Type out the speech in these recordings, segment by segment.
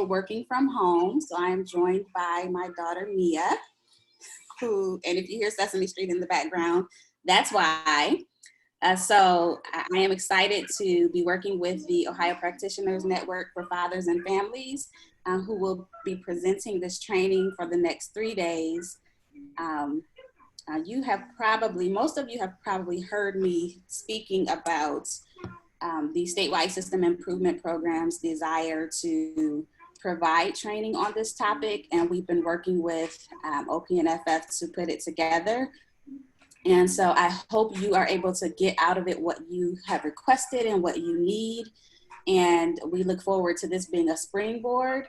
working from home, so I am joined by my daughter Mia, and if you hear Sesame Street in the background, that's why. So I am excited to be working with the Ohio Practitioners Network for Fathers and Families, who will be presenting this training for the next 3 days. Most of you have probably heard me speaking about the statewide system improvement program's desire to provide training on this topic, and we've been working with OPNFF to put it together. And so I hope you are able to get out of it what you have requested and what you need. And we look forward to this being a springboard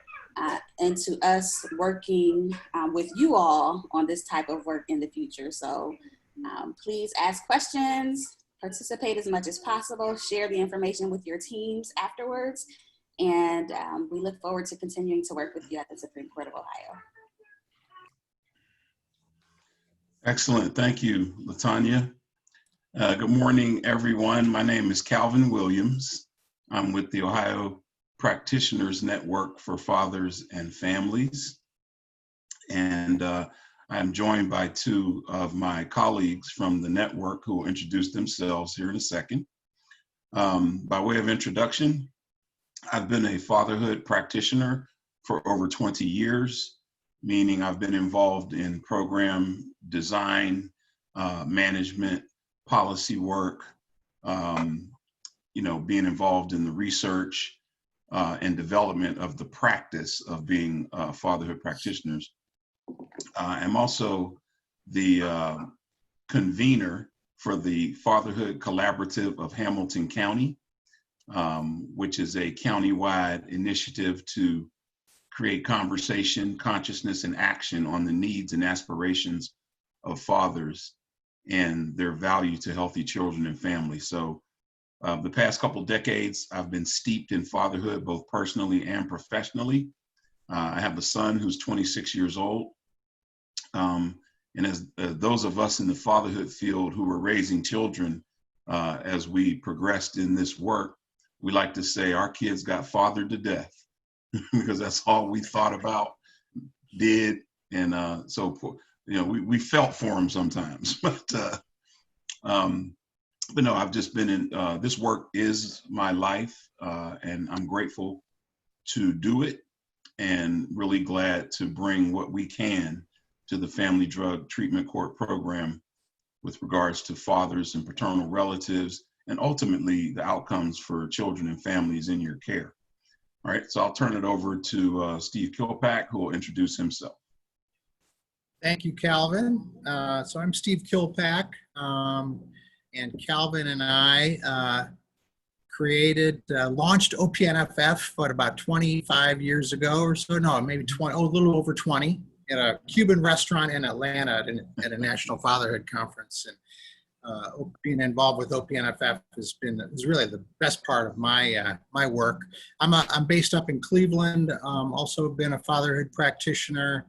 and to us working with you all on this type of work in the future. So please ask questions, participate as much as possible, share the information with your teams afterwards. And we look forward to continuing to work with you at the Supreme Court of Ohio. Excellent. Thank you, LaTanya. Good morning, everyone. My name is Calvin Williams. I'm with the Ohio Practitioners Network for Fathers and Families. And I'm joined by two of my colleagues from the network who will introduce themselves here in a second. By way of introduction, I've been a fatherhood practitioner for over 20 years. Meaning I've been involved in program design, management, policy work, being involved in the research and development of the practice of being fatherhood practitioners. I'm also the convener for the Fatherhood Collaborative of Hamilton County, which is a countywide initiative to create conversation, consciousness, and action on the needs and aspirations of fathers and their value to healthy children and families. So the past couple decades, I've been steeped in fatherhood, both personally and professionally. I have a son who's 26 years old. And as those of us in the fatherhood field who were raising children, as we progressed in this work, we like to say our kids got fathered to death. Because that's all we thought about, did, and we felt for them sometimes. But no, I've just been in. This work is my life, and I'm grateful to do it, and really glad to bring what we can to the Family Drug Treatment Court program with regards to fathers and paternal relatives, and ultimately the outcomes for children and families in your care. All right, so I'll turn it over to Steve Kilpack, who will introduce himself. Thank you, Calvin. So I'm Steve Kilpack, and Calvin and I launched OPNFF, about 25 years ago or so? No, maybe 20, a little over 20, at a Cuban restaurant in Atlanta at a National Fatherhood Conference. And being involved with OPNFF is really the best part of my my work. I'm based up in Cleveland. Also been a fatherhood practitioner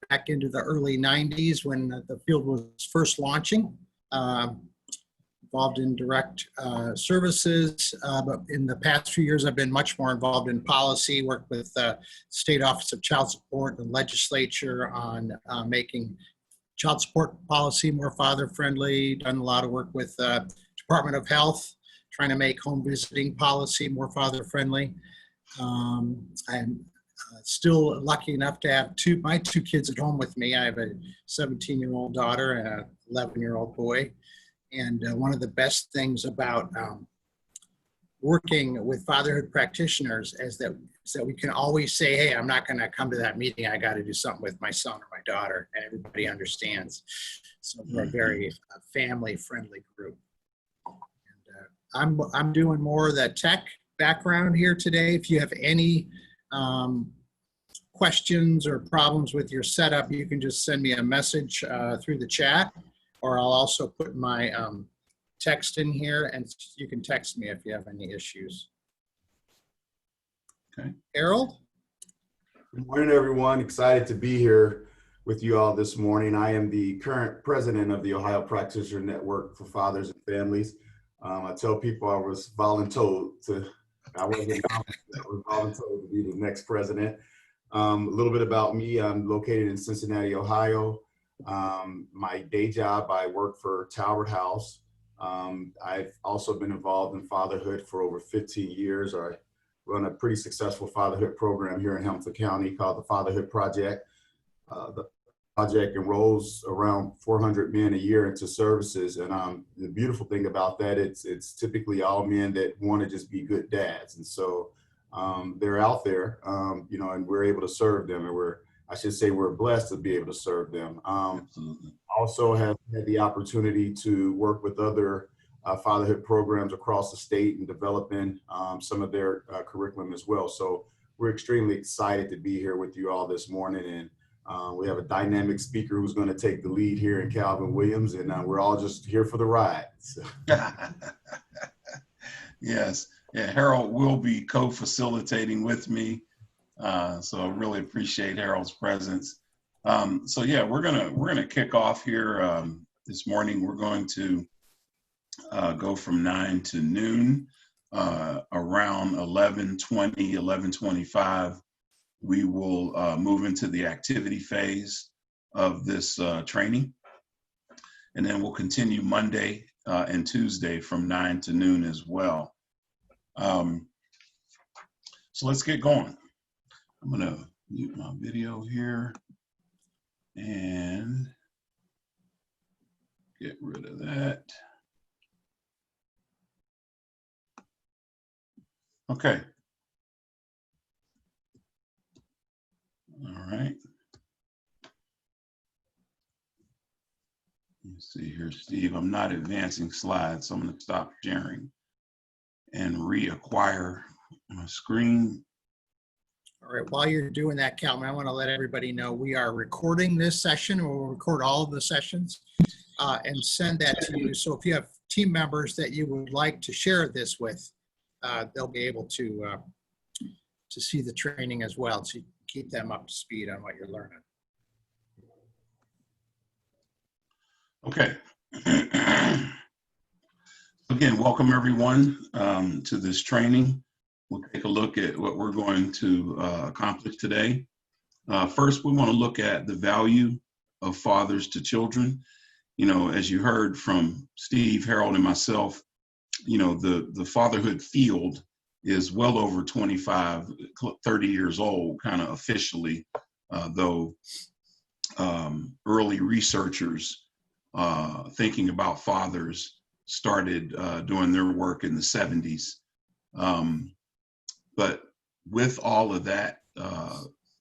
back into the early 90s when the field was first launching. Involved in direct services, but in the past few years I've been much more involved in policy, worked with the State Office of Child Support and legislature on making child support policy more father-friendly, done a lot of work with Department of Health, trying to make home visiting policy more father-friendly. I'm still lucky enough to have my two kids at home with me. I have a 17-year-old daughter and an 11-year-old boy. And one of the best things about working with fatherhood practitioners is that we can always say, hey, I'm not going to come to that meeting. I got to do something with my son or my daughter, and everybody understands. So we're a very family-friendly group. And I'm doing more of the tech background here today. If you have any questions or problems with your setup, you can just send me a message through the chat, or I'll also put my text in here, and you can text me if you have any issues. Okay. Harold? Good morning, everyone. Excited to be here with you all this morning. I am the current president of the Ohio Practitioner Network for Fathers and Families. I tell people I was voluntold to I wasn't I was volunteered to be the next president. A little bit about me. I'm located in Cincinnati, Ohio. My day job, I work for Talbot House. I've also been involved in fatherhood for over 15 years. I run a pretty successful fatherhood program here in Hamilton County called the Fatherhood Project. The project enrolls around 400 men a year into services. And the beautiful thing about that, it's typically all men that want to just be good dads. And so they're out there, you know, and we're able to serve them. And we're blessed to be able to serve them. Absolutely. Also have had the opportunity to work with other fatherhood programs across the state and developing some of their curriculum as well. So we're extremely excited to be here with you all this morning. And we have a dynamic speaker who's going to take the lead here in Calvin Williams, and we're all just here for the ride. So. Yes. Yeah, Harold will be co-facilitating with me. So I really appreciate Harold's presence. So yeah, we're gonna kick off here this morning. We're going to go from 9 to noon. Around 11:20, 11:25, we will move into the activity phase of this training, and then we'll continue Monday and Tuesday from 9 to noon as well. So let's get going. I'm gonna mute my video here and get rid of that. Okay. All right. Let's see here, Steve. I'm not advancing slides, so I'm going to stop sharing and reacquire my screen. All right, while you're doing that, Calvin, I want to let everybody know we are recording this session. We'll record all of the sessions and send that to you. So if you have team members that you would like to share this with, they'll be able to see the training as well, so you can keep them up to speed on what you're learning. Okay. Again, welcome everyone to this training. We'll take a look at what we're going to accomplish today. First, we want to look at the value of fathers to children. You know, as you heard from Steve, Harold, and myself, you know, the fatherhood field is well over 25, 30 years old, kind of officially, though early researchers thinking about fathers started doing their work in the 70s. But with all of that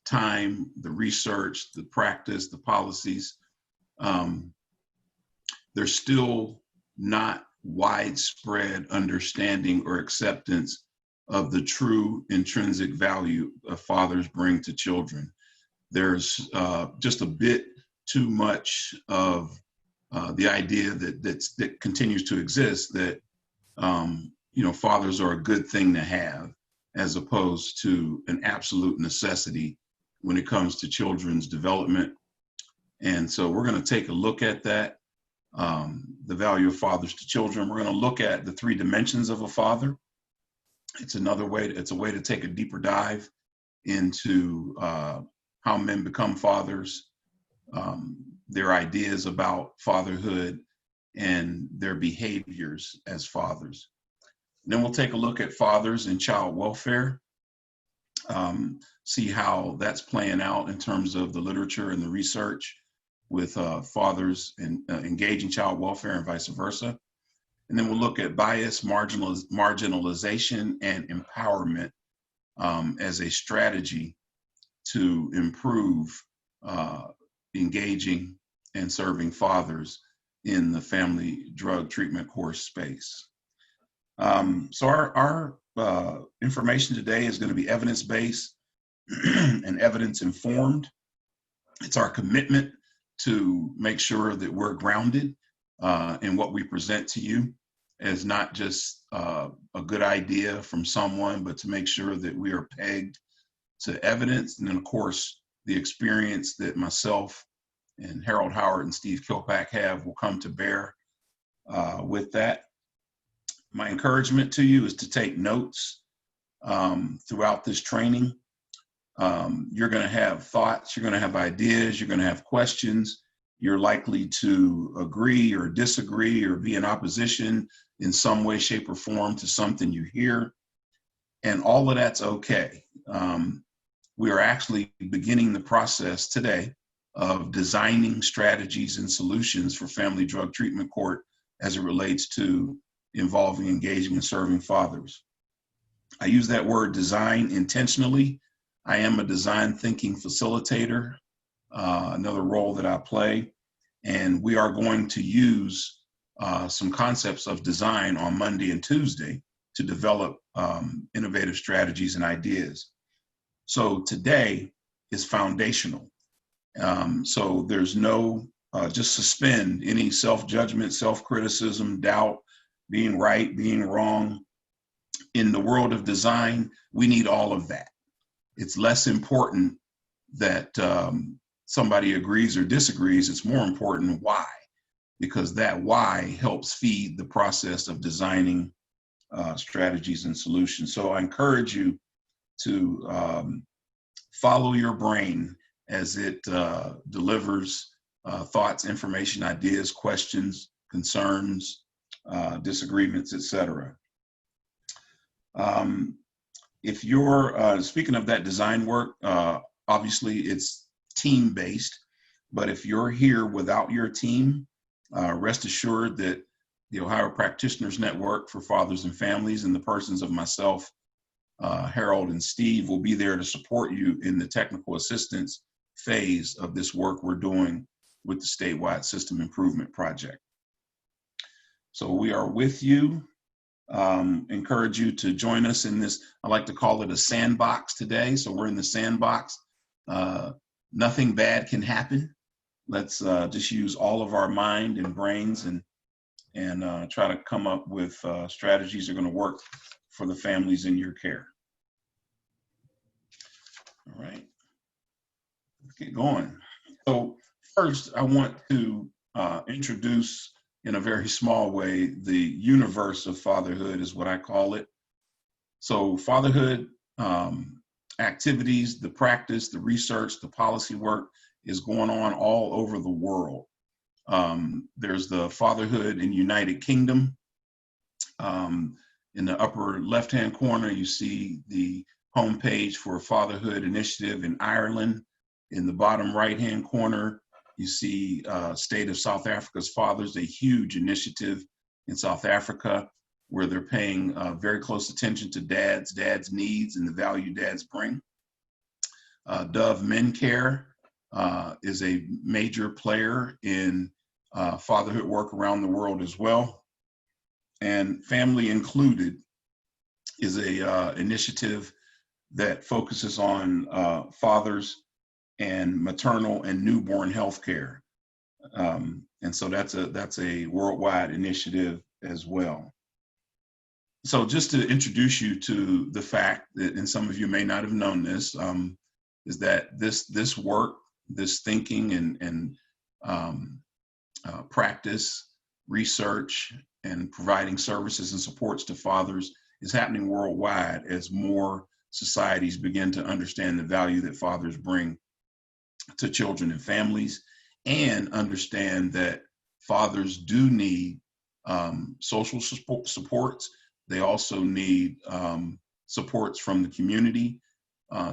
time, the research, the practice, the policies, there's still not widespread understanding or acceptance of the true intrinsic value of fathers bring to children. There's just a bit too much of the idea that continues to exist that you know, fathers are a good thing to have, as opposed to an absolute necessity when it comes to children's development. And so we're going to take a look at that, the value of fathers to children. We're going to look at the 3 dimensions of a father. It's another way, it's a way to take a deeper dive into how men become fathers, their ideas about fatherhood, and their behaviors as fathers. And then we'll take a look at fathers and child welfare, see how that's playing out in terms of the literature and the research with fathers and engaging child welfare and vice versa. And then we'll look at bias, marginalization, and empowerment as a strategy to improve engaging and serving fathers in the family drug treatment course space. So our information today is going to be evidence-based and evidence-informed. It's our commitment to make sure that we're grounded in what we present to you as not just a good idea from someone, but to make sure that we are pegged to evidence. And then, of course, the experience that myself and Harold Howard and Steve Kilpack have will come to bear with that. My encouragement to you is to take notes throughout this training. You're going to have thoughts, you're going to have ideas, you're going to have questions. You're likely to agree or disagree or be in opposition in some way, shape, or form to something you hear. And all of that's okay. We are actually beginning the process today of designing strategies and solutions for Family Drug Treatment Court as it relates to involving, engaging, and serving fathers. I use that word design intentionally. I am a design thinking facilitator, another role that I play. And we are going to use some concepts of design on Monday and Tuesday to develop innovative strategies and ideas. So today is foundational. So there's no, just suspend any self-judgment, self-criticism, doubt, being right, being wrong. In the world of design, we need all of that. It's less important that somebody agrees or disagrees. It's more important why, because that why helps feed the process of designing strategies and solutions. So I encourage you to follow your brain as it delivers thoughts, information, ideas, questions, concerns, disagreements, etc. If you're, speaking of that design work, obviously it's team-based, but if you're here without your team, rest assured that the Ohio Practitioners Network for Fathers and Families and the persons of myself, Harold and Steve, will be there to support you in the technical assistance phase of this work we're doing with the statewide system improvement project. So we are with you. Encourage you to join us in this, I like to call it a sandbox today. So we're in the sandbox. Nothing bad can happen. Let's just use all of our mind and brains and try to come up with strategies that are going to work for the families in your care. All right, let's get going. So first, I want to introduce, in a very small way, the universe of fatherhood is what I call it. So fatherhood activities, the practice, the research, the policy work is going on all over the world. There's the fatherhood in United Kingdom. In the upper left-hand corner, you see the homepage for a fatherhood initiative in Ireland. In the bottom right-hand corner, you see State of South Africa's Fathers, a huge initiative in South Africa where they're paying very close attention to dad's needs and the value dads bring. Dove Men Care is a major player in fatherhood work around the world as well. And Family Included is a initiative that focuses on fathers and maternal and newborn health care. And so that's a worldwide initiative as well. So just to introduce you to the fact that, and some of you may not have known this, is that this work, this thinking and practice, research, and providing services and supports to fathers is happening worldwide as more societies begin to understand the value that fathers bring to children and families, and understand that fathers do need social supports. They also need supports from the community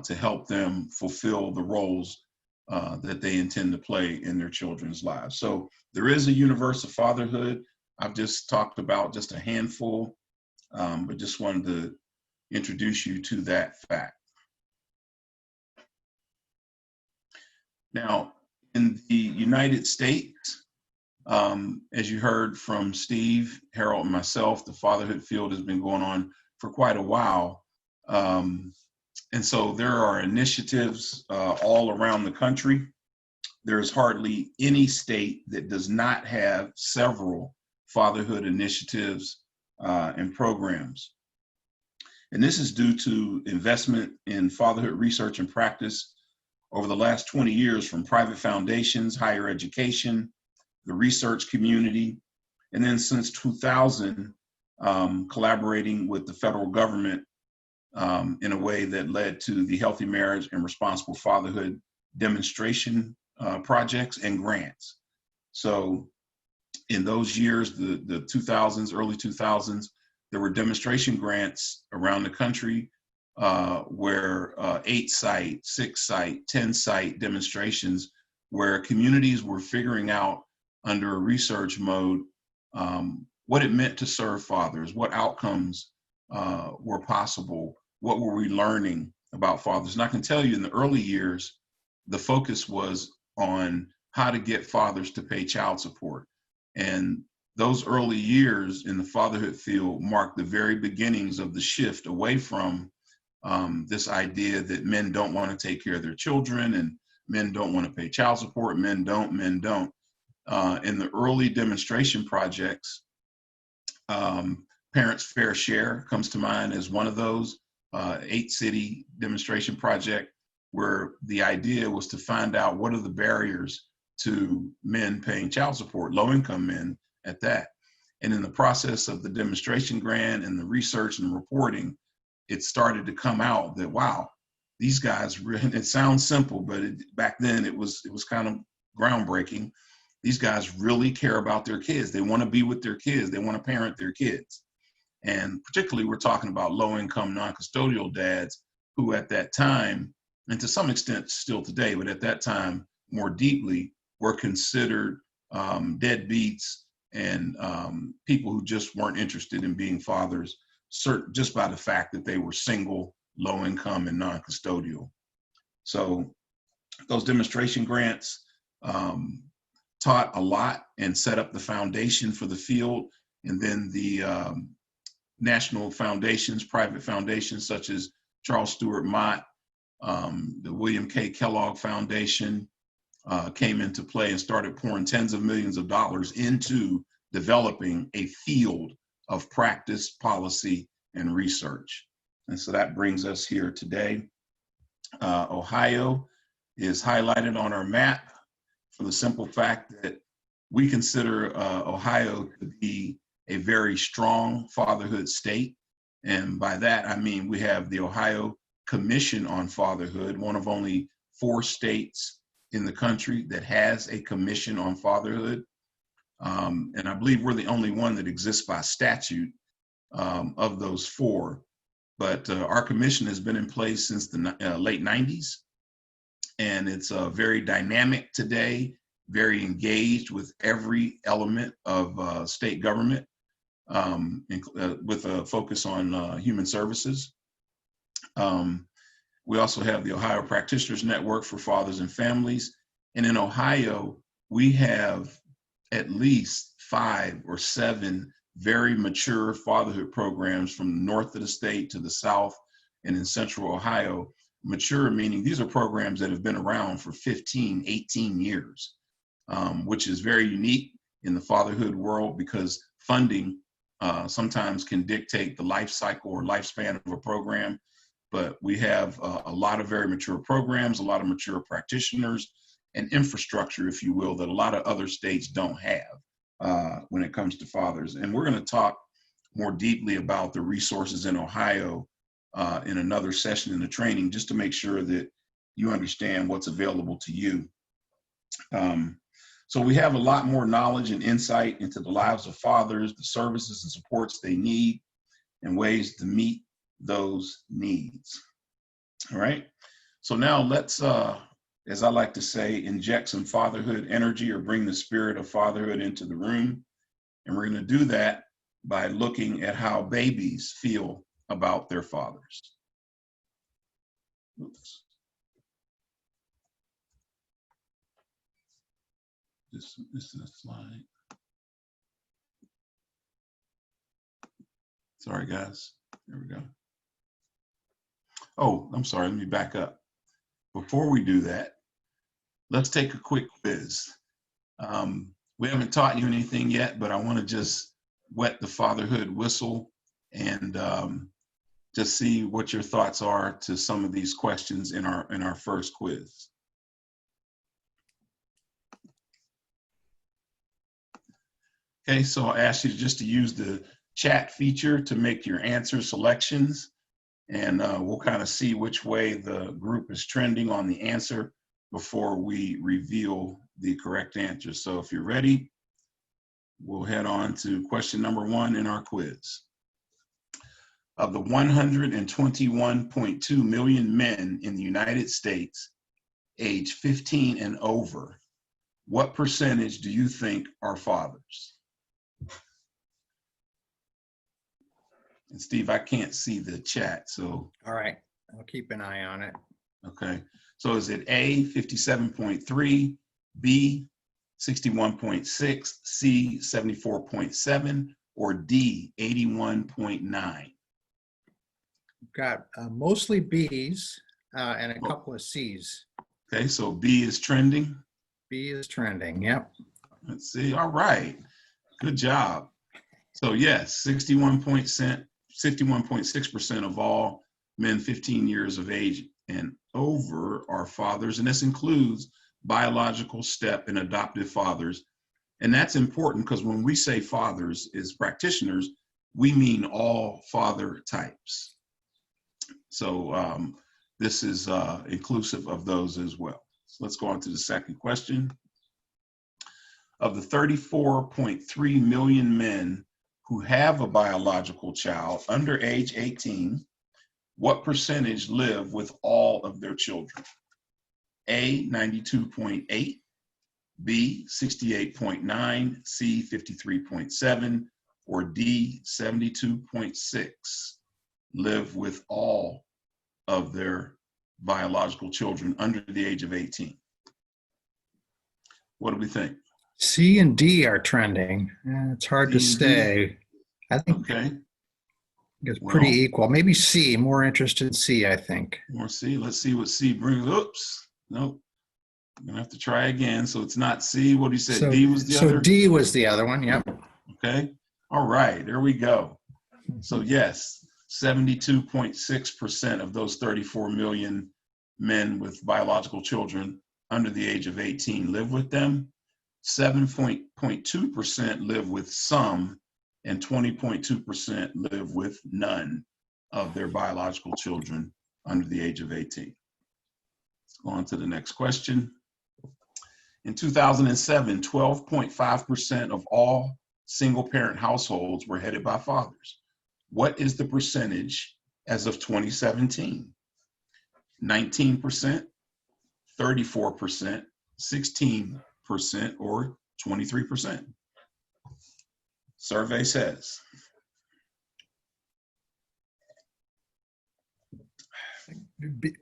to help them fulfill the roles that they intend to play in their children's lives. So there is a universe of fatherhood. I've just talked about just a handful, but just wanted to introduce you to that fact. Now, in the United States, as you heard from Steve, Harold, and myself, the fatherhood field has been going on for quite a while. And so there are initiatives all around the country. There's hardly any state that does not have several fatherhood initiatives and programs. And this is due to investment in fatherhood research and practice over the last 20 years from private foundations, higher education, the research community, and then since 2000, collaborating with the federal government in a way that led to the Healthy Marriage and Responsible Fatherhood demonstration projects and grants. So in those years, the 2000s, early 2000s, there were demonstration grants around the country where 8-site, 6-site, 10-site demonstrations where communities were figuring out under a research mode what it meant to serve fathers, what outcomes were possible, what were we learning about fathers. And I can tell you in the early years, the focus was on how to get fathers to pay child support. And those early years in the fatherhood field marked the very beginnings of the shift away from this idea that men don't want to take care of their children and men don't want to pay child support, men don't. In the early demonstration projects, Parents Fair Share comes to mind as one of those, 8-city demonstration project, where the idea was to find out what are the barriers to men paying child support, low-income men at that. And in the process of the demonstration grant and the research and reporting, it started to come out that, wow, these guys, it sounds simple, but back then it was kind of groundbreaking. These guys really care about their kids. They want to be with their kids. They want to parent their kids. And particularly, we're talking about low-income, non-custodial dads who at that time, and to some extent still today, but at that time more deeply, were considered deadbeats and people who just weren't interested in being fathers, just by the fact that they were single, low-income, and non-custodial. So those demonstration grants taught a lot and set up the foundation for the field. And then the national foundations, private foundations such as Charles Stewart Mott, the William K. Kellogg Foundation came into play and started pouring tens of millions of dollars into developing a field of practice, policy, and research. And so that brings us here today. Ohio is highlighted on our map for the simple fact that we consider Ohio to be a very strong fatherhood state. And by that, I mean we have the Ohio Commission on Fatherhood, one of only 4 states in the country that has a commission on fatherhood. And I believe we're the only one that exists by statute of those 4. But our commission has been in place since the late 90s. And it's very dynamic today, very engaged with every element of state government, with a focus on human services. We also have the Ohio Practitioners Network for Fathers and Families. And in Ohio, we have at least 5 or 7 very mature fatherhood programs from the north of the state to the south and in central Ohio. Mature meaning these are programs that have been around for 15, 18 years, which is very unique in the fatherhood world because funding sometimes can dictate the life cycle or lifespan of a program. But we have a lot of very mature programs, a lot of mature practitioners, and infrastructure, if you will, that a lot of other states don't have when it comes to fathers. And we're going to talk more deeply about the resources in Ohio in another session in the training, just to make sure that you understand what's available to you. So we have a lot more knowledge and insight into the lives of fathers, the services and supports they need, and ways to meet those needs. All right. So now let's, as I like to say, inject some fatherhood energy or bring the spirit of fatherhood into the room. And we're going to do that by looking at how babies feel about their fathers. Oops. This is a slide. Sorry, guys. There we go. Oh, I'm sorry. Let me back up. Before we do that, let's take a quick quiz. We haven't taught you anything yet, but I want to just wet the fatherhood whistle and just see what your thoughts are to some of these questions in our first quiz. Okay, so I'll ask you just to use the chat feature to make your answer selections. And we'll kind of see which way the group is trending on the answer before we reveal the correct answer. So if you're ready, we'll head on to question number 1 in our quiz. Of the 121.2 million men in the United States age 15 and over, what percentage do you think are fathers? And Steve, I can't see the chat, so. All right, I'll keep an eye on it. Okay, so is it A, 57.3, B, 61.6, C, 74.7, or D, 81.9? We've got mostly B's and a couple of C's. Okay, so B is trending. B is trending, yep. Let's see, all right, good job. So yes, 61.6% of all men 15 years of age and over are fathers, and this includes biological step and adoptive fathers. And that's important because when we say fathers as practitioners, we mean all father types. So this is inclusive of those as well. So let's go on to the second question. Of the 34.3 million men who have a biological child under age 18, what percentage live with all of their children? A, 92.8, B, 68.9, C, 53.7, or D, 72.6 live with all of their biological children under the age of 18. What do we think? C and D are trending. It's hard to C and D. say. I think Okay, it's well, pretty equal. Maybe C, more interested in C, I think. more C. Let's see what C brings. Oops, nope. I'm gonna have to try again. So it's not C. What do you say? So, D was the so other? D was the other one, yep. Okay, all right, there we go. So yes, 72.6% of those 34 million men with biological children under the age of 18 live with them. 7.2% live with some, and 20.2% live with none of their biological children under the age of 18. Let's go on to the next question. In 2007, 12.5% of all single-parent households were headed by fathers. What is the percentage as of 2017? 19%, 34%, 16%, or 23%? Survey says.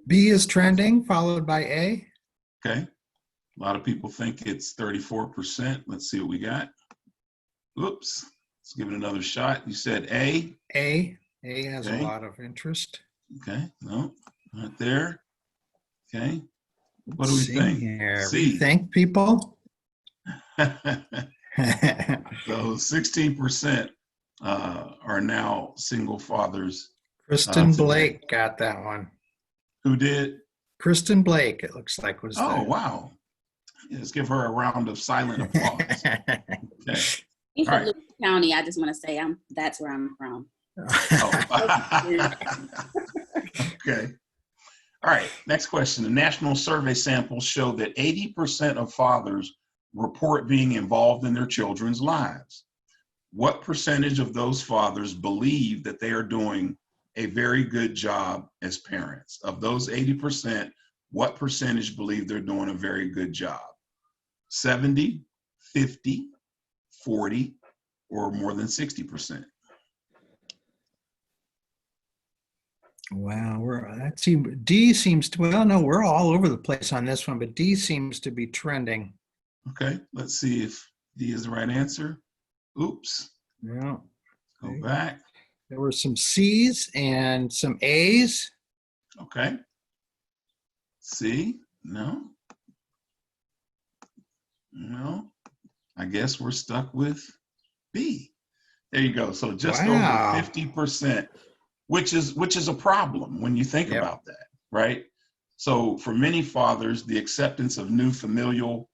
B is trending, followed by A. Okay. A lot of people think it's 34%. Let's see what we got. Oops. Let's give it another shot. You said A. A has Okay. a lot of interest. Okay. No, not there. Okay. What do we Let's see think? here. C. Rethink, people. So 16% are now single fathers. Kristen today. Blake got that one. Who did? Kristen Blake, it looks like, was Oh, there. wow. Let's give her a round of silent applause. Okay. He's All from right. Lucas County. I just want to say that's where I'm from. Oh. Okay. All right. Next question. The national survey samples show that 80% of fathers report being involved in their children's lives. What percentage of those fathers believe that they are doing a very good job as parents? Of those 80%, what percentage believe they're doing a very good job? 70, 50, 40, or more than 60%? Wow, D seems to, well, no, we're all over the place on this one, but D seems to be trending. Okay, let's see if D is the right answer. Oops, Yeah. go back. There were some C's and some A's. Okay. C, no. No, I guess we're stuck with B. There you go. So just Wow. over 50%, which is a problem when you think Yep. about that, right? So for many fathers, the acceptance of new familial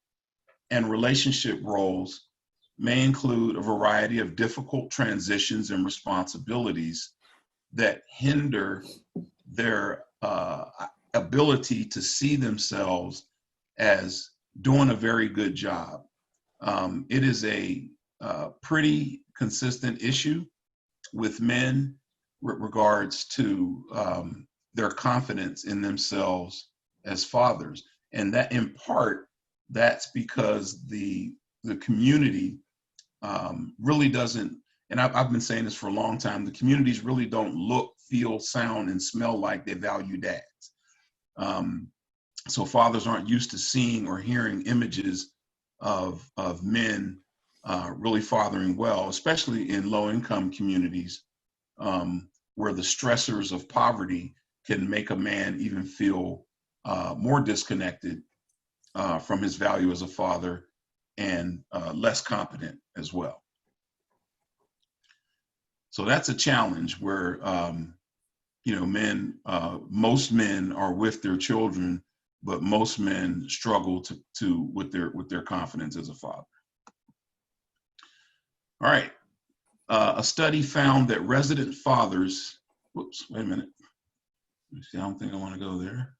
and relationship roles may include a variety of difficult transitions and responsibilities that hinder their ability to see themselves as doing a very good job. It is a pretty consistent issue with men with regards to their confidence in themselves as fathers. And that in part, that's because the community really doesn't, and I've been saying this for a long time, the communities really don't look, feel, sound, and smell like they value dads. So fathers aren't used to seeing or hearing images of men really fathering well, especially in low-income communities where the stressors of poverty can make a man even feel more disconnected from his value as a father and less competent as well. So that's a challenge where, men, most men are with their children, but most men struggle with their confidence as a father. All right. A study found that resident fathers, whoops, wait a minute. I don't think I want to go there.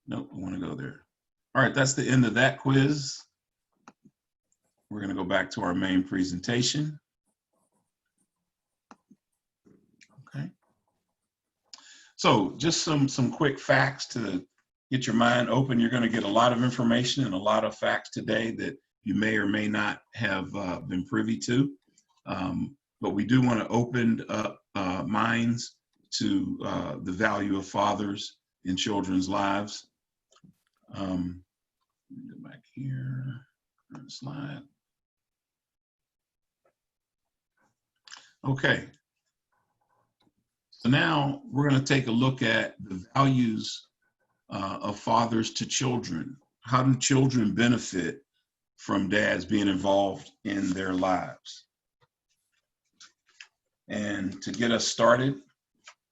Nope, I want to go there. All right, that's the end of that quiz. We're going to go back to our main presentation. Okay. So just some quick facts to get your mind open. You're going to get a lot of information and a lot of facts today that you may or may not have been privy to. But we do want to open up minds to the value of fathers in children's lives. Let me go back here, current slide. Okay. So now we're going to take a look at the values of fathers to children. How do children benefit from dads being involved in their lives? And to get us started,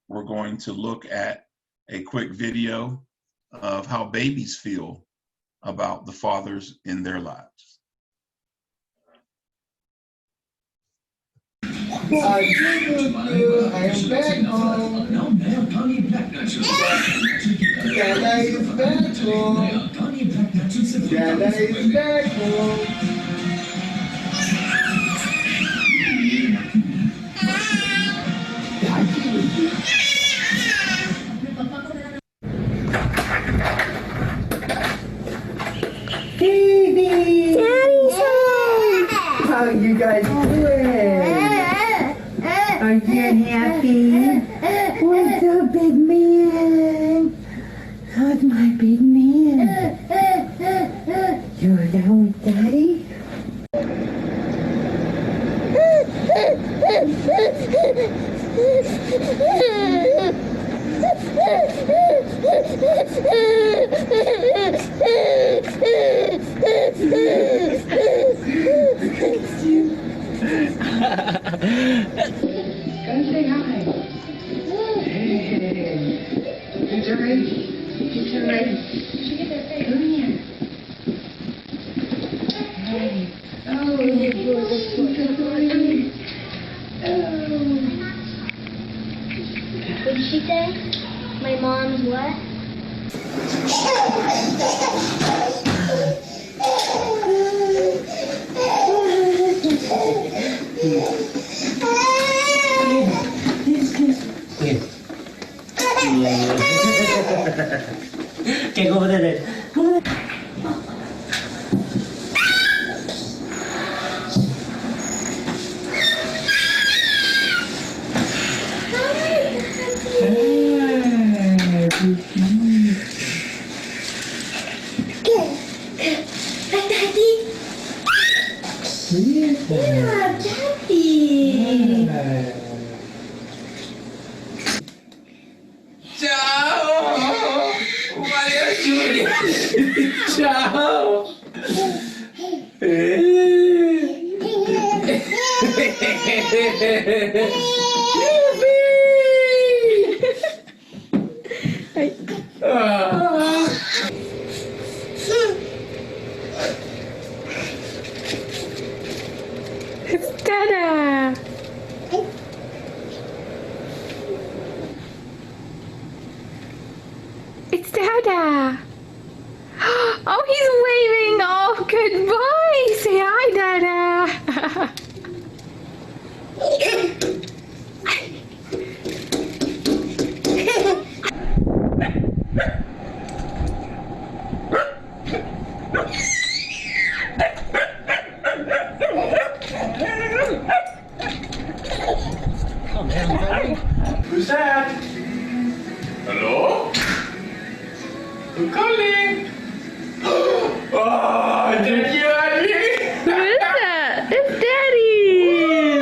we're going to look at a quick video of how babies feel about the fathers in their lives. I am back home. Dada is back home. Dada is back home. Baby! Daddy's home! How you guys doing? Are you happy? What's up, big man? How's my big man? You're down with Daddy? Come say hi. Hey. You turn right. You turn right. Come here. Hey. Oh, good boy. Oh. What did she say? My mom's what? Okay, go over there then. Go over there. Ciao! It's Dada! Oh, he's waving. Oh, goodbye. Say hi, Dada. Who's that? Hello? Who's calling? Oh, thank you, Annie. Who is that? It's Daddy.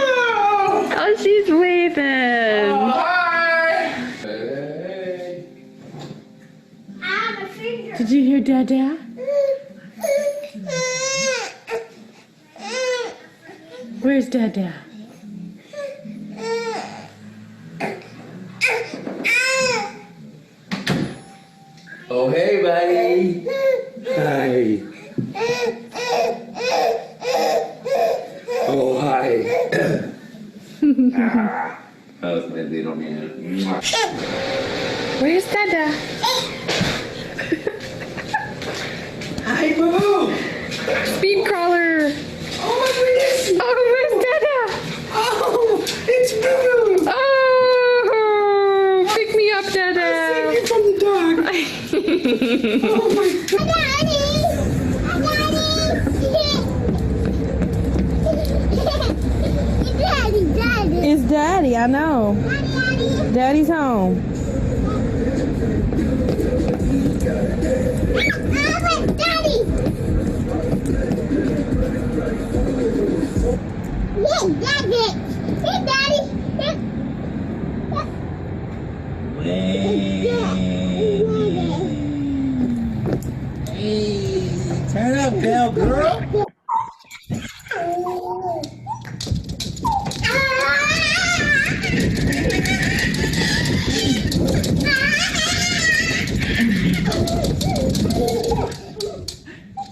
Oh, she's waving. Hi. Hey. I have a finger. Did you hear Dada? Where's Dada? Oh, hey, buddy. Hi. Oh, hi. That was my little man. Where's Dada? Hi, Boo. Speed crawler. Oh, my goodness. Oh, where's Dada? Oh, it's Boo. Oh, pick me up, Dada. You're from the dog. Oh, my God. It's Daddy, I know. Daddy's home. Turn up, pal girl.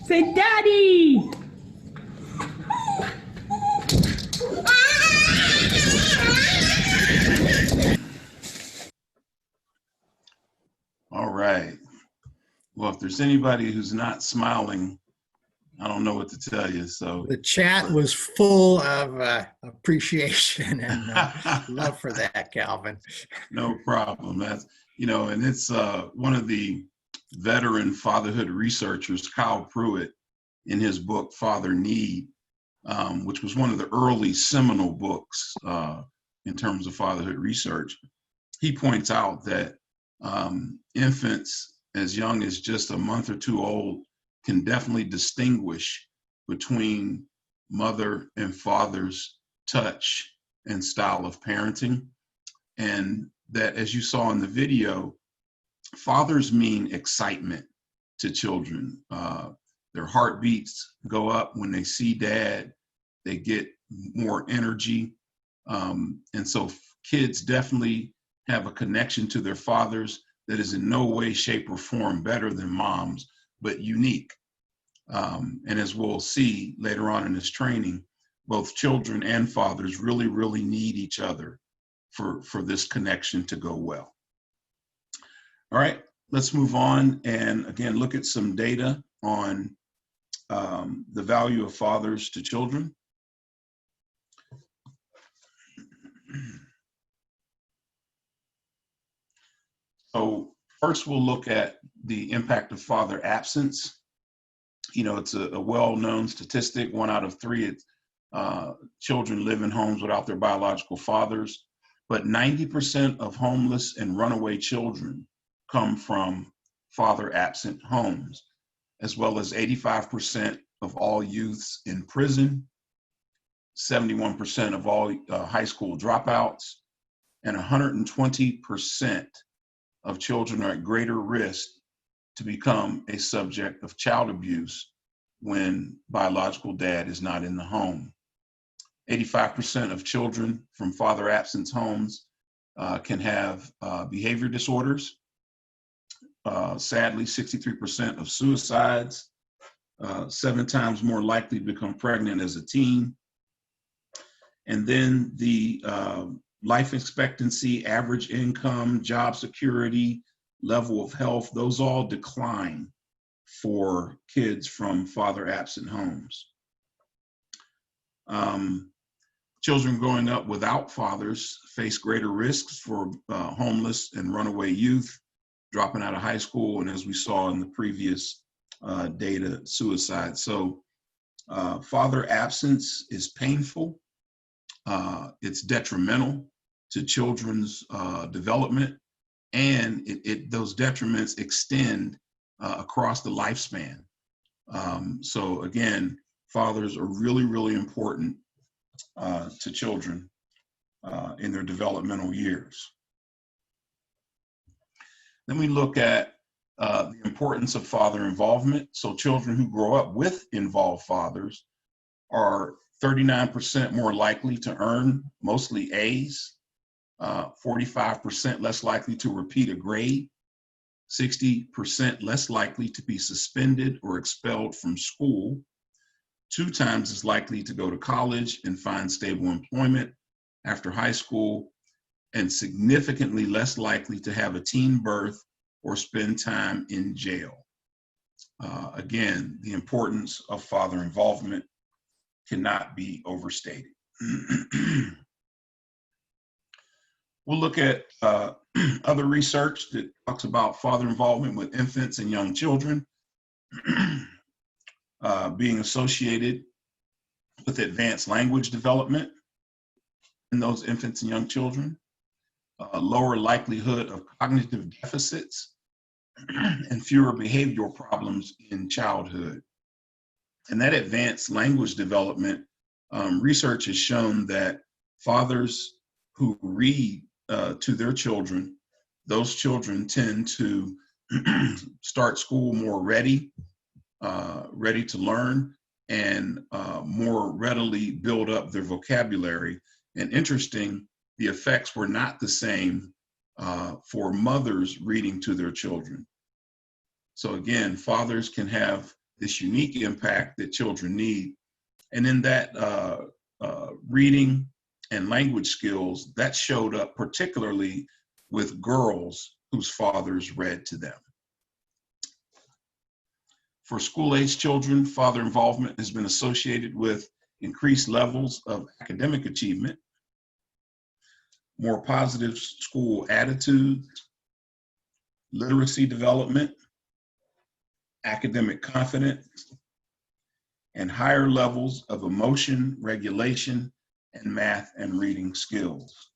Say Daddy. All right. Well, if there's anybody who's not smiling, I don't know what to tell you. So The chat was full of appreciation and love for that, Calvin. no problem. That's, and it's one of the veteran fatherhood researchers, Kyle Pruitt, in his book, Father Need, which was one of the early seminal books in terms of fatherhood research. He points out that infants as young as just a month or two old can definitely distinguish between mother and father's touch and style of parenting. And that, as you saw in the video, fathers mean excitement to children. Their heartbeats go up when they see dad, they get more energy. And so kids definitely have a connection to their fathers that is in no way, shape, or form better than mom's, but unique. And as we'll see later on in this training, both children and fathers really, really need each other for this connection to go well. All right, let's move on and again, look at some data on the value of fathers to children. So first we'll look at the impact of father absence. It's a well-known statistic. 1 out of 3 children live in homes without their biological fathers, but 90% of homeless and runaway children come from father absent homes, as well as 85% of all youths in prison, 71% of all high school dropouts, and 120% of children are at greater risk to become a subject of child abuse when biological dad is not in the home. 85% of children from father absence homes can have behavior disorders. Sadly, 63% of suicides, 7 times more likely to become pregnant as a teen. And then the life expectancy, average income, job security, level of health, those all decline for kids from father-absent homes. Children growing up without fathers face greater risks for homeless and runaway youth, dropping out of high school, and as we saw in the previous data, suicide. So father absence is painful. It's detrimental to children's development, and those detriments extend across the lifespan. So again, fathers are really, really important to children in their developmental years. Then we look at the importance of father involvement. So children who grow up with involved fathers are 39% more likely to earn mostly A's, 45% less likely to repeat a grade, 60% less likely to be suspended or expelled from school, 2 times as likely to go to college and find stable employment after high school, and significantly less likely to have a teen birth or spend time in jail. Again, the importance of father involvement cannot be overstated. We'll look at other research that talks about father involvement with infants and young children being associated with advanced language development in those infants and young children, lower likelihood of cognitive deficits, and fewer behavioral problems in childhood. And that advanced language development, research has shown that fathers who read to their children, those children tend to start school more ready to learn, and more readily build up their vocabulary. And interesting, the effects were not the same for mothers reading to their children. So again, fathers can have this unique impact that children need. And in that reading and language skills, that showed up particularly with girls whose fathers read to them. For school-age children, father involvement has been associated with increased levels of academic achievement, more positive school attitudes, literacy development, academic confidence, and higher levels of emotion regulation and math and reading skills.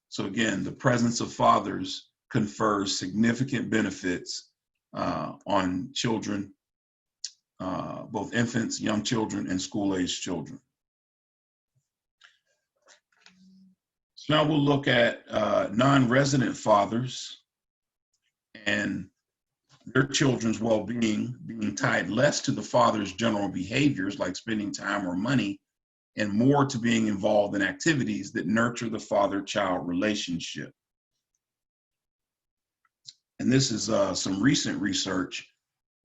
So again, the presence of fathers confers significant benefits on children, both infants, young children, and school-age children. So now we'll look at non-resident fathers and their children's well-being being tied less to the father's general behaviors like spending time or money, and more to being involved in activities that nurture the father-child relationship. And this is some recent research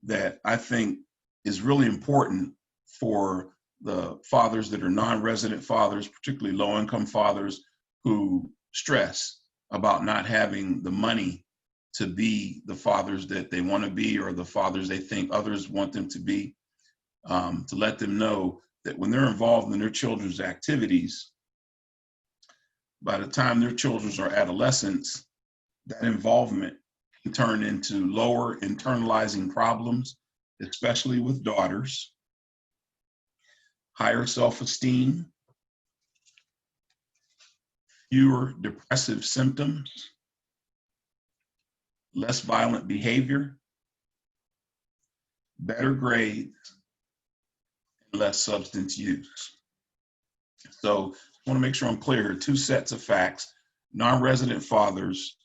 that I think is really important for the fathers that are non-resident fathers, particularly low-income fathers who stress about not having the money to be the fathers that they want to be, or the fathers they think others want them to be, to let them know that when they're involved in their children's activities, by the time their children are adolescents, that involvement can turn into lower internalizing problems, especially with daughters, higher self-esteem, fewer depressive symptoms, less violent behavior, better grades, and less substance use. So I want to make sure I'm clear. 2 sets of facts. Non-resident fathers,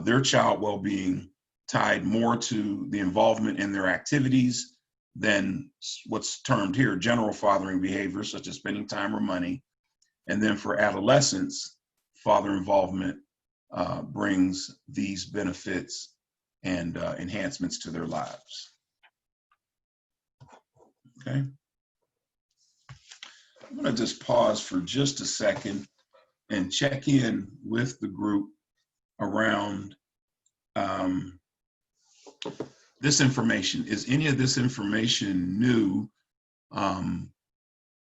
their child well-being tied more to the involvement in their activities than what's termed here general fathering behaviors, such as spending time or money. And then for adolescents, father involvement brings these benefits and enhancements to their lives. Okay. I'm going to just pause for just a second and check in with the group around this information, is any of this information new?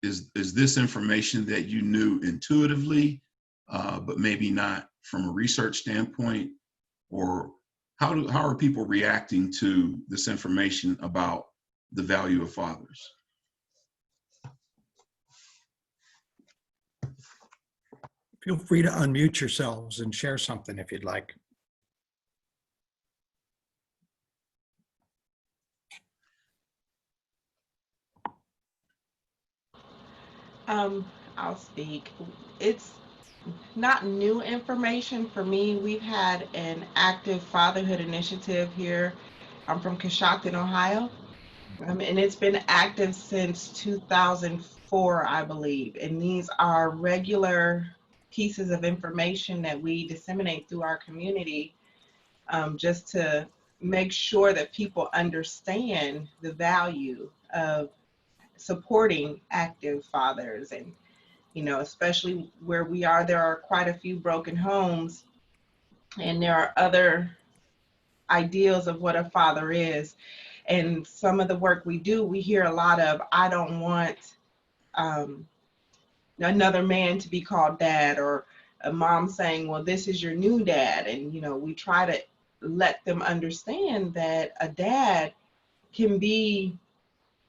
Is this information that you knew intuitively, but maybe not from a research standpoint? Or how are people reacting to this information about the value of fathers? Feel free to unmute yourselves and share something if you'd like. I'll speak. It's not new information for me. We've had an active fatherhood initiative here. I'm from Coshocton, Ohio, and it's been active since 2004, I believe. And these are regular pieces of information that we disseminate through our community, just to make sure that people understand the value of supporting active fathers. And especially where we are, there are quite a few broken homes, and there are other ideals of what a father is. And some of the work we do, we hear a lot of, I don't want another man to be called dad, or a mom saying, well, this is your new dad. And we try to let them understand that a dad can be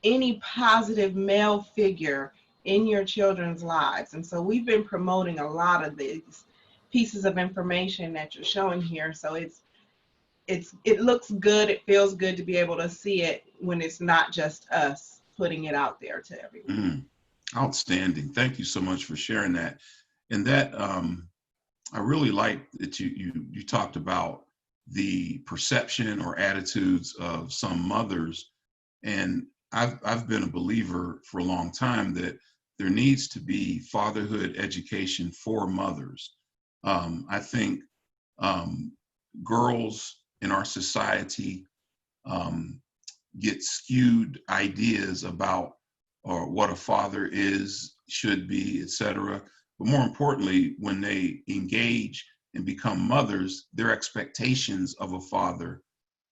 any positive male figure in your children's lives. And so we've been promoting a lot of these pieces of information that you're showing here. So it looks good, it feels good to be able to see it when it's not just us putting it out there to everyone. Outstanding. Thank you so much for sharing that. And that I really like that you talked about the perception or attitudes of some mothers. And I've been a believer for a long time that there needs to be fatherhood education for mothers. I think girls in our society get skewed ideas about what a father is, should be, etc. But more importantly, when they engage and become mothers, their expectations of a father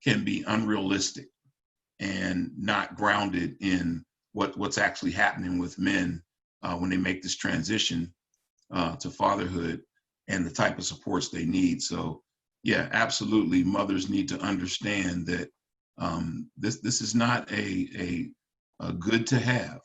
can be unrealistic and not grounded in what's actually happening with men when they make this transition to fatherhood and the type of supports they need. So yeah, absolutely, mothers need to understand that this is not a good to have,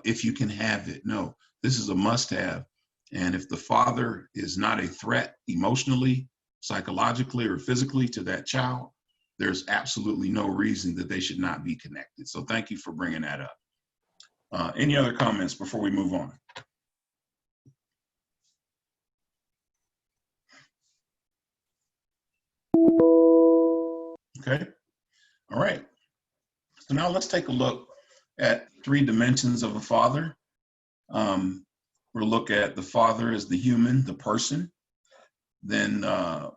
if you can have it. No, this is a must have. And if the father is not a threat emotionally, psychologically, or physically to that child, there's absolutely no reason that they should not be connected. So thank you for bringing that up. Any other comments before we move on? Okay. All right. So now let's take a look at 3 dimensions of a father. We'll look at the father as the human, the person. Then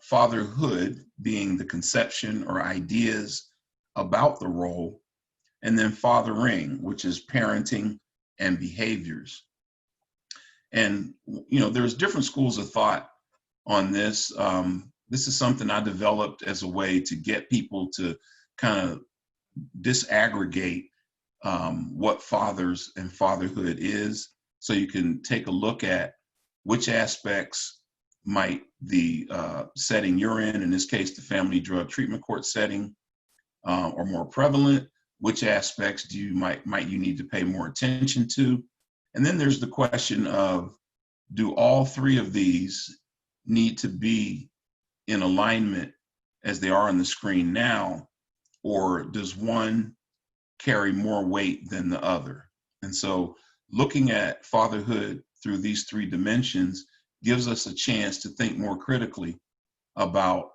fatherhood being the conception or ideas about the role. And then fathering, which is parenting and behaviors. And, there's different schools of thought on this. This is something I developed as a way to get people to kind of disaggregate what fathers and fatherhood is, so you can take a look at which aspects might the setting you're in this case, the family drug treatment court setting, are more prevalent, which aspects might you need to pay more attention to. And then there's the question of, do all 3 of these need to be in alignment as they are on the screen now, or does one carry more weight than the other? And so looking at fatherhood through these 3 dimensions gives us a chance to think more critically about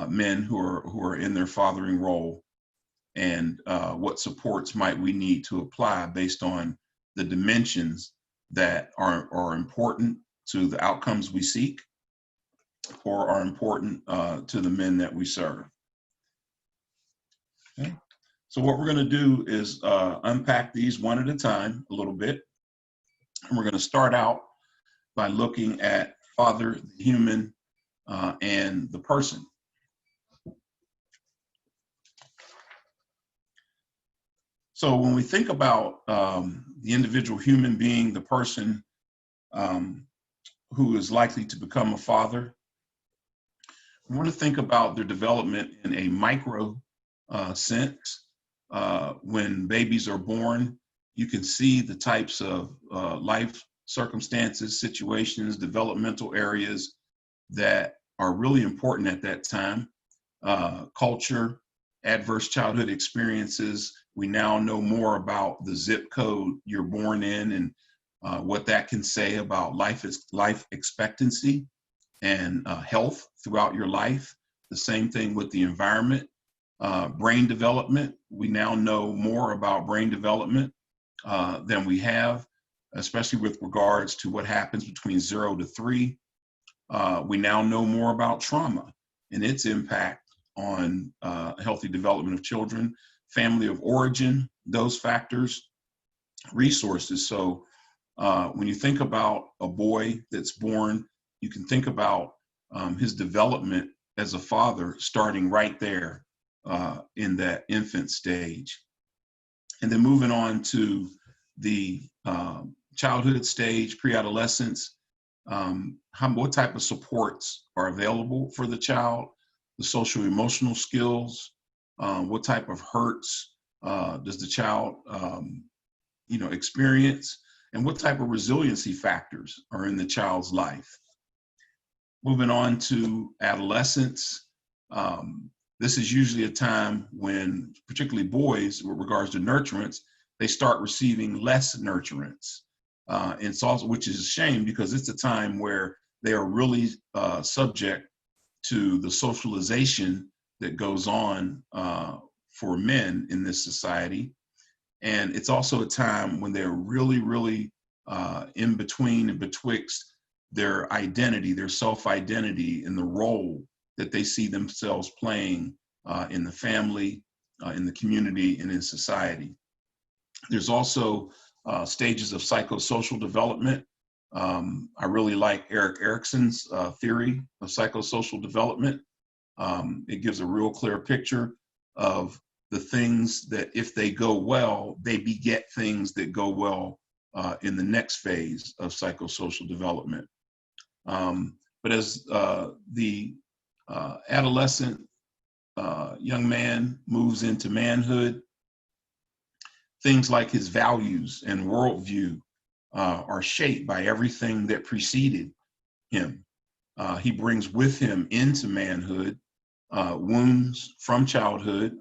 men who are in their fathering role, and what supports might we need to apply based on the dimensions that are important to the outcomes we seek, or are important to the men that we serve. Okay. So what we're going to do is unpack these one at a time a little bit. And we're going to start out by looking at father, the human, and the person. So when we think about the individual human being, the person who is likely to become a father, we want to think about their development in a micro sense. When babies are born, you can see the types of life circumstances, situations, developmental areas that are really important at that time. Culture, adverse childhood experiences. We now know more about the zip code you're born in and what that can say about life expectancy and health throughout your life. The same thing with the environment. Brain development. We now know more about brain development than we have, especially with regards to what happens between 0 to 3. We now know more about trauma and its impact on healthy development of children, family of origin, those factors, resources. So when you think about a boy that's born, you can think about his development as a father starting right there in that infant stage. And then moving on to the childhood stage, pre-adolescence, what type of supports are available for the child, the social emotional skills, what type of hurts does the child experience, and what type of resiliency factors are in the child's life. Moving on to adolescence, this is usually a time when, particularly boys, with regards to nurturance, they start receiving less nurturance. And it's also, which is a shame, because it's a time where they are really subject to the socialization that goes on for men in this society. And it's also a time when they're really, really in between and betwixt their identity, their self-identity, and the role that they see themselves playing in the family, in the community, and in society. There's also stages of psychosocial development. I really like Erik Erikson's theory of psychosocial development. It gives a real clear picture of the things that, if they go well, they beget things that go well in the next phase of psychosocial development. But as the adolescent young man moves into manhood, things like his values and worldview are shaped by everything that preceded him. He brings with him into manhood wounds from childhood,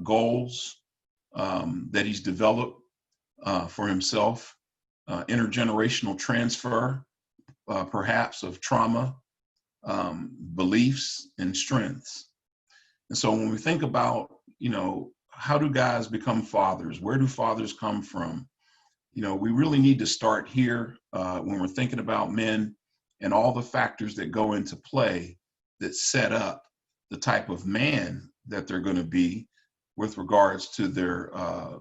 goals that he's developed for himself, intergenerational transfer, perhaps of trauma, beliefs, and strengths. And so when we think about, how do guys become fathers? Where do fathers come from? We really need to start here when we're thinking about men and all the factors that go into play that set up the type of man that they're going to be with regards to their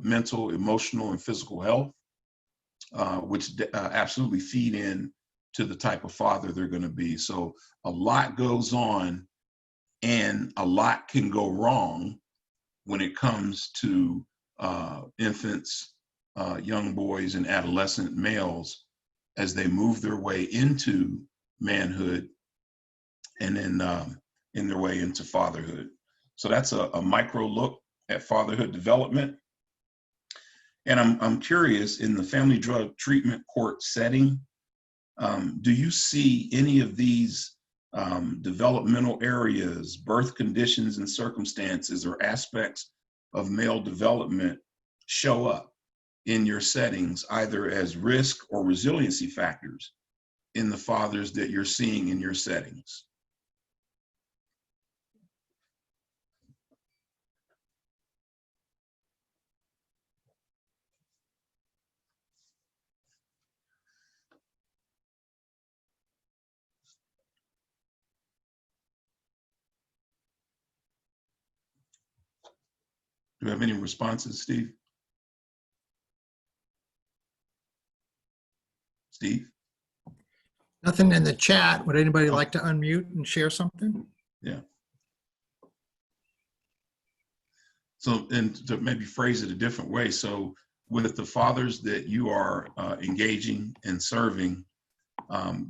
mental, emotional, and physical health, which absolutely feed in to the type of father they're going to be. So a lot goes on and a lot can go wrong when it comes to infants, young boys, and adolescent males as they move their way into manhood and then in their way into fatherhood. So that's a micro look at fatherhood development. And I'm curious, in the family drug treatment court setting, do you see any of these developmental areas, birth conditions and circumstances, or aspects of male development show up in your settings, either as risk or resiliency factors in the fathers that you're seeing in your settings? Do you have any responses, Steve? Steve? Nothing in the chat. Would anybody like to unmute and share something? Yeah. So, and to maybe phrase it a different way, so with the fathers that you are engaging and serving,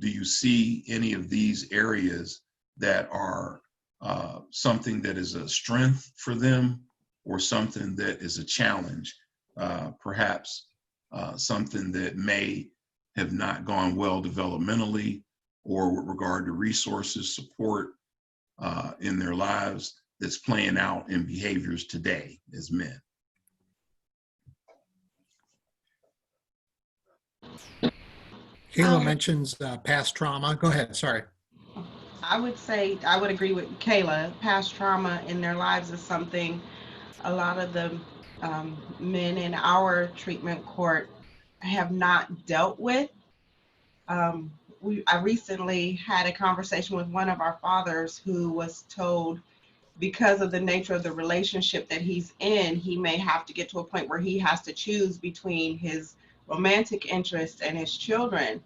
do you see any of these areas that are something that is a strength for them, or something that is a challenge, perhaps something that may have not gone well developmentally, or with regard to resources, support in their lives, that's playing out in behaviors today as men? Kayla mentions past trauma. Go ahead, sorry. I would say, I would agree with Kayla. Past trauma in their lives is something a lot of the men in our treatment court have not dealt with. I recently had a conversation with one of our fathers who was told, because of the nature of the relationship that he's in, he may have to get to a point where he has to choose between his romantic interests and his children.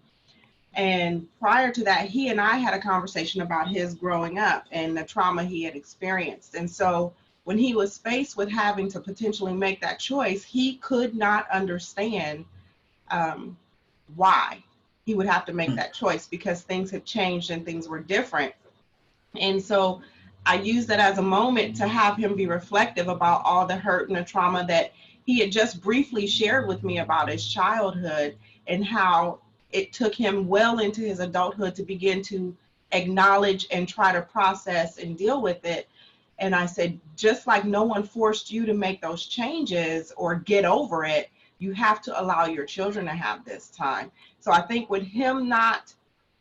And prior to that, he and I had a conversation about his growing up and the trauma he had experienced. And so when he was faced with having to potentially make that choice, he could not understand why he would have to make that choice, because things had changed and things were different. And so I used that as a moment to have him be reflective about all the hurt and the trauma that he had just briefly shared with me about his childhood, and how it took him well into his adulthood to begin to acknowledge and try to process and deal with it. And I said, just like no one forced you to make those changes or get over it, you have to allow your children to have this time. So I think with him not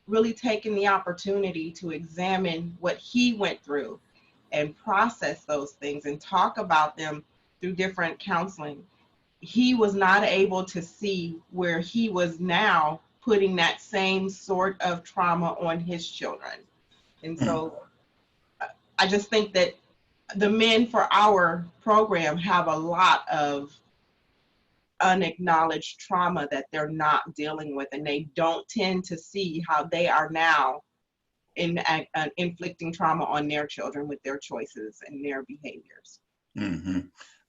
really taking the opportunity to examine what he went through and process those things and talk about them through different counseling, he was not able to see where he was now putting that same sort of trauma on his children. And so I just think that the men for our program have a lot of unacknowledged trauma that they're not dealing with, and they don't tend to see how they are now inflicting trauma on their children with their choices and their behaviors. Mm-hmm.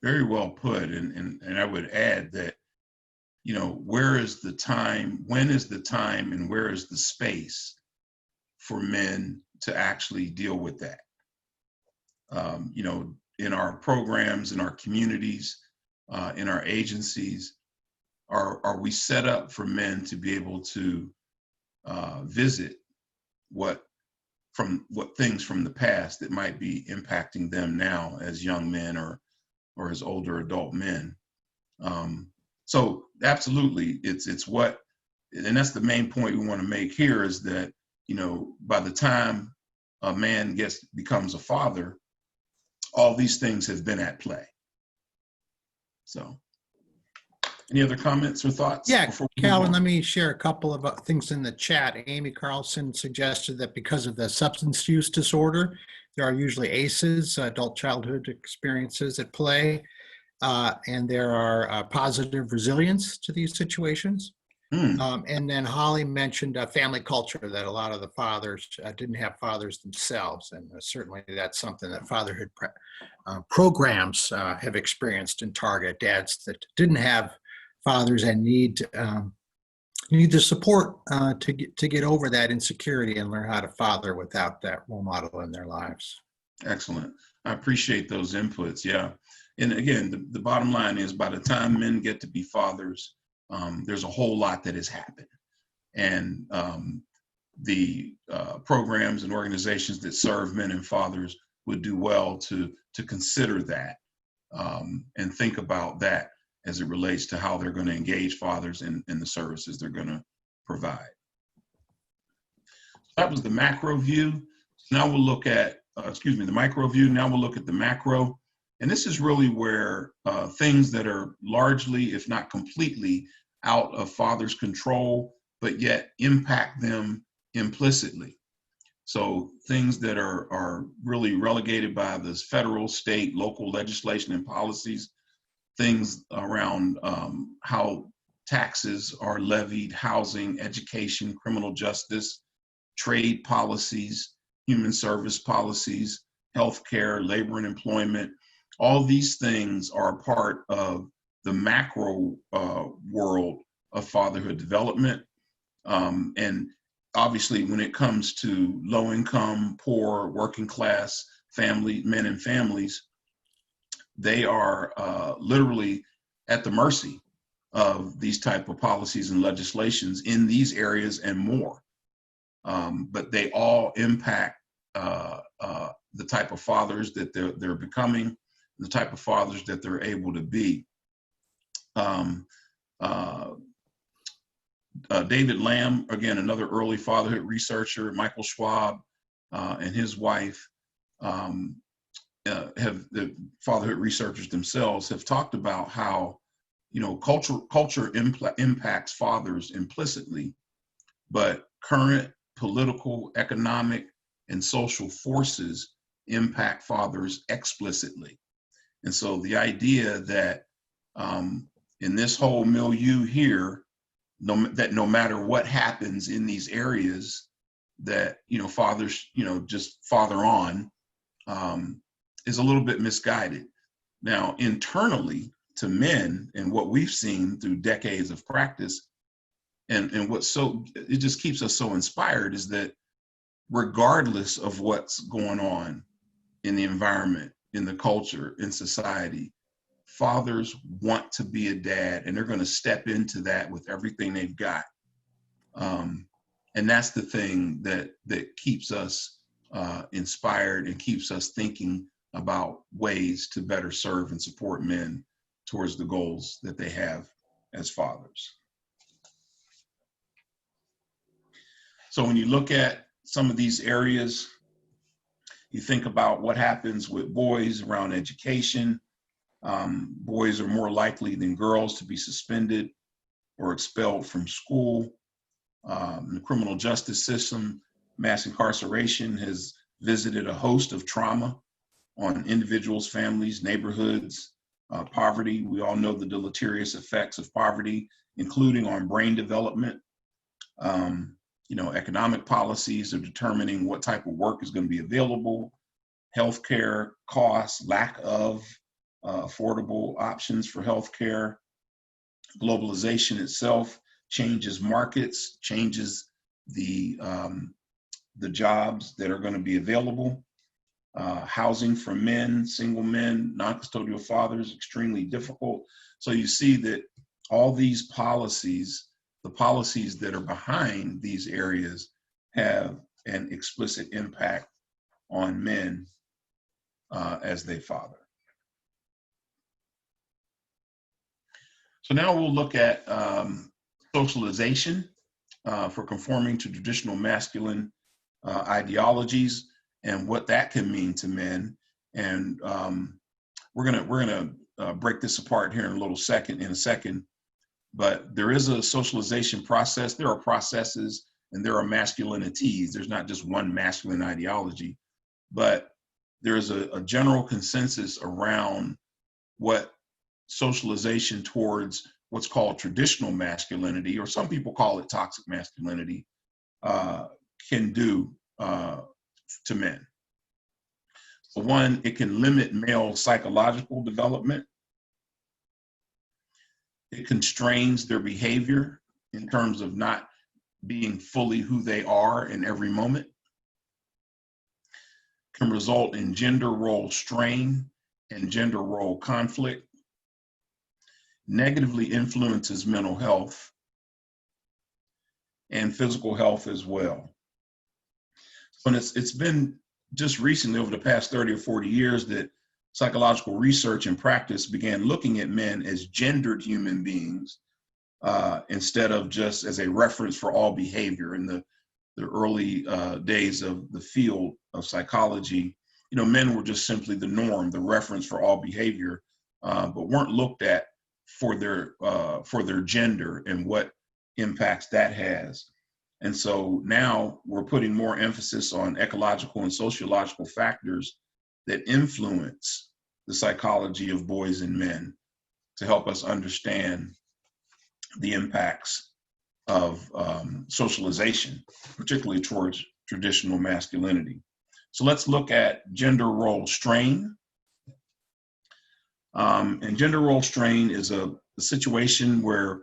Very well put. And I would add that, you know, where is the time, when is the time, and where is the space for men to actually deal with that? You know, in our programs, in our communities, in our agencies, are we set up for men to be able to visit what things from the past that might be impacting them now as young men or as older adult men? So absolutely, it's what, and that's the main point we want to make here, is that, you know, by the time a man becomes a father, all these things have been at play. So, any other comments or thoughts? Yeah, Calvin, let me share a couple of things in the chat. Amy Carlson suggested that because of the substance use disorder, there are usually ACEs, adult childhood experiences at play, and there are positive resilience to these situations. And then Holly mentioned family culture, that a lot of the fathers didn't have fathers themselves. And certainly that's something that fatherhood programs have experienced and target dads that didn't have fathers and need the support to get over that insecurity and learn how to father without that role model in their lives. Excellent. I appreciate those inputs. Yeah. And again, the bottom line is, by the time men get to be fathers, there's a whole lot that has happened. And the programs and organizations that serve men and fathers would do well to consider that and think about that as it relates to how they're going to engage fathers in the services they're going to provide. That was the macro view. Now we'll look at, the micro view. Now we'll look at the macro. And this is really where things that are largely, if not completely, out of fathers' control, but yet impact them implicitly. So things that are really relegated by this federal, state, local legislation and policies, things around how taxes are levied, housing, education, criminal justice, trade policies, human service policies, healthcare, labor and employment, All these things are a part of the macro world of fatherhood development. And obviously, when it comes to low income, poor, working class family, men and families, they are literally at the mercy of these type of policies and legislations in these areas and more. But they all impact the type of fathers that they're becoming, the type of fathers that they're able to be. David Lamb, again, another early fatherhood researcher, Michael Schwab and his wife the fatherhood researchers themselves have talked about how, culture impacts fathers implicitly, but current political, economic, and social forces impact fathers explicitly. And so the idea that in this whole milieu here, that no matter what happens in these areas, that fathers just father on is a little bit misguided. Now, internally to men, and what we've seen through decades of practice, and it just keeps us so inspired, is that regardless of what's going on in the environment, in the culture, in society, fathers want to be a dad, and they're going to step into that with everything they've got. And that's the thing that keeps us inspired and keeps us thinking about ways to better serve and support men towards the goals that they have as fathers. So when you look at some of these areas, you think about what happens with boys around education. Boys are more likely than girls to be suspended or expelled from school. In the criminal justice system, mass incarceration has visited a host of trauma on individuals, families, neighborhoods, poverty. We all know the deleterious effects of poverty, including on brain development. Economic policies are determining what type of work is going to be available, healthcare costs, lack of affordable options for healthcare. Globalization itself changes markets, changes the jobs that are going to be available. Housing for men, single men, non-custodial fathers, extremely difficult. So you see that all these policies, the policies that are behind these areas, have an explicit impact on men as they father. So now we'll look at socialization for conforming to traditional masculine ideologies and what that can mean to men. And we're gonna break this apart here in a second. But there is a socialization process. There are processes and there are masculinities. There's not just one masculine ideology, but there is a general consensus around what socialization towards what's called traditional masculinity, or some people call it toxic masculinity, can do to men. So one, it can limit male psychological development. It constrains their behavior in terms of not being fully who they are in every moment. Can result in gender role strain and gender role conflict. Negatively influences mental health and physical health as well. So it's been just recently, over the past 30 or 40 years, that psychological research and practice began looking at men as gendered human beings instead of just as a reference for all behavior. In the early days of the field of psychology, men were just simply the norm, the reference for all behavior, but weren't looked at for their gender and what impacts that has. And so now we're putting more emphasis on ecological and sociological factors that influence the psychology of boys and men to help us understand the impacts of socialization, particularly towards traditional masculinity. So let's look at gender role strain. And gender role strain is a situation where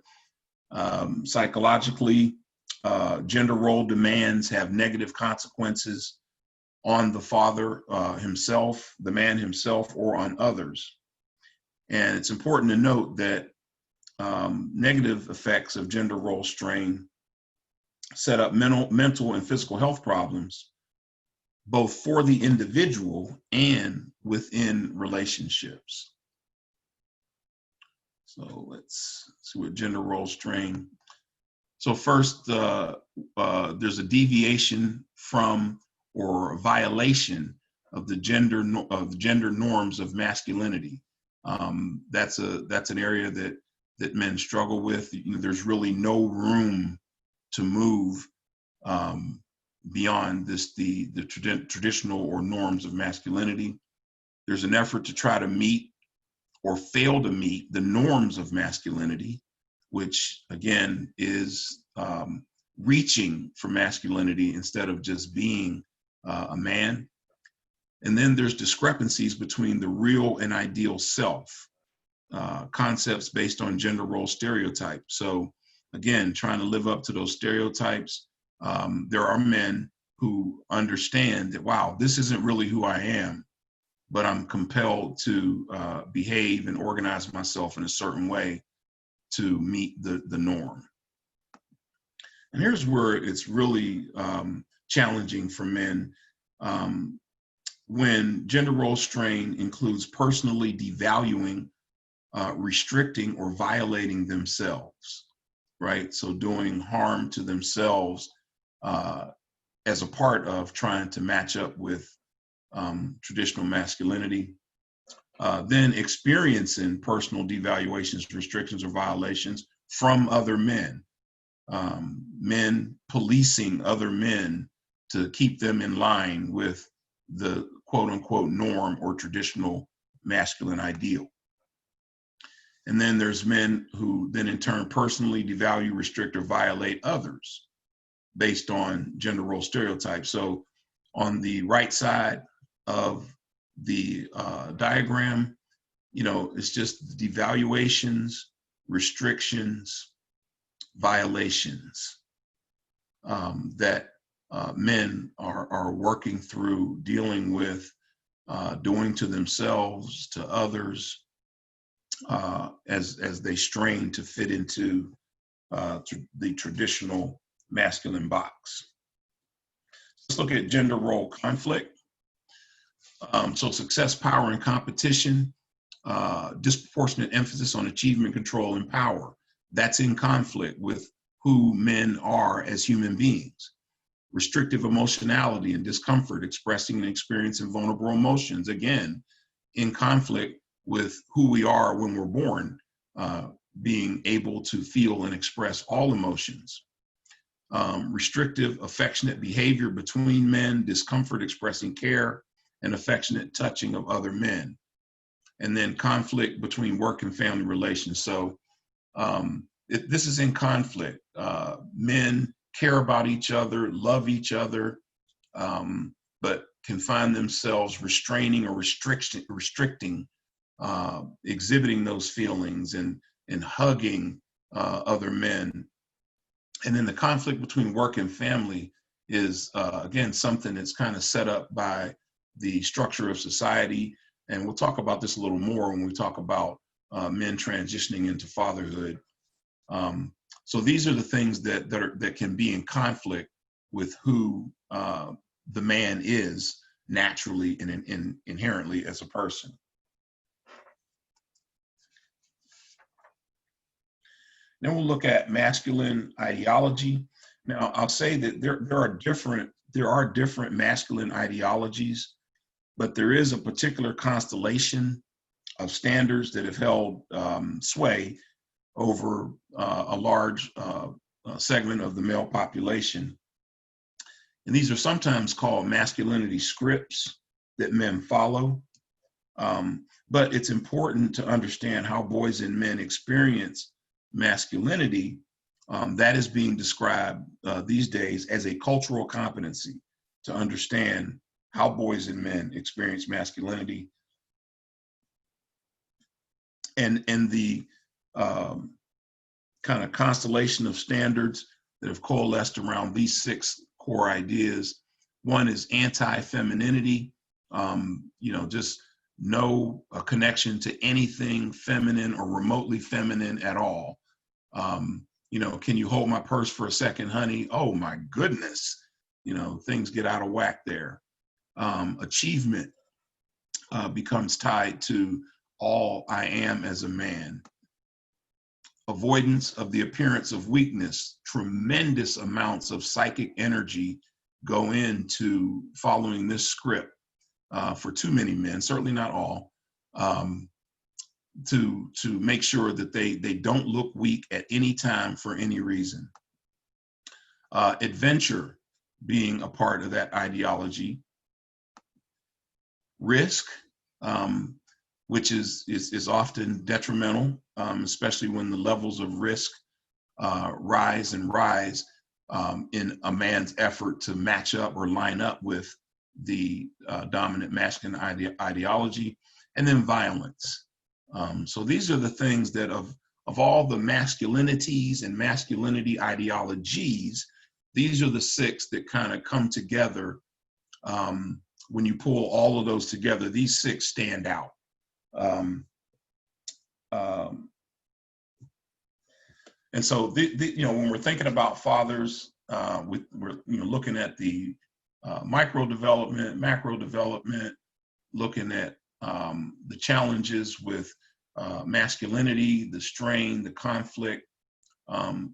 psychologically, gender role demands have negative consequences on the father himself, the man himself, or on others. And it's important to note that negative effects of gender role strain set up mental and physical health problems, both for the individual and within relationships. So let's see what gender role strain. So first, there's a deviation from or a violation of the gender norms of masculinity. That's an area that men struggle with. You know, there's really no room to move beyond the traditional or norms of masculinity. There's an effort to try to meet or fail to meet the norms of masculinity, which again is reaching for masculinity instead of just being a man. And then there's discrepancies between the real and ideal self, concepts based on gender role stereotypes. So again, trying to live up to those stereotypes. There are men who understand that, wow, this isn't really who I am, but I'm compelled to behave and organize myself in a certain way to meet the norm. And here's where it's really challenging for men when gender role strain includes personally devaluing, restricting, or violating themselves, right? So doing harm to themselves as a part of trying to match up with traditional masculinity. Then experiencing personal devaluations, restrictions, or violations from other men. Men policing other men to keep them in line with the quote unquote norm or traditional masculine ideal. And then there's men who then in turn personally devalue, restrict, or violate others based on gender role stereotypes. So on the right side of the diagram, you know, it's just devaluations, restrictions, violations that men are working through, dealing with, doing to themselves, to others, as they strain to fit into the traditional masculine box. Let's look at gender role conflict. So success, power, and competition, disproportionate emphasis on achievement, control, and power. That's in conflict with who men are as human beings. Restrictive emotionality and discomfort, expressing and experiencing vulnerable emotions, again, in conflict with who we are when we're born, being able to feel and express all emotions. Restrictive, affectionate behavior between men, discomfort, expressing care and affectionate touching of other men. And then conflict between work and family relations. So this is in conflict. Men care about each other, love each other, but can find themselves restraining or restricting, exhibiting those feelings and hugging other men. And then the conflict between work and family is, again, something that's kind of set up by the structure of society. And we'll talk about this a little more when we talk about men transitioning into fatherhood. So these are the things that can be in conflict with who the man is naturally and inherently as a person. Then we'll look at masculine ideology. Now, I'll say that there are different masculine ideologies, but there is a particular constellation of standards that have held sway over a large segment of the male population. And these are sometimes called masculinity scripts that men follow. But it's important to understand how boys and men experience masculinity. That is being described these days as a cultural competency to understand how boys and men experience masculinity. and the kind of constellation of standards that have coalesced around these 6 core ideas. One is anti-femininity, just no connection to anything feminine or remotely feminine at all. Can you hold my purse for a second, honey? Oh my goodness, things get out of whack there. Achievement becomes tied to all I am as a man. Avoidance of the appearance of weakness. Tremendous amounts of psychic energy go into following this script for too many men, certainly not all, to make sure that they don't look weak at any time for any reason. Adventure being a part of that ideology. Risk, which is often detrimental, especially when the levels of risk rise and rise in a man's effort to match up or line up with the dominant masculine ideology. And then violence. So these are the things that of all the masculinities and masculinity ideologies, these are the 6 that kind of come together. When you pull all of those together, these 6 stand out. And so, when we're thinking about fathers, we're looking at the micro development, macro development, looking at the challenges with masculinity, the strain, the conflict.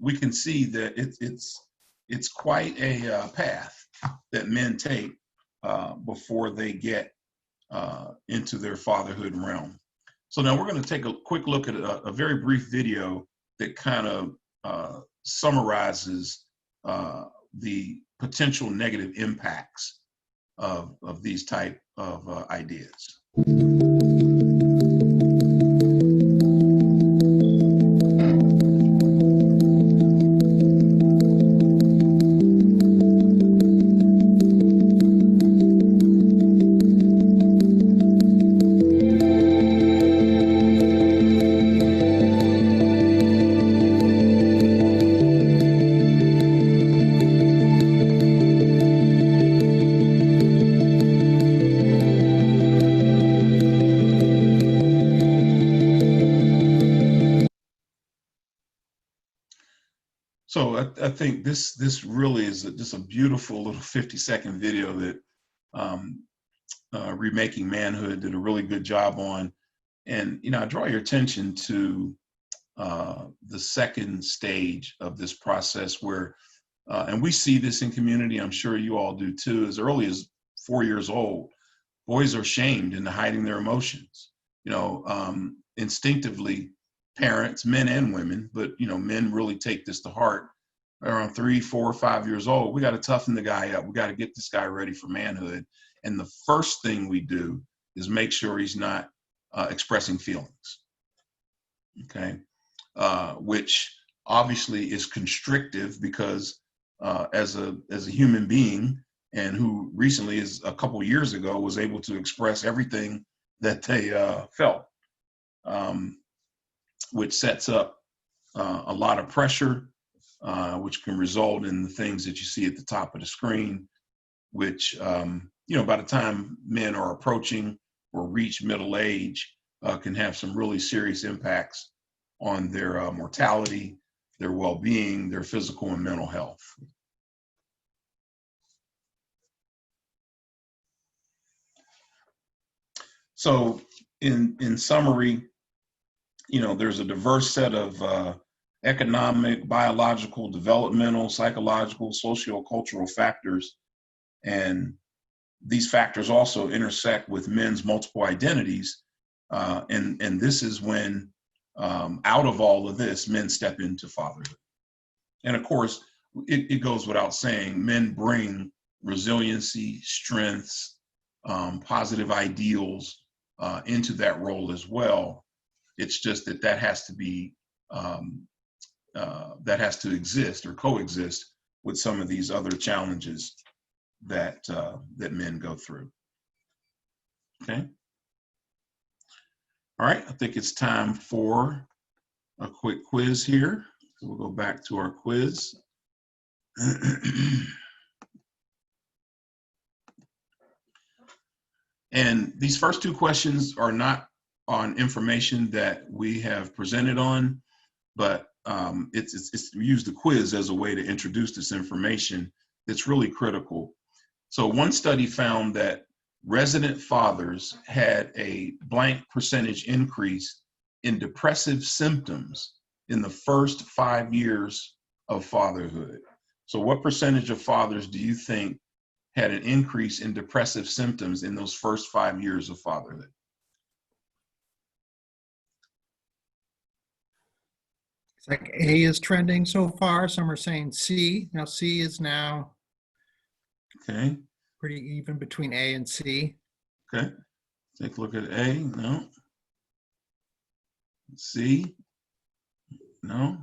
We can see that it's quite a path that men take before they get into their fatherhood realm. So now we're going to take a quick look at a very brief video that kind of summarizes the potential negative impacts of these type of ideas. So I think this really is just a beautiful little 50-second video that Remaking Manhood did a really good job on. And, I draw your attention to the second stage of this process where, and we see this in community, I'm sure you all do too, as early as 4 years old, boys are shamed into hiding their emotions. Instinctively, parents, men and women, but men really take this to heart. Around 3, 4, 5 years old, we got to toughen the guy up. We got to get this guy ready for manhood. And the first thing we do is make sure he's not expressing feelings. Okay, which obviously is constrictive because as a human being, and who recently, is a couple years ago, was able to express everything that they felt. Which sets up a lot of pressure, which can result in the things that you see at the top of the screen, which, by the time men are approaching or reach middle age, can have some really serious impacts on their mortality, their well-being, their physical and mental health. So in summary, there's a diverse set of economic, biological, developmental, psychological, socio-cultural factors. And these factors also intersect with men's multiple identities. And this is when, out of all of this, men step into fatherhood. And of course, it goes without saying, men bring resiliency, strengths, positive ideals into that role as well. It's just that has to be, that has to exist or coexist with some of these other challenges that men go through. Okay. All right, I think it's time for a quick quiz here. So we'll go back to our quiz. And these first two questions are not on information that we have presented on, but we use the quiz as a way to introduce this information that's really critical. So one study found that resident fathers had a blank percentage increase in depressive symptoms in the first 5 years of fatherhood. So what percentage of fathers do you think had an increase in depressive symptoms in those first 5 years of fatherhood? It's like A is trending so far. Some are saying C. Now C is now Okay, pretty even between A and C. okay. Take a look at A, no. C, no.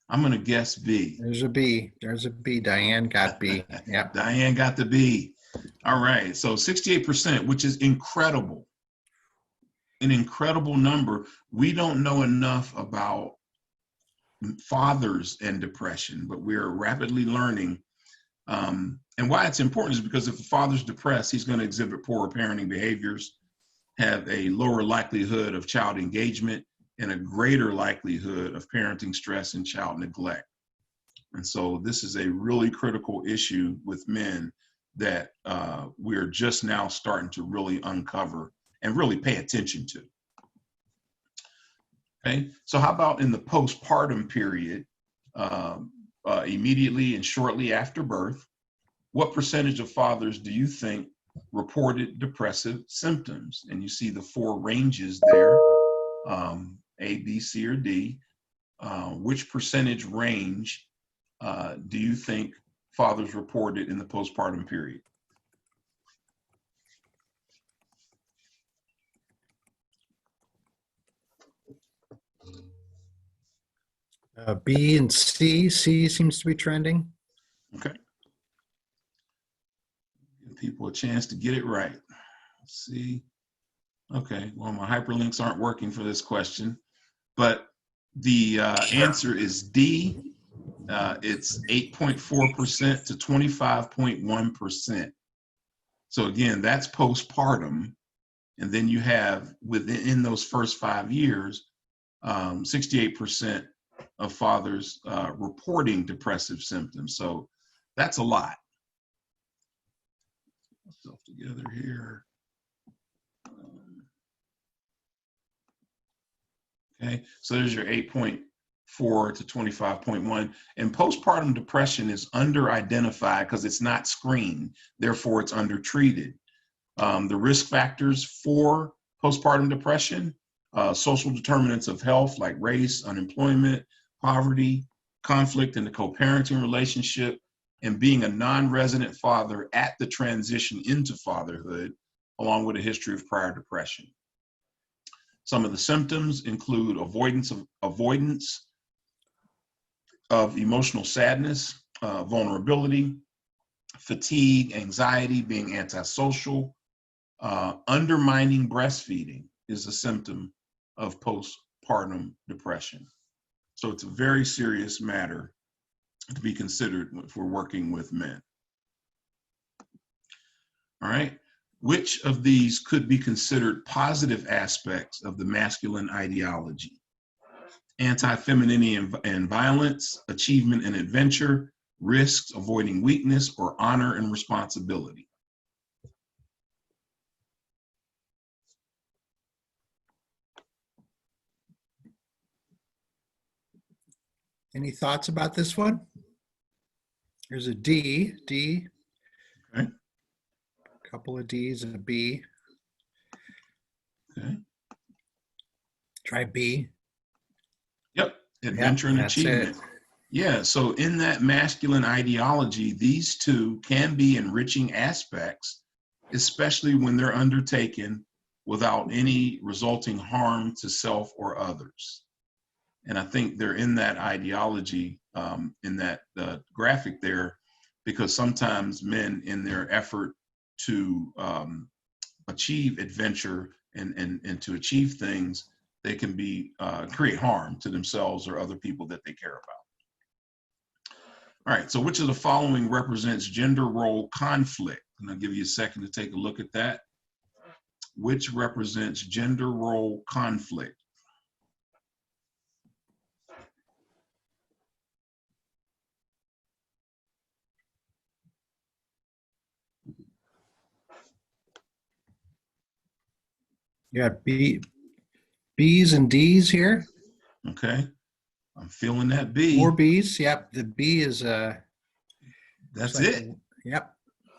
I'm gonna guess B. There's a B. There's a B. Diane got B. Yeah. Diane got the B. All right, so 68%, which is incredible. An incredible number. We don't know enough about fathers and depression, but we're rapidly learning. And why it's important is because if the father's depressed, he's going to exhibit poorer parenting behaviors, have a lower likelihood of child engagement, and a greater likelihood of parenting stress and child neglect. And so this is a really critical issue with men that we're just now starting to really uncover and really pay attention to. Okay, so how about in the postpartum period, immediately and shortly after birth, what percentage of fathers do you think reported depressive symptoms? And you see the 4 ranges there, A, B, C, or D. Which percentage range do you think fathers reported in the postpartum period? B and C. C seems to be trending. Okay. Give people a chance to get it right. Let's see. Okay, well, my hyperlinks aren't working for this question, but the answer is D. It's 8.4% to 25.1%. So again, that's postpartum. And then you have within those first 5 years, 68% of fathers reporting depressive symptoms. So that's a lot. Put myself together here. Okay, so there's your 8.4 to 25.1. And postpartum depression is under-identified because it's not screened. Therefore, it's undertreated. The risk factors for postpartum depression, social determinants of health like race, unemployment, poverty, conflict in the co-parenting relationship, and being a non-resident father at the transition into fatherhood, along with a history of prior depression. Some of the symptoms include avoidance of emotional sadness, vulnerability, fatigue, anxiety, being antisocial, undermining breastfeeding is a symptom of postpartum depression. So it's a very serious matter to be considered if we're working with men. All right. Which of these could be considered positive aspects of the masculine ideology? Anti-femininity and violence, achievement and adventure, risks, avoiding weakness, or honor and responsibility? Any thoughts about this one? There's a D. D. Okay. A couple of D's and a B. Okay. Try B. Yep. Adventure and that's achievement. it. Yeah. So in that masculine ideology, these two can be enriching aspects, especially when they're undertaken without any resulting harm to self or others. And I think they're in that ideology, in that graphic there, because sometimes men, in their effort to achieve adventure, and to achieve things, they can be create harm to themselves or other people that they care about. All right, so which of the following represents gender role conflict? And I'll give you a second to take a look at that. Which represents gender role conflict? You got B's and D's here. Okay, I'm feeling that B. 4 B's. Yep, the B is That's like it. Yep.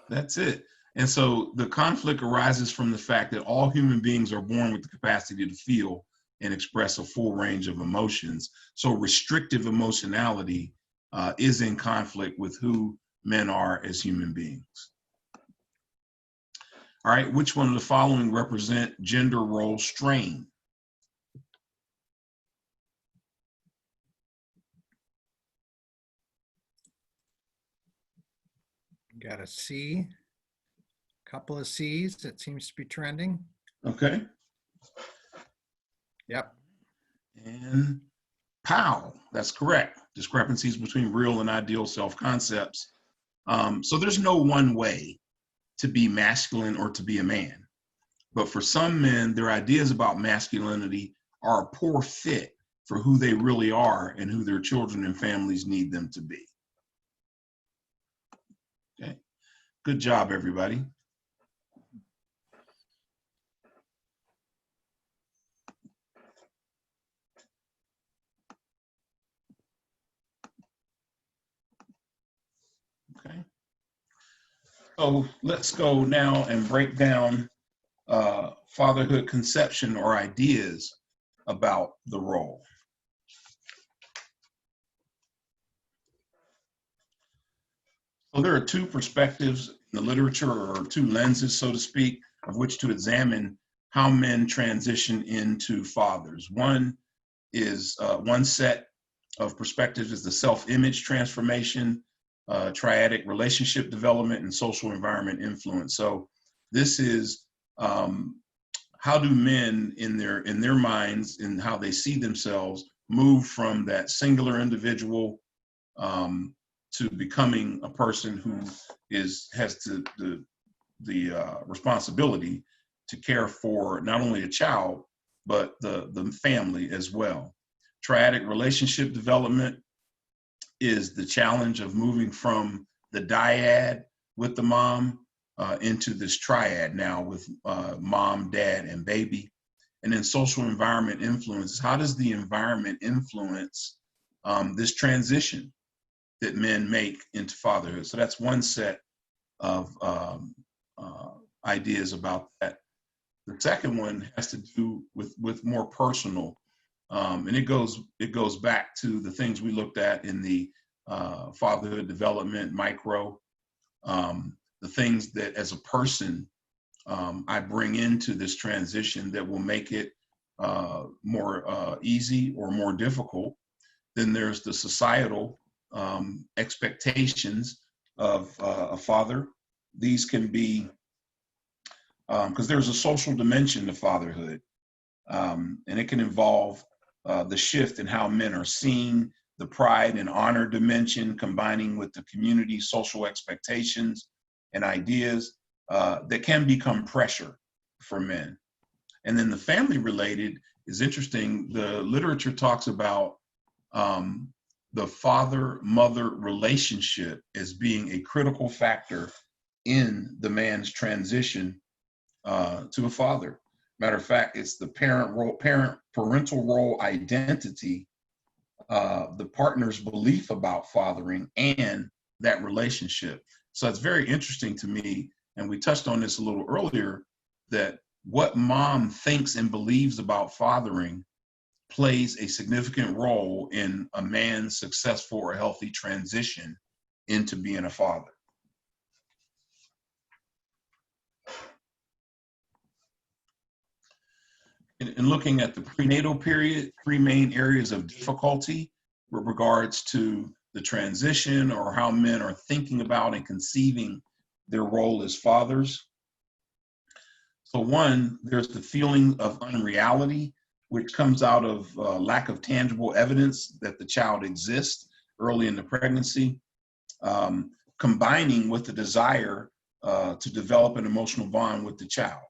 That's it. And so the conflict arises from the fact that all human beings are born with the capacity to feel and express a full range of emotions. So restrictive emotionality is in conflict with who men are as human beings. All right, which one of the following represent gender role strain? Got a C. Couple of C's that seems to be trending. Okay. Yep. And POW, that's correct. Discrepancies between real and ideal self-concepts. So there's no one way to be masculine or to be a man. But for some men, their ideas about masculinity are a poor fit for who they really are and who their children and families need them to be. Okay. Good job, everybody. Okay. So let's go now and break down fatherhood conception or ideas about the role. So there are two perspectives in the literature, or two lenses, so to speak, of which to examine how men transition into fathers. One is one set of perspectives is the self-image transformation, triadic relationship development, and social environment influence. So this is how do men in their minds and how they see themselves move from that singular individual to becoming a person who has the responsibility to care for not only a child but the family as well. Triadic relationship development is the challenge of moving from the dyad with the mom into this triad now with mom, dad, and baby. And then social environment influences. How does the environment influence this transition that men make into fatherhood? So that's one set of ideas about that. The second one has to do with more personal, and it goes back to the things we looked at in the fatherhood development micro, the things that as a person I bring into this transition that will make it more easy or more difficult. Then there's the societal expectations of a father. These can be, because there's a social dimension to fatherhood, and it can involve the shift in how men are seen, the pride and honor dimension combining with the community social expectations and ideas that can become pressure for men. And then the family related is interesting. The literature talks about the father-mother relationship as being a critical factor in the man's transition to a father. Matter of fact, it's the parental role identity, the partner's belief about fathering, and that relationship. So it's very interesting to me, and we touched on this a little earlier, that what mom thinks and believes about fathering plays a significant role in a man's successful or healthy transition into being a father. In looking at the prenatal period, three main areas of difficulty with regards to the transition or how men are thinking about and conceiving their role as fathers. So one, there's the feeling of unreality, which comes out of lack of tangible evidence that the child exists early in the pregnancy, combining with the desire to develop an emotional bond with the child.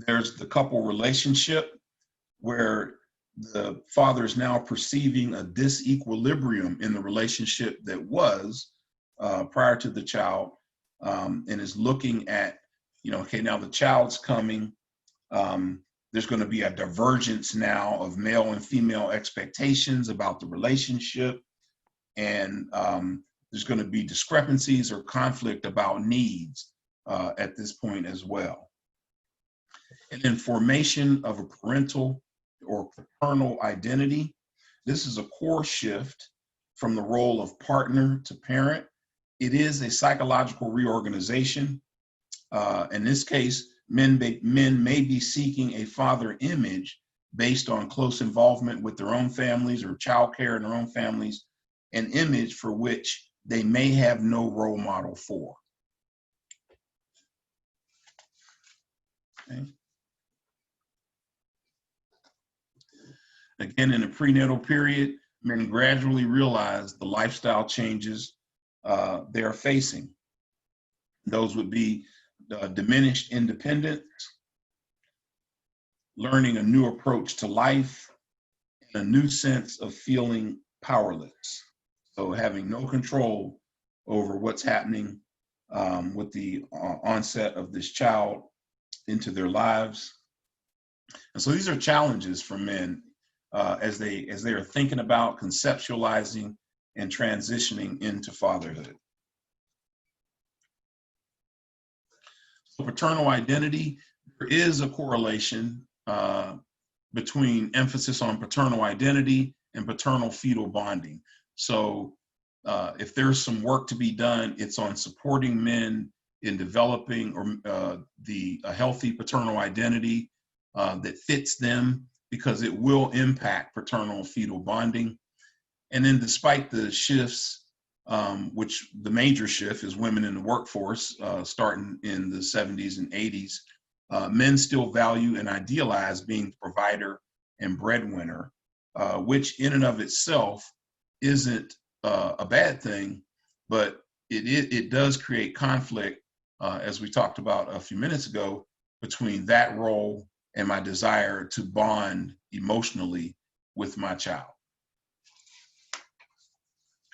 There's the couple relationship, where the father is now perceiving a disequilibrium in the relationship that was prior to the child, and is looking at, okay, now the child's coming. There's going to be a divergence now of male and female expectations about the relationship. And there's going to be discrepancies or conflict about needs at this point as well. And then formation of a parental or paternal identity. This is a core shift from the role of partner to parent. It is a psychological reorganization. In this case, men may be seeking a father image based on close involvement with their own families or childcare in their own families, an image for which they may have no role model for. Okay. Again, in the prenatal period, men gradually realize the lifestyle changes they are facing. Those would be diminished independence, learning a new approach to life, and a new sense of feeling powerless. So having no control over what's happening with the onset of this child into their lives. And so these are challenges for men as they are thinking about conceptualizing and transitioning into fatherhood. So paternal identity, there is a correlation between emphasis on paternal identity and paternal fetal bonding. So if there's some work to be done, it's on supporting men in developing a healthy paternal identity that fits them, because it will impact paternal fetal bonding. And then despite the shifts, which the major shift is women in the workforce starting in the 70s and 80s, men still value and idealize being the provider and breadwinner, which in and of itself isn't a bad thing, but it does create conflict, as we talked about a few minutes ago, between that role and my desire to bond emotionally with my child.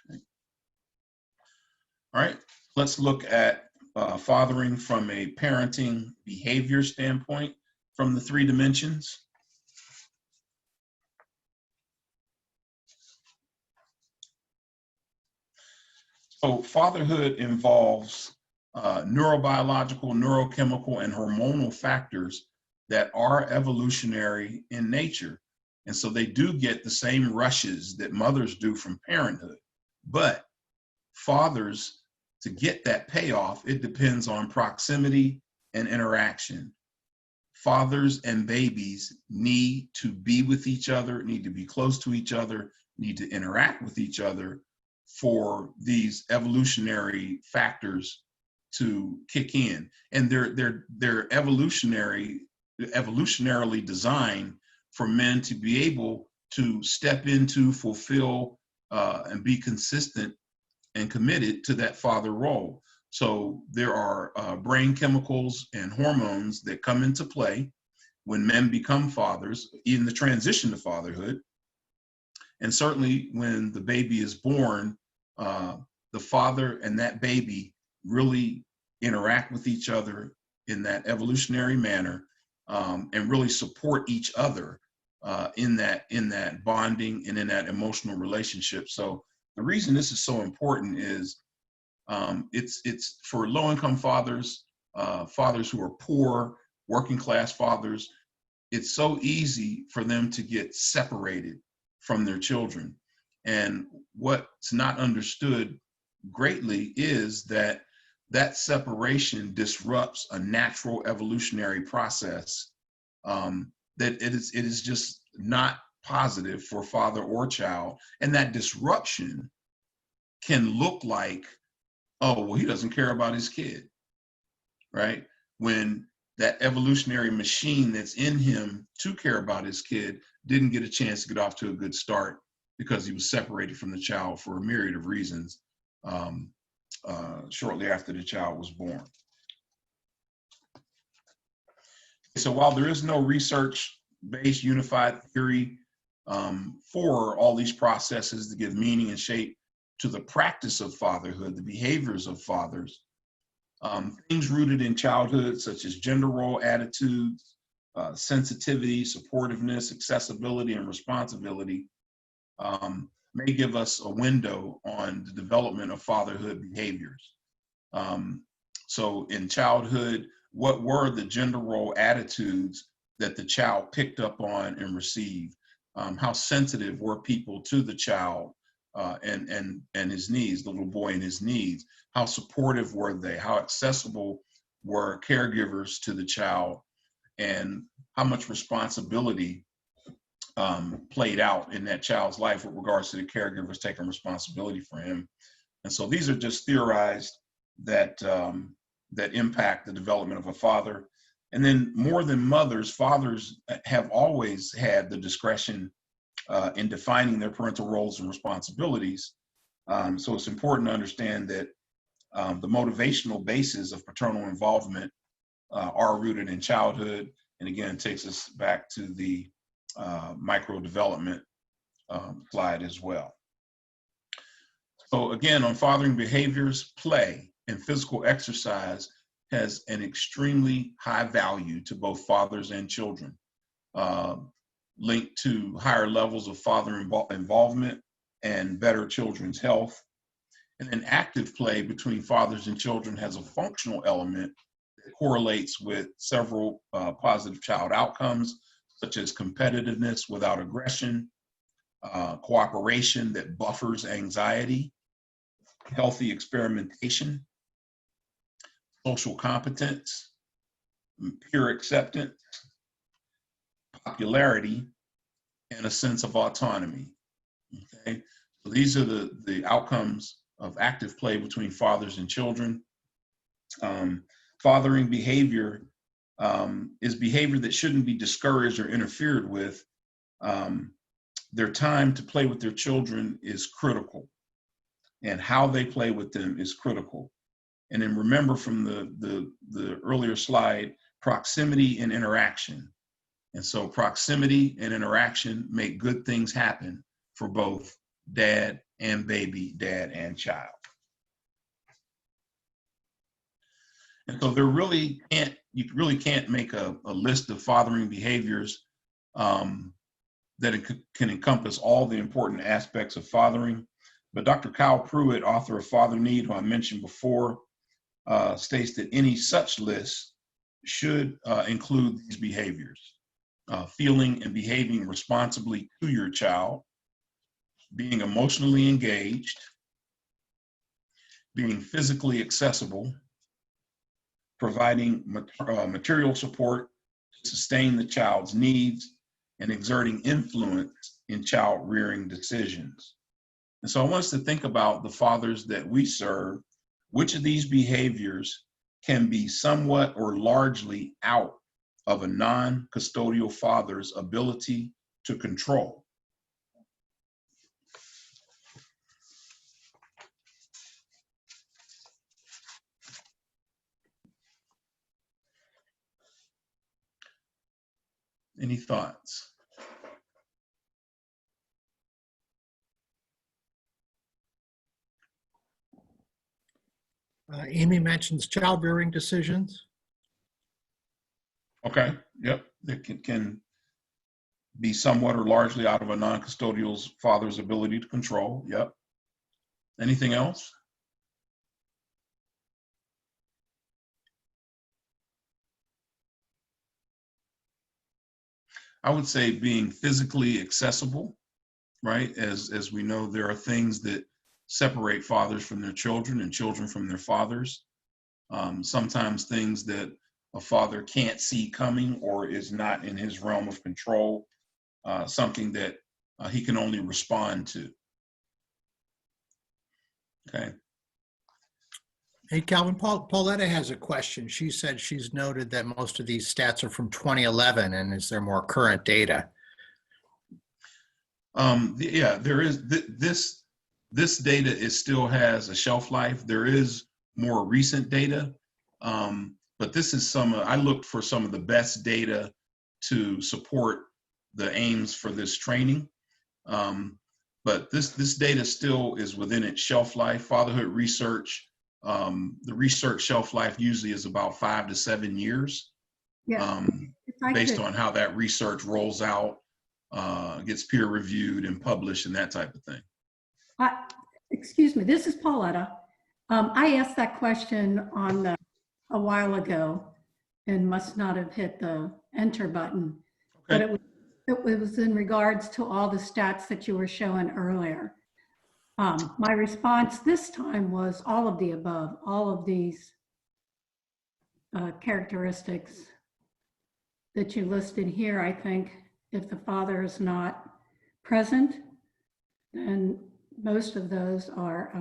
Okay. All right, let's look at fathering from a parenting behavior standpoint from the 3 dimensions. So fatherhood involves neurobiological, neurochemical, and hormonal factors that are evolutionary in nature. And so they do get the same rushes that mothers do from parenthood. But fathers, to get that payoff, it depends on proximity and interaction. Fathers and babies need to be with each other, need to be close to each other, need to interact with each other for these evolutionary factors to kick in. And they're evolutionarily designed for men to be able to step into, fulfill, and be consistent and committed to that father role. So there are brain chemicals and hormones that come into play when men become fathers, in the transition to fatherhood. And certainly when the baby is born, the father and that baby really interact with each other in that evolutionary manner, and really support each other in that bonding and in that emotional relationship. So the reason this is so important is it's for low-income fathers, fathers who are poor, working class fathers. It's so easy for them to get separated from their children. And what's not understood greatly is that separation disrupts a natural evolutionary process, that it is just not positive for father or child. And that disruption can look like, oh, well, he doesn't care about his kid, right? When that evolutionary machine that's in him to care about his kid didn't get a chance to get off to a good start because he was separated from the child for a myriad of reasons shortly after the child was born. So while there is no research-based unified theory for all these processes to give meaning and shape to the practice of fatherhood, the behaviors of fathers, things rooted in childhood, such as gender role attitudes, sensitivity, supportiveness, accessibility, and responsibility, may give us a window on the development of fatherhood behaviors. So in childhood, what were the gender role attitudes that the child picked up on and received? How sensitive were people to the child and his needs, the little boy and his needs? How supportive were they? How accessible were caregivers to the child? And how much responsibility played out in that child's life with regards to the caregivers taking responsibility for him? And so these are just theorized that that impact the development of a father. And then more than mothers, fathers have always had the discretion in defining their parental roles and responsibilities. So it's important to understand that the motivational basis of paternal involvement are rooted in childhood. And again, it takes us back to the micro development slide as well. So again, on fathering behaviors, play and physical exercise has an extremely high value to both fathers and children, linked to higher levels of father involvement and better children's health. And then active play between fathers and children has a functional element that correlates with several positive child outcomes, such as competitiveness without aggression, cooperation that buffers anxiety, healthy experimentation, social competence, peer acceptance, popularity, and a sense of autonomy. Okay, so these are the outcomes of active play between fathers and children. Fathering behavior is behavior that shouldn't be discouraged or interfered with. Their time to play with their children is critical, and how they play with them is critical. And then remember from the earlier slide, proximity and interaction. And so proximity and interaction make good things happen for both dad and baby, dad and child. And so you really can't make a list of fathering behaviors that can encompass all the important aspects of fathering. But Dr. Kyle Pruitt, author of Father Need, who I mentioned before, states that any such list should include these behaviors: feeling and behaving responsibly to your child, being emotionally engaged, being physically accessible, providing material support to sustain the child's needs, and exerting influence in child rearing decisions. And so I want us to think about the fathers that we serve. Which of these behaviors can be somewhat or largely out of a non-custodial father's ability to control? Any thoughts? Amy mentions child rearing decisions. Okay, yep, that can be somewhat or largely out of a non-custodial father's ability to control, yep. Anything else? I would say being physically accessible, right? As we know, there are things that separate fathers from their children and children from their fathers. Sometimes things that a father can't see coming or is not in his realm of control, something that he can only respond to. Okay. Hey, Calvin, Pauletta has a question. She said she's noted that most of these stats are from 2011, and is there more current data? Yeah, there is. This data still has a shelf life. There is more recent data, but this is I looked for some of the best data to support the aims for this training. But this data still is within its shelf life. Fatherhood research, the research shelf life usually is about 5 to 7 years, based on how that research rolls out, gets peer reviewed and published and that type of thing. Excuse me, this is Pauletta. I asked that question a while ago and must not have hit the enter button. Okay. But it was in regards to all the stats that you were showing earlier. My response this time was all of the above, all of these characteristics that you listed here. I think if the father is not present, then most of those are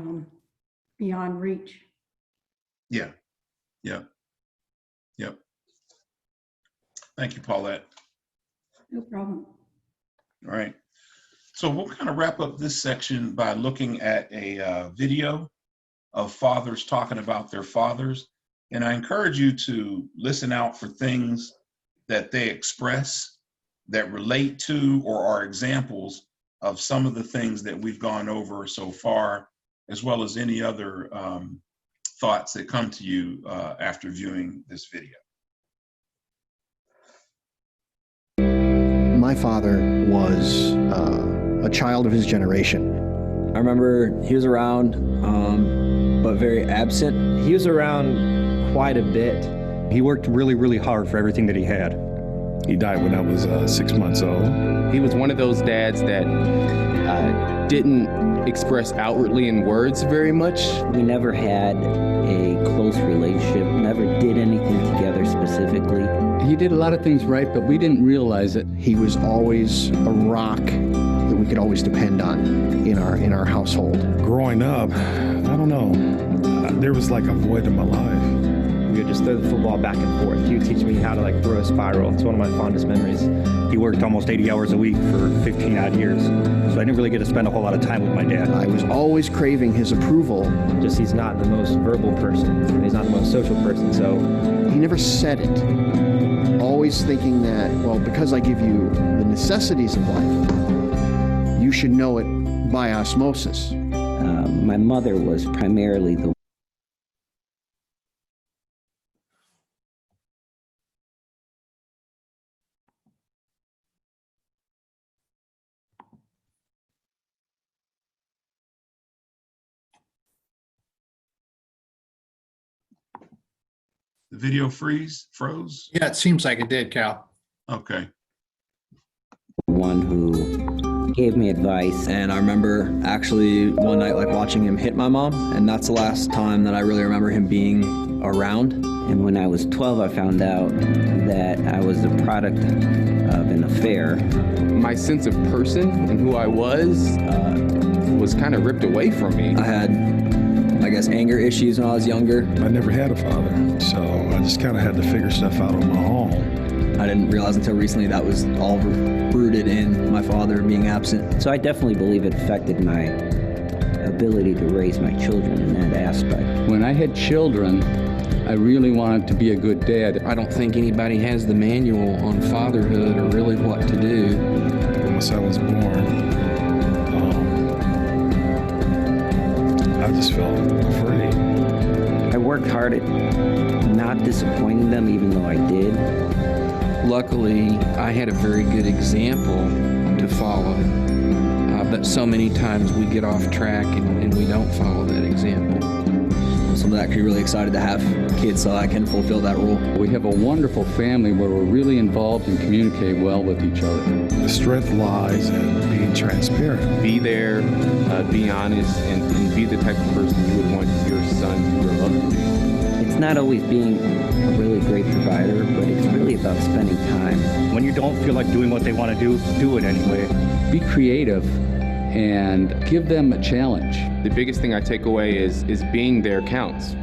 beyond reach. Yeah. Thank you, Paulette. No problem. All right. So we'll kind of wrap up this section by looking at a video of fathers talking about their fathers. And I encourage you to listen out for things that they express that relate to or are examples of some of the things that we've gone over so far, as well as any other thoughts that come to you after viewing this video. My father was a child of his generation. I remember he was around, but very absent. He was around quite a bit. He worked really, really hard for everything that he had. He died when I was 6 months old. He was one of those dads that didn't express outwardly in words very much. We never had a close relationship, never did anything together specifically. He did a lot of things right, but we didn't realize it. He was always a rock that we could always depend on in our household. Growing up, I don't know, there was like a void in my life. We would just throw the football back and forth. He would teach me how to throw a spiral. It's one of my fondest memories. He worked almost 80 hours a week for 15 odd years. So I didn't really get to spend a whole lot of time with my dad. I was always craving his approval. Just he's not the most verbal person, and he's not the most social person, so. He never said it. Always thinking that, well, because I give you the necessities of life, you should know it by osmosis. My mother was primarily the The video froze? Yeah, it seems like it did, Cal. Okay. one who gave me advice. And I remember actually one night watching him hit my mom, and that's the last time that I really remember him being around. And when I was 12, I found out that I was the product of an affair. My sense of person and who I was kind of ripped away from me. I had, I guess, anger issues when I was younger. I never had a father, so I just kind of had to figure stuff out on my own. I didn't realize until recently that was all rooted in my father being absent. So I definitely believe it affected my ability to raise my children in that aspect. When I had children, I really wanted to be a good dad. I don't think anybody has the manual on fatherhood or really what to do. When my son was born, I just felt free. I worked hard at not disappointing them, even though I did. Luckily, I had a very good example to follow, but so many times we get off track and we don't follow that example. So I'm actually really excited to have kids so I can fulfill that role. We have a wonderful family where we're really involved and communicate well with each other. The strength lies in being transparent. Be there, be honest, and be the type of person you would want your son to grow up to be. It's not always being a really great provider, but it's really about spending time. When you don't feel like doing what they want to do it anyway. Be creative and give them a challenge. The biggest thing I take away is being there counts.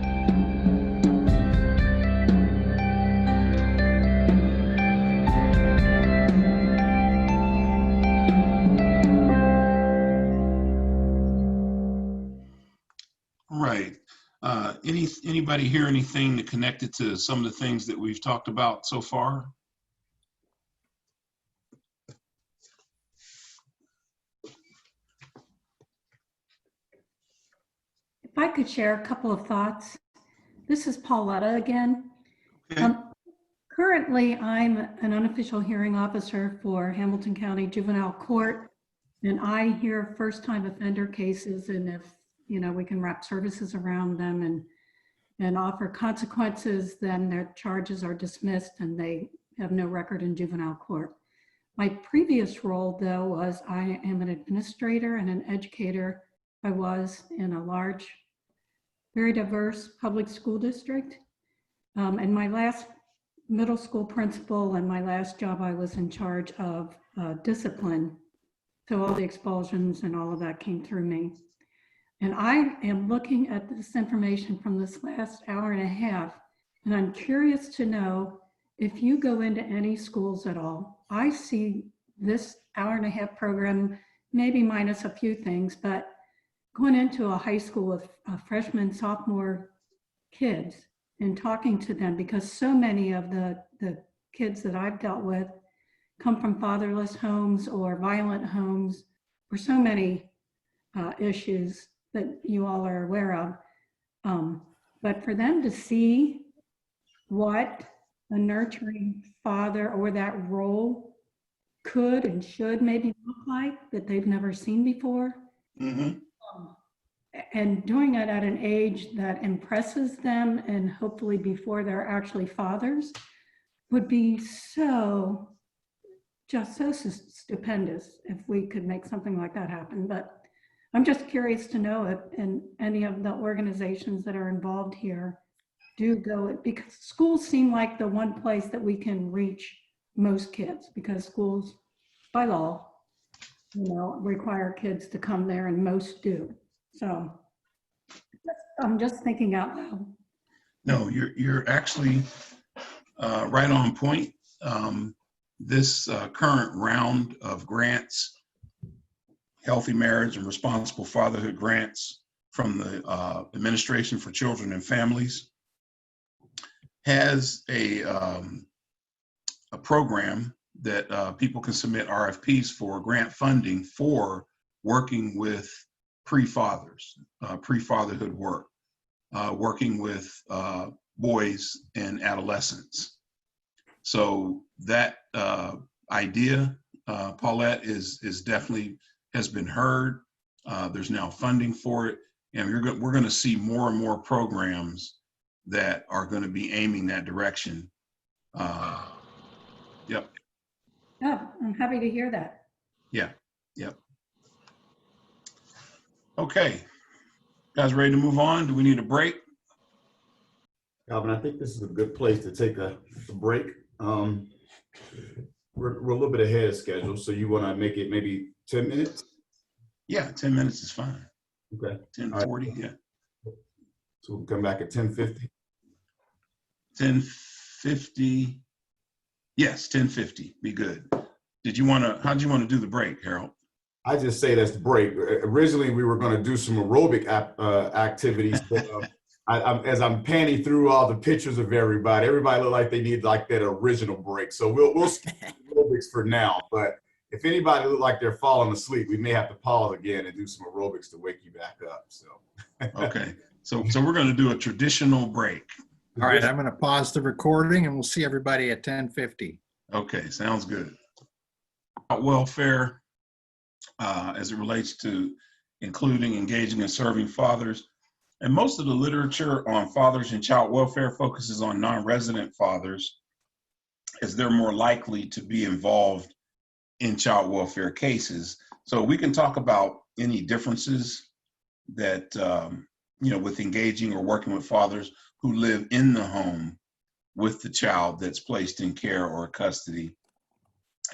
Anybody hear anything that connected to some of the things that we've talked about so far? If I could share a couple of thoughts. This is Pauletta again. Okay. Currently, I'm an unofficial hearing officer for Hamilton County Juvenile Court, and I hear first-time offender cases, and if we can wrap services around them and offer consequences, then their charges are dismissed and they have no record in juvenile court. My previous role, though, was I am an administrator and an educator. I was in a large, very diverse public school district. And my last middle school principal and my last job, I was in charge of discipline. So all the expulsions and all of that came through me. And I am looking at this information from this last hour and a half, and I'm curious to know if you go into any schools at all. I see this hour and a half program, maybe minus a few things, but going into a high school with freshman, sophomore kids and talking to them, because so many of the kids that I've dealt with come from fatherless homes or violent homes, or so many issues that you all are aware of. But for them to see what a nurturing father or that role could and should maybe look like that they've never seen before, and doing it at an age that impresses them and hopefully before they're actually fathers, would be so stupendous if we could make something like that happen. But I'm just curious to know if in any of the organizations that are involved here do go, because schools seem like the one place that we can reach most kids, because schools by law, require kids to come there, and most do. So I'm just thinking out loud. No, you're actually right on point. This current round of grants, Healthy Marriage and Responsible Fatherhood grants from the Administration for Children and Families, has a program that people can submit RFPs for grant funding for working with pre-fathers, pre-fatherhood work, working with boys and adolescents. So that idea, Paulette, is definitely has been heard. There's now funding for it, and we're going to see more and more programs that are going to be aiming that direction. Yep. Oh, I'm happy to hear that. Yeah. Yep. Okay, guys, ready to move on? Do we need a break? Calvin, I think this is a good place to take a break. We're a little bit ahead of schedule, so you want to make it maybe 10 minutes? Yeah, 10 minutes is fine. Okay. 10:40, right. Yeah. So we'll come back at 10:50. 10:50. Yes, 10:50. Be good. How did you want to do the break, Harold? I just say that's the break. Originally, we were going to do some aerobic activities, but as I'm panning through all the pictures of everybody look like they need like that original break. So we'll skip aerobics for now. But if anybody look like they're falling asleep, we may have to pause again and do some aerobics to wake you back up. So. Okay. So we're going to do a traditional break. All right, I'm going to pause the recording and we'll see everybody at 10:50. Okay, sounds good. Welfare, as it relates to including, engaging, and serving fathers. And most of the literature on fathers and child welfare focuses on non-resident fathers, as they're more likely to be involved in child welfare cases. So we can talk about any differences that, with engaging or working with fathers who live in the home with the child that's placed in care or custody.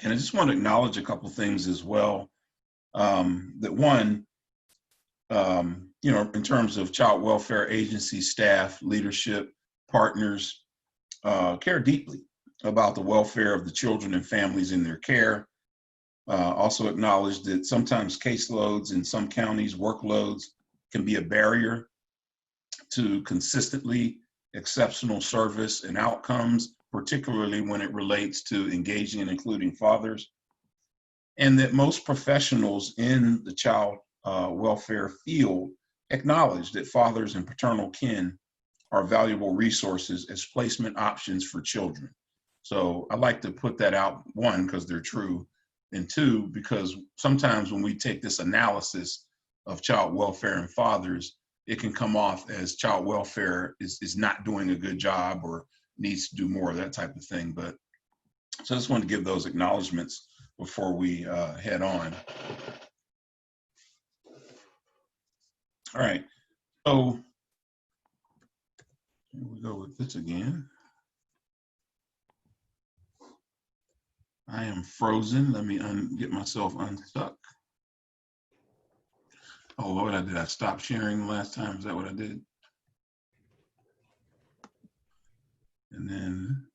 And I just want to acknowledge a couple things as well. That one, in terms of child welfare agency staff, leadership, partners, care deeply about the welfare of the children and families in their care. Also acknowledge that sometimes caseloads in some counties, workloads can be a barrier to consistently exceptional service and outcomes, particularly when it relates to engaging and including fathers, and that most professionals in the child welfare field acknowledge that fathers and paternal kin are valuable resources as placement options for children. So I like to put that out, one, because they're true, and two, because sometimes when we take this analysis of child welfare and fathers, it can come off as child welfare is not doing a good job or needs to do more, that type of thing. But so I just wanted to give those acknowledgments before we head on. All right, so here we go with this again. I am frozen. Let me get myself unstuck. Oh, what did I stop sharing the last time? Is that what I did? And then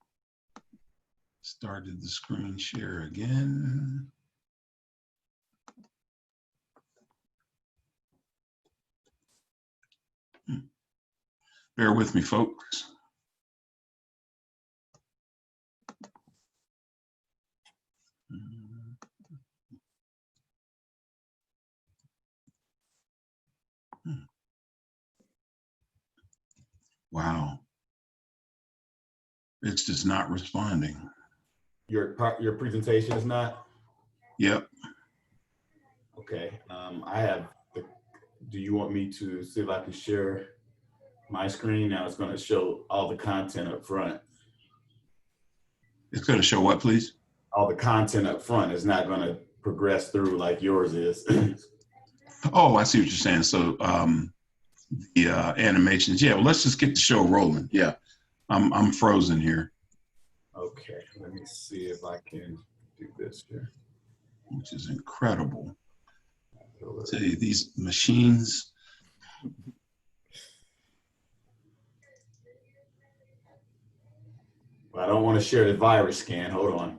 started the screen share again. Bear with me, folks. Wow. It's just not responding. Your presentation is not? Yep. Okay. Do you want me to see if I can share my screen? Now it's going to show all the content up front. It's going to show what, please? All the content up front. It's not going to progress through like yours is. Oh, I see what you're saying. So the animations. Yeah, well, let's just get the show rolling. Yeah, I'm frozen here. Okay, let me see if I can do this here. Which is incredible. I tell you, these machines. Well, I don't want to share the virus scan. Hold on.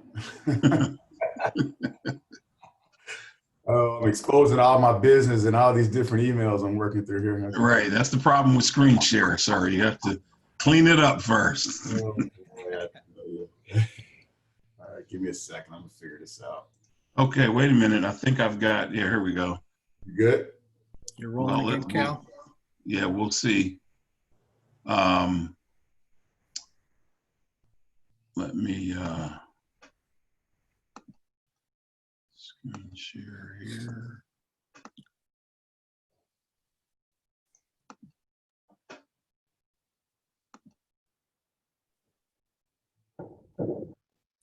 Oh, I'm exposing all my business and all these different emails I'm working through here. Right, that's the problem with screen share. Sorry, you have to clean it up first. All right, give me a second. I'm gonna figure this out. Okay, wait a minute. I think I've got. Yeah, here we go. You good? You're rolling again, Cal? Yeah, we'll see. Let me screen share here.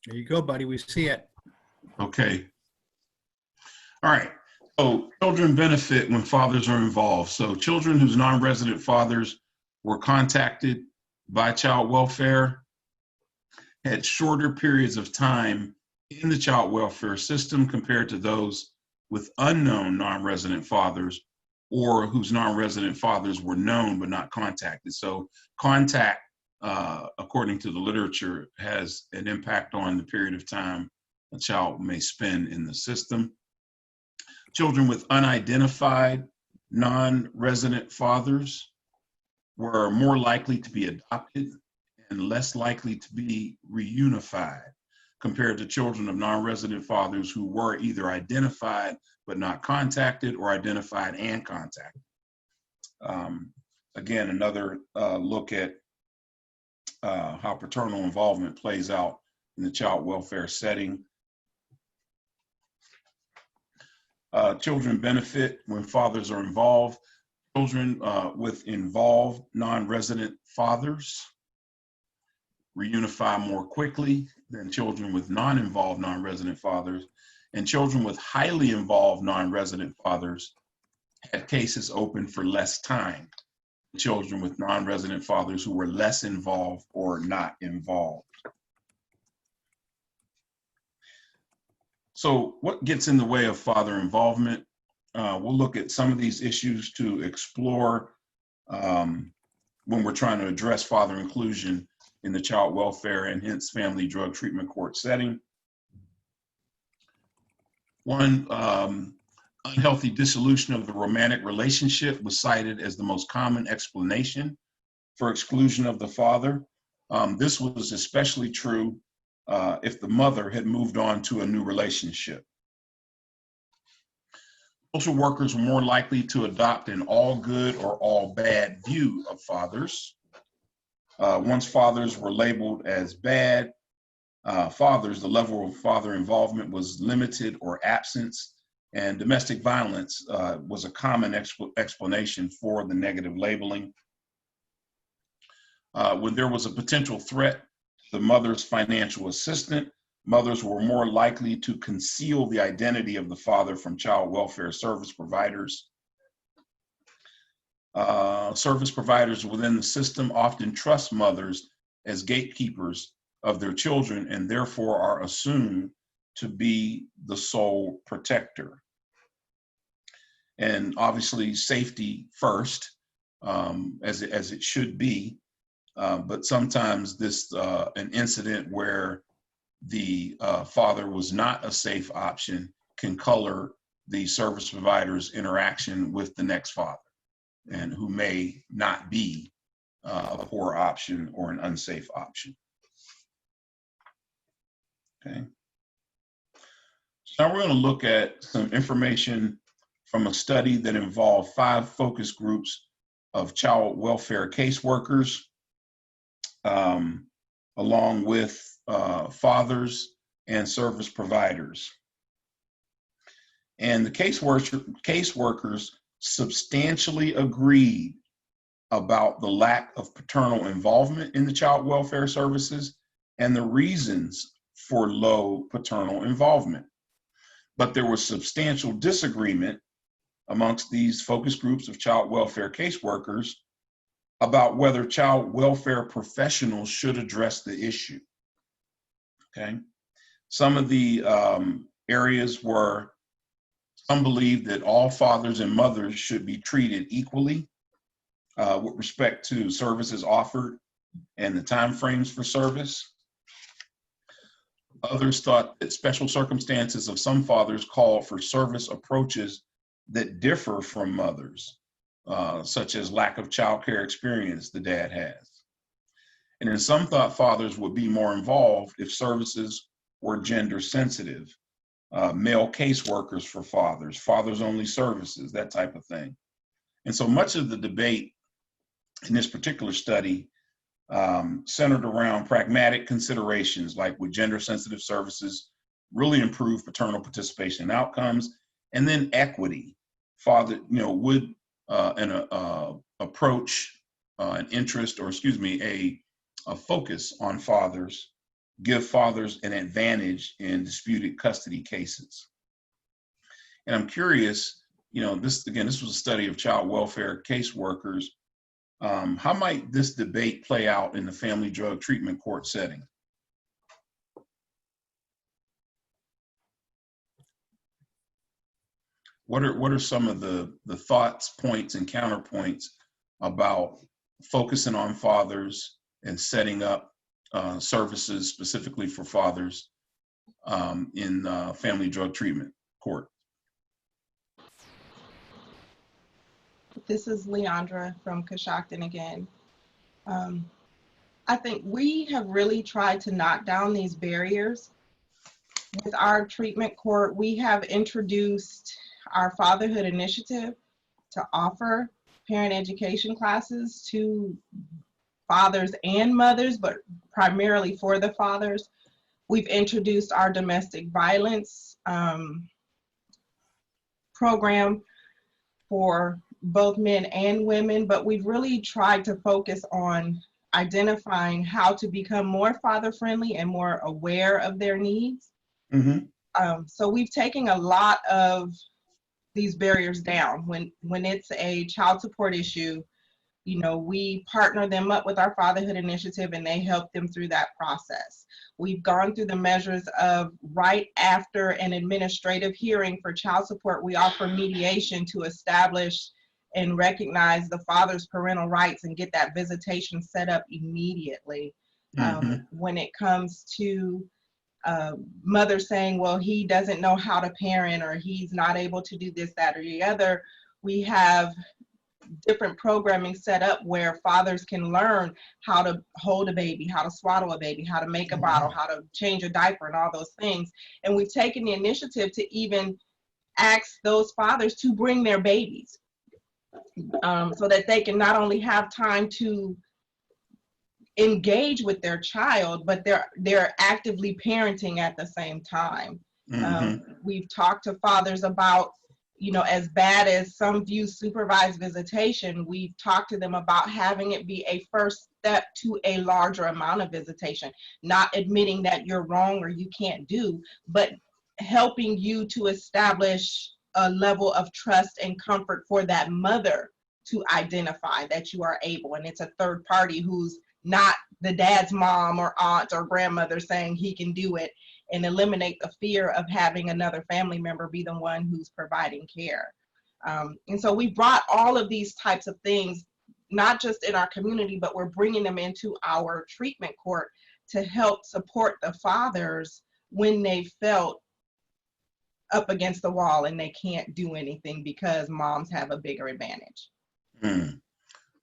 There you go, buddy. We see it. Okay. All right. So children benefit when fathers are involved. So children whose non-resident fathers were contacted by child welfare had shorter periods of time in the child welfare system compared to those with unknown non-resident fathers or whose non-resident fathers were known but not contacted. So contact, according to the literature, has an impact on the period of time a child may spend in the system. Children with unidentified non-resident fathers were more likely to be adopted and less likely to be reunified compared to children of non-resident fathers who were either identified but not contacted or identified and contacted. Again, another look at how paternal involvement plays out in the child welfare setting. Children benefit when fathers are involved. Children with involved non-resident fathers reunify more quickly than children with non-involved non-resident fathers, and children with highly involved non-resident fathers had cases open for less time than children with non-resident fathers who were less involved or not involved. So what gets in the way of father involvement? We'll look at some of these issues to explore when we're trying to address father inclusion in the child welfare and hence family drug treatment court setting. One, Unhealthy dissolution of the romantic relationship was cited as the most common explanation for exclusion of the father. This was especially true if the mother had moved on to a new relationship. Social workers were more likely to adopt an all good or all bad view of fathers. Once fathers were labeled as bad fathers, the level of father involvement was limited or absence, and domestic violence was a common explanation for the negative labeling. When there was a potential threat to the mother's financial assistant, mothers were more likely to conceal the identity of the father from child welfare service providers. Service providers within the system often trust mothers as gatekeepers of their children and therefore are assumed to be the sole protector. And obviously safety first, as it should be, but sometimes this an incident where the father was not a safe option can color the service provider's interaction with the next father, and who may not be a poor option or an unsafe option. Okay. So now we're going to look at some information from a study that involved 5 focus groups of child welfare caseworkers, along with fathers and service providers. And the caseworkers substantially agreed about the lack of paternal involvement in the child welfare services and the reasons for low paternal involvement. But there was substantial disagreement amongst these focus groups of child welfare caseworkers about whether child welfare professionals should address the issue. Okay, some of the areas were, some believe that all fathers and mothers should be treated equally with respect to services offered and the timeframes for service. Others thought that special circumstances of some fathers called for service approaches that differ from mothers, such as lack of childcare experience the dad has. And then some thought fathers would be more involved if services were gender sensitive, male caseworkers for fathers, fathers only services, that type of thing. And so much of the debate in this particular study centered around pragmatic considerations, like would gender sensitive services really improve paternal participation and outcomes, and then equity. Father, would an approach, an interest, or a focus on fathers give fathers an advantage in disputed custody cases? And I'm curious, this was a study of child welfare caseworkers. How might this debate play out in the family drug treatment court setting? What are some of the thoughts, points, and counterpoints about focusing on fathers and setting up services specifically for fathers in family drug treatment court? This is Leandra from Coshocton again. I think we have really tried to knock down these barriers. With our treatment court, we have introduced our fatherhood initiative to offer parent education classes to fathers and mothers, but primarily for the fathers. We've introduced our domestic violence program for both men and women, but we've really tried to focus on identifying how to become more father-friendly and more aware of their needs. Mm-hmm. So we've taken a lot of these barriers down. When it's a child support issue, we partner them up with our fatherhood initiative and they help them through that process. We've gone through the measures of right after an administrative hearing for child support, we offer mediation to establish and recognize the father's parental rights and get that visitation set up immediately. Mm-hmm. When it comes to mother saying, well, he doesn't know how to parent, or he's not able to do this, that, or the other. We have different programming set up where fathers can learn how to hold a baby, how to swaddle a baby, how to make a bottle, how to change a diaper, and all those things. And we've taken the initiative to even ask those fathers to bring their babies, so that they can not only have time to engage with their child, but they're actively parenting at the same time. We've talked to fathers about, you know, as bad as some view supervised visitation, we've talked to them about having it be a first step to a larger amount of visitation, not admitting that you're wrong or you can't do, but helping you to establish a level of trust and comfort for that mother to identify that you are able, and it's a third party who's not the dad's mom or aunt or grandmother saying he can do it, and eliminate the fear of having another family member be the one who's providing care. And so we brought all of these types of things, not just in our community, but we're bringing them into our treatment court to help support the fathers when they felt up against the wall and they can't do anything because moms have a bigger advantage.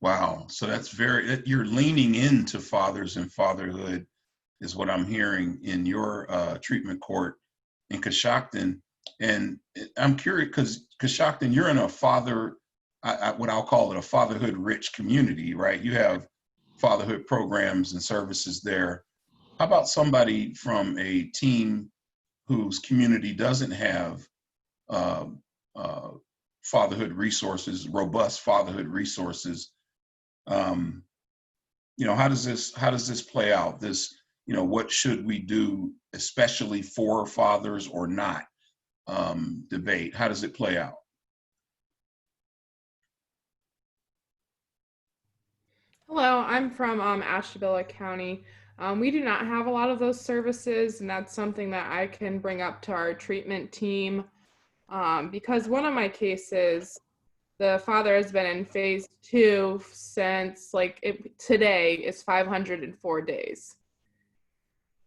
Wow. So that's you're leaning into fathers and fatherhood is what I'm hearing in your treatment court in Coshocton. And I'm curious because Coshocton, you're in a what I'll call it a fatherhood rich community, right? You have fatherhood programs and services there. How about somebody from a team whose community doesn't have fatherhood resources, robust fatherhood resources? You know, how does this play out? This, you know, what should we do, especially for fathers or not debate? How does it play out? Hello, I'm from Ashtabula County. We do not have a lot of those services, and that's something that I can bring up to our treatment team, because one of my cases, the father has been in phase 2 since today is 504 days.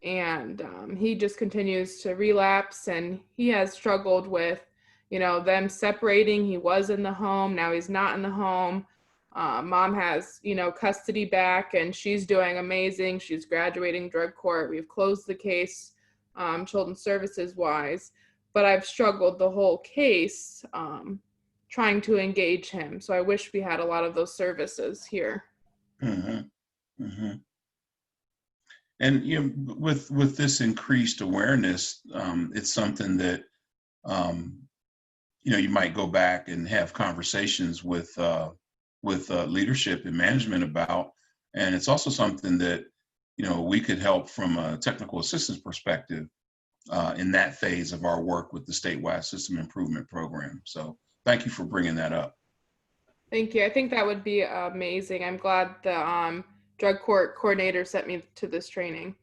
And he just continues to relapse, and he has struggled with, you know, them separating. He was in the home, now he's not in the home. Mom has, you know, custody back, and she's doing amazing. She's graduating drug court. We've closed the case, children's services wise, but I've struggled the whole case trying to engage him. So I wish we had a lot of those services here. And you know, with this increased awareness, it's something that you know, you might go back and have conversations with leadership and management about, and it's also something that, you know, we could help from a technical assistance perspective in that phase of our work with the statewide system improvement program. So thank you for bringing that up. Thank you. I think that would be amazing. I'm glad the drug court coordinator sent me to this training.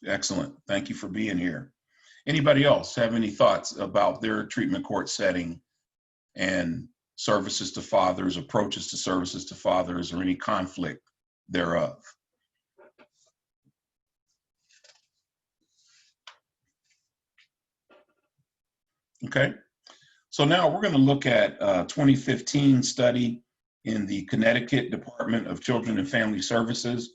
Excellent. Thank you for being here. Anybody else have any thoughts about their treatment court setting and services to fathers, approaches to services to fathers, or any conflict thereof? Okay, so now we're going to look at a 2015 study in the Connecticut Department of Children and Family Services.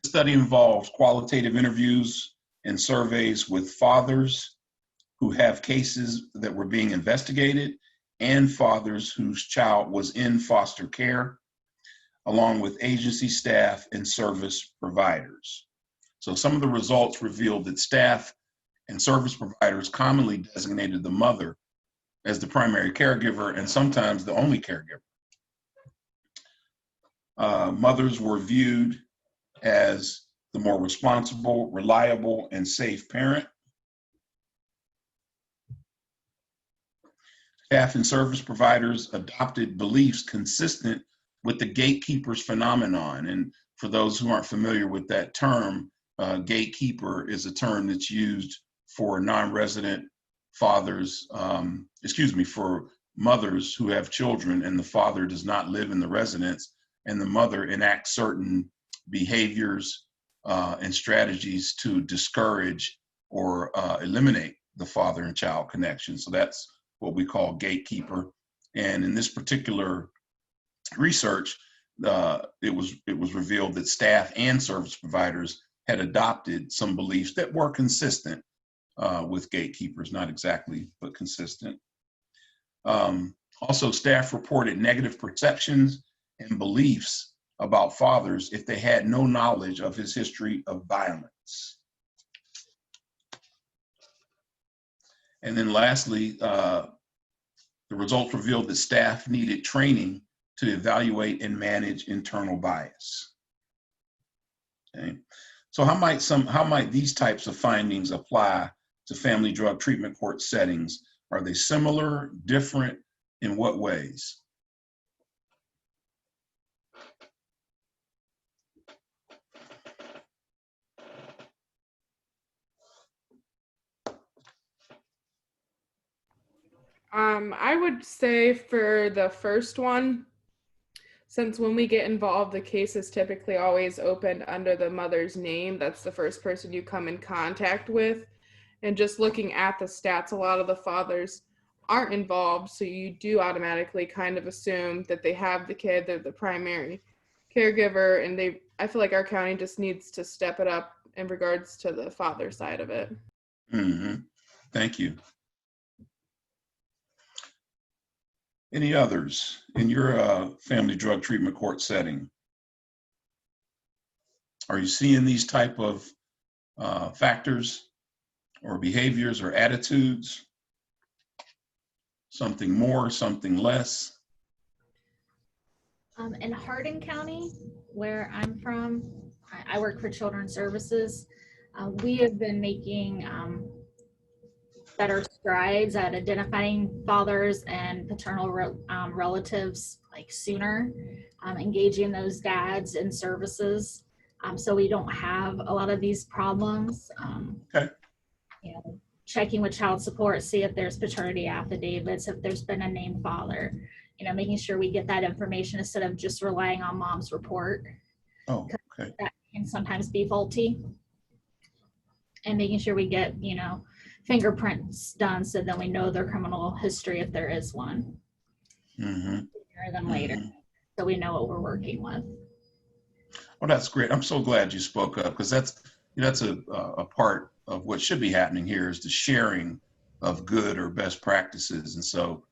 The study involves qualitative interviews and surveys with fathers who have cases that were being investigated and fathers whose child was in foster care, along with agency staff and service providers. So some of the results revealed that staff and service providers commonly designated the mother as the primary caregiver and sometimes the only caregiver. Mothers were viewed as the more responsible, reliable, and safe parent. Staff and service providers adopted beliefs consistent with the gatekeepers phenomenon. And for those who aren't familiar with that term, gatekeeper is a term that's used for non-resident fathers, for mothers who have children and the father does not live in the residence, and the mother enacts certain behaviors and strategies to discourage or eliminate the father and child connection. So that's what we call gatekeeper. And in this particular research, it was revealed that staff and service providers had adopted some beliefs that were consistent with gatekeepers, not exactly, but consistent. Also, staff reported negative perceptions and beliefs about fathers if they had no knowledge of his history of violence. And then lastly, the results revealed that staff needed training to evaluate and manage internal bias. Okay. So how might these types of findings apply to family drug treatment court settings? Are they similar, different? In what ways? I would say for the first one, since when we get involved, the case is typically always opened under the mother's name. That's the first person you come in contact with. And just looking at the stats, a lot of the fathers aren't involved, so you do automatically kind of assume that they have the kid, they're the primary caregiver, and I feel like our county just needs to step it up in regards to the father side of it. Mm-hmm. Thank you. Any others in your family drug treatment court setting? Are you seeing these type of factors or behaviors or attitudes? Something more, something less? In Hardin County, where I'm from, I work for Children's Services. We have been making better strides at identifying fathers and paternal relatives like sooner, engaging those dads in services, so we don't have a lot of these problems. Okay. You know, checking with child support, see if there's paternity affidavits, if there's been a named father, you know, making sure we get that information instead of just relying on mom's report. Oh, okay. That can sometimes be faulty. And making sure we get, you know, fingerprints done so that we know their criminal history if there is one. Mm-hmm. Sooner than later, so we know what we're working with. Well, that's great. I'm so glad you spoke up, because that's a part of what should be happening here, is the sharing of good or best practices. And so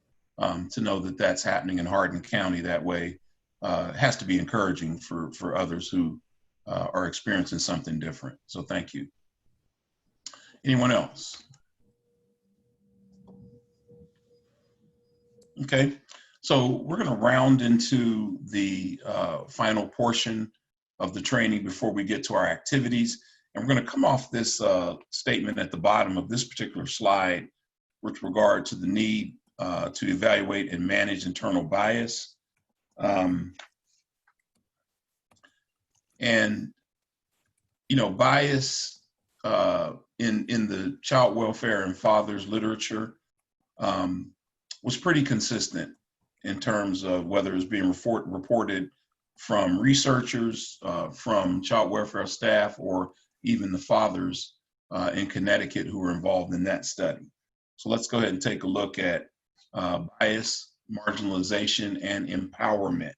to know that that's happening in Hardin County that way has to be encouraging for others who are experiencing something different. So thank you. Anyone else? Okay, so we're going to round into the final portion of the training before we get to our activities. And we're going to come off this statement at the bottom of this particular slide with regard to the need to evaluate and manage internal bias. And, you know, bias in the child welfare and fathers literature was pretty consistent in terms of whether it's being reported from researchers, from child welfare staff, or even the fathers in Connecticut who were involved in that study. So let's go ahead and take a look at bias, marginalization, and empowerment.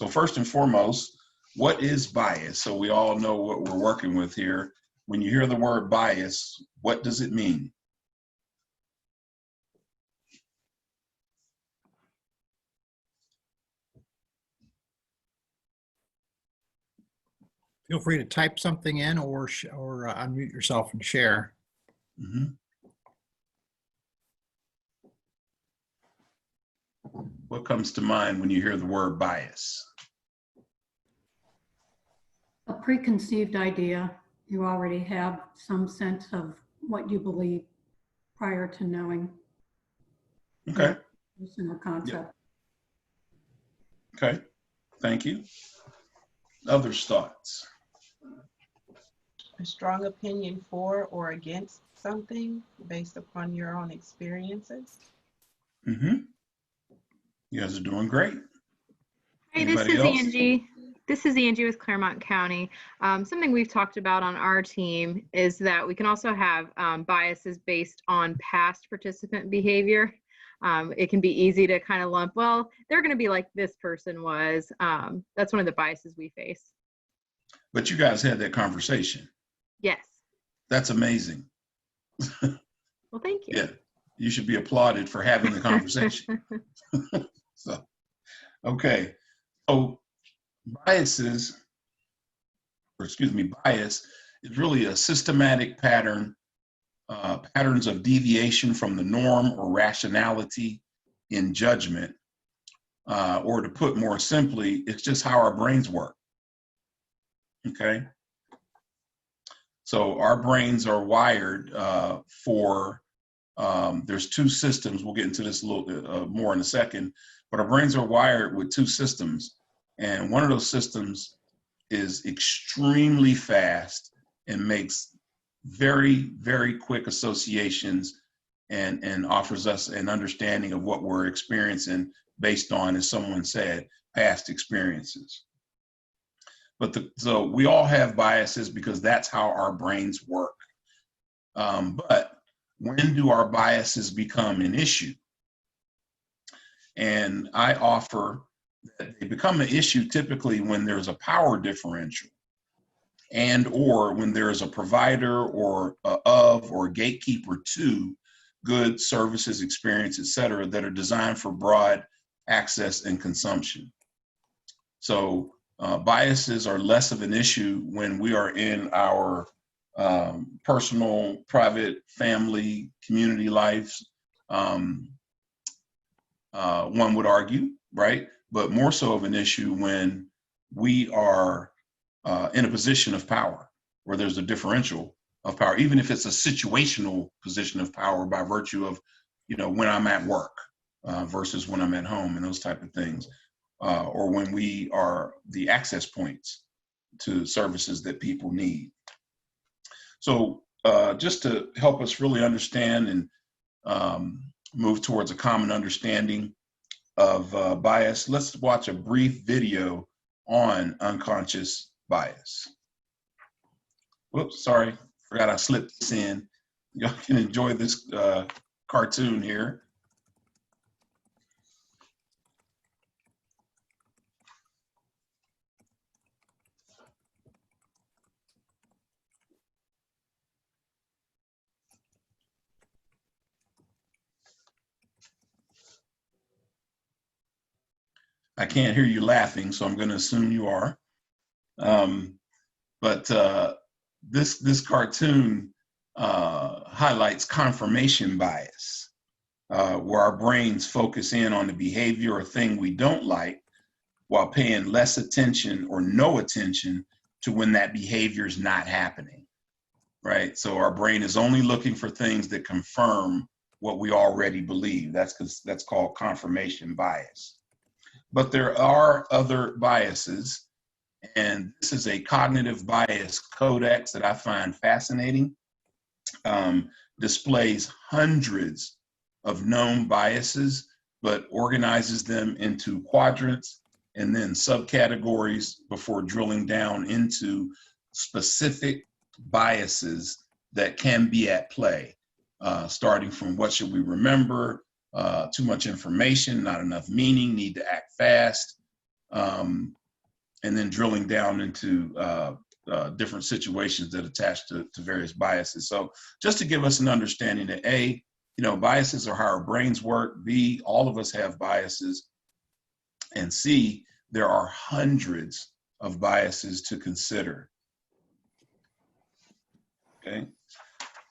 So first and foremost, what is bias? So we all know what we're working with here. When you hear the word bias, what does it mean? Feel free to type something in or unmute yourself and share. Mm-hmm. What comes to mind when you hear the word bias? A preconceived idea. You already have some sense of what you believe prior to knowing. Okay. Personal concept. Yeah. Okay, thank you. Others' thoughts? A strong opinion for or against something based upon your own experiences. Mm-hmm. You guys are doing great. Hey, Anybody this is else? Angie. This is Angie with Claremont County. Something we've talked about on our team is that we can also have biases based on past participant behavior. It can be easy to kind of lump, well, they're going to be like this person was. That's one of the biases we face. But you guys had that conversation. Yes. That's amazing. Well, thank you. Yeah, you should be applauded for having the conversation. So, okay. So bias is really a systematic pattern, patterns of deviation from the norm or rationality in judgment. Or to put more simply, it's just how our brains work. Okay. So our brains are wired there's two systems. We'll get into this a little more in a second, but our brains are wired with two systems. And one of those systems is extremely fast and makes very, very quick associations and offers us an understanding of what we're experiencing based on, as someone said, past experiences. So we all have biases because that's how our brains work. But when do our biases become an issue? And I offer that they become an issue typically when there's a power differential and or when there is a provider or or gatekeeper to goods, services, experience, et cetera, that are designed for broad access and consumption. So biases are less of an issue when we are in our personal, private, family, community lives, one would argue, right? But more so of an issue when we are in a position of power, where there's a differential of power, even if it's a situational position of power by virtue of, when I'm at work versus when I'm at home and those type of things, or when we are the access points to services that people need. So just to help us really understand and move towards a common understanding of bias, let's watch a brief video on unconscious bias. Whoops, sorry, forgot I slipped this in. Y'all can enjoy this cartoon here. I can't hear you laughing, so I'm going to assume you are. But this cartoon highlights confirmation bias, where our brains focus in on the behavior or thing we don't like while paying less attention or no attention to when that behavior is not happening, right? So our brain is only looking for things that confirm what we already believe. That's called confirmation bias. But there are other biases, and this is a cognitive bias codex that I find fascinating. Displays hundreds of known biases, but organizes them into quadrants and then subcategories before drilling down into specific biases that can be at play, starting from what should we remember, too much information, not enough meaning, need to act fast, and then drilling down into different situations that attach to various biases. So just to give us an understanding that A, biases are how our brains work, B, all of us have biases, and C, there are hundreds of biases to consider. Okay,